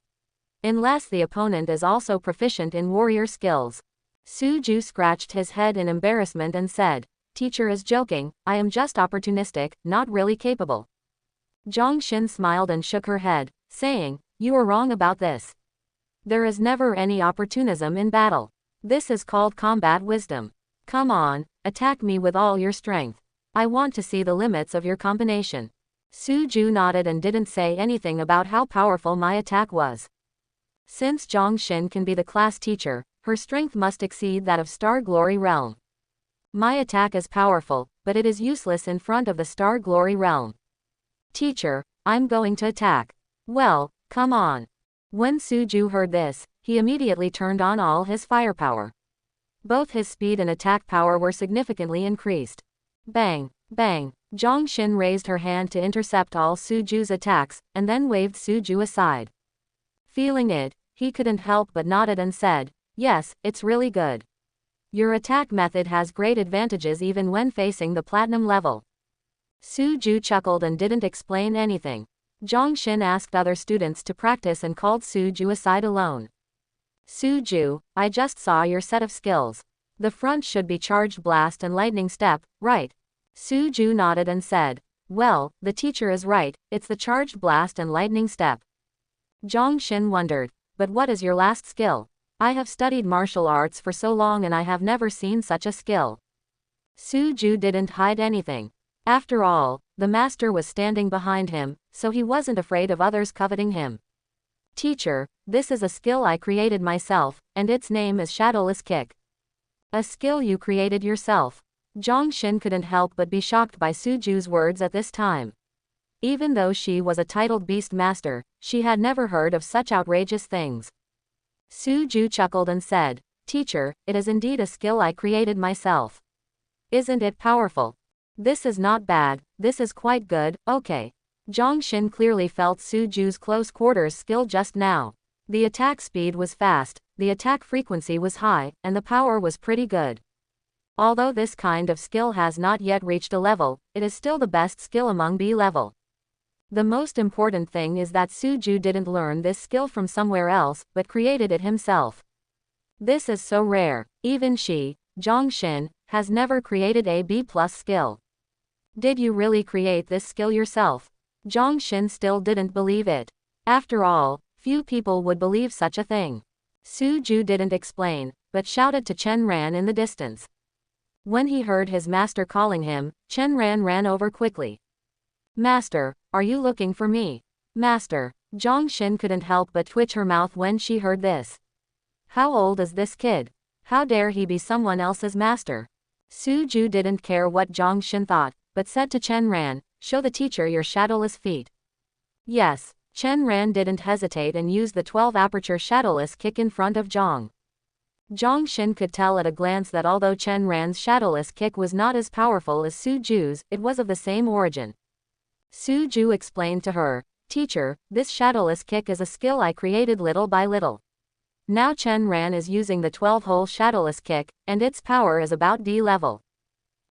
Unless the opponent is also proficient in warrior skills." Suju scratched his head in embarrassment and said, "Teacher is joking, I am just opportunistic, not really capable." Zhang Xin smiled and shook her head, saying, "You are wrong about this. There is never any opportunism in battle. This is called combat wisdom. Come on, attack me with all your strength. I want to see the limits of your combination." Suju nodded and didn't say anything about how powerful my attack was. Since Zhang Xin can be the class teacher, her strength must exceed that of Star Glory Realm. My attack is powerful, but it is useless in front of the Star Glory Realm. Teacher, I'm going to attack. Well, come on. When Suju heard this, he immediately turned on all his firepower. Both his speed and attack power were significantly increased. Bang, bang. Zhang Xin raised her hand to intercept all Suju's attacks, and then waved Suju aside. Feeling it, he couldn't help but nodded and said, yes, it's really good. Your attack method has great advantages even when facing the platinum level. Suju chuckled and didn't explain anything. Zhang Xin asked other students to practice and called Suju aside alone. Suju, I just saw your set of skills. The front should be charged blast and lightning step, right? Suju nodded and said, well, the teacher is right, it's the charged blast and lightning step. Zhang Xin wondered, but what is your last skill? I have studied martial arts for so long and I have never seen such a skill. Suju didn't hide anything. After all, the master was standing behind him, so he wasn't afraid of others coveting him. Teacher, this is a skill I created myself, and its name is Shadowless Kick. A skill you created yourself. Zhang Xin couldn't help but be shocked by Suju's words at this time. Even though she was a titled beast master, she had never heard of such outrageous things. Suju chuckled and said, Teacher, it is indeed a skill I created myself. Isn't it powerful? This is not bad, this is quite good, okay. Zhang Xin clearly felt Suju's close quarters skill just now. The attack speed was fast, the attack frequency was high, and the power was pretty good. Although this kind of skill has not yet reached a level, it is still the best skill among B level. The most important thing is that Suju didn't learn this skill from somewhere else, but created it himself. This is so rare. Even she, Zhang Xin, has never created a B+ skill. Did you really create this skill yourself? Zhang Xin still didn't believe it. After all, few people would believe such a thing. Suju didn't explain, but shouted to Chen Ran in the distance. When he heard his master calling him, Chen Ran ran over quickly. Master, are you looking for me? Master, Zhang Xin couldn't help but twitch her mouth when she heard this. How old is this kid? How dare he be someone else's master? Suju didn't care what Zhang Xin thought, but said to Chen Ran, show the teacher your shadowless feet. Yes, Chen Ran didn't hesitate and used the 12 aperture shadowless kick in front of Zhang. Zhang Xin could tell at a glance that although Chen Ran's shadowless kick was not as powerful as Suju's, it was of the same origin. Suju explained to her, Teacher, this shadowless kick is a skill I created little by little. Now Chen Ran is using the 12-hole shadowless kick, and its power is about D level.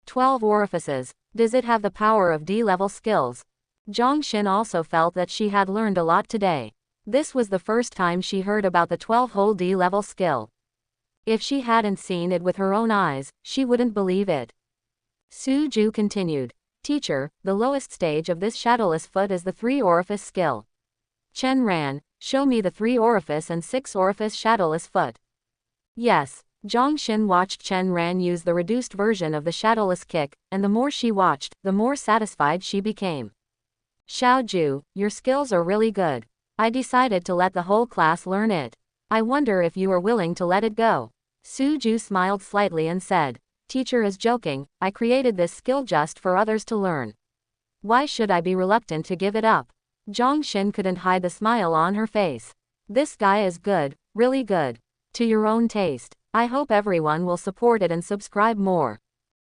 12 orifices. Does it have the power of D level skills? Zhang Xin also felt that she had learned a lot today. This was the first time she heard about the 12-hole D level skill. If she hadn't seen it with her own eyes, she wouldn't believe it. Suju continued, Teacher, the lowest stage of this shadowless foot is the 3-orifice skill. Chen Ran, show me the 3-orifice and 6-orifice shadowless foot. Yes. Zhang Xin watched Chen Ran use the reduced version of the shadowless kick, and the more she watched, the more satisfied she became. Xiaoju, your skills are really good. I decided to let the whole class learn it. I wonder if you are willing to let it go. Suju smiled slightly and said, Teacher is joking, I created this skill just for others to learn. Why should I be reluctant to give it up? Zhang Xin couldn't hide the smile on her face. This guy is good, really good. To your own taste. I hope everyone will support it and subscribe more.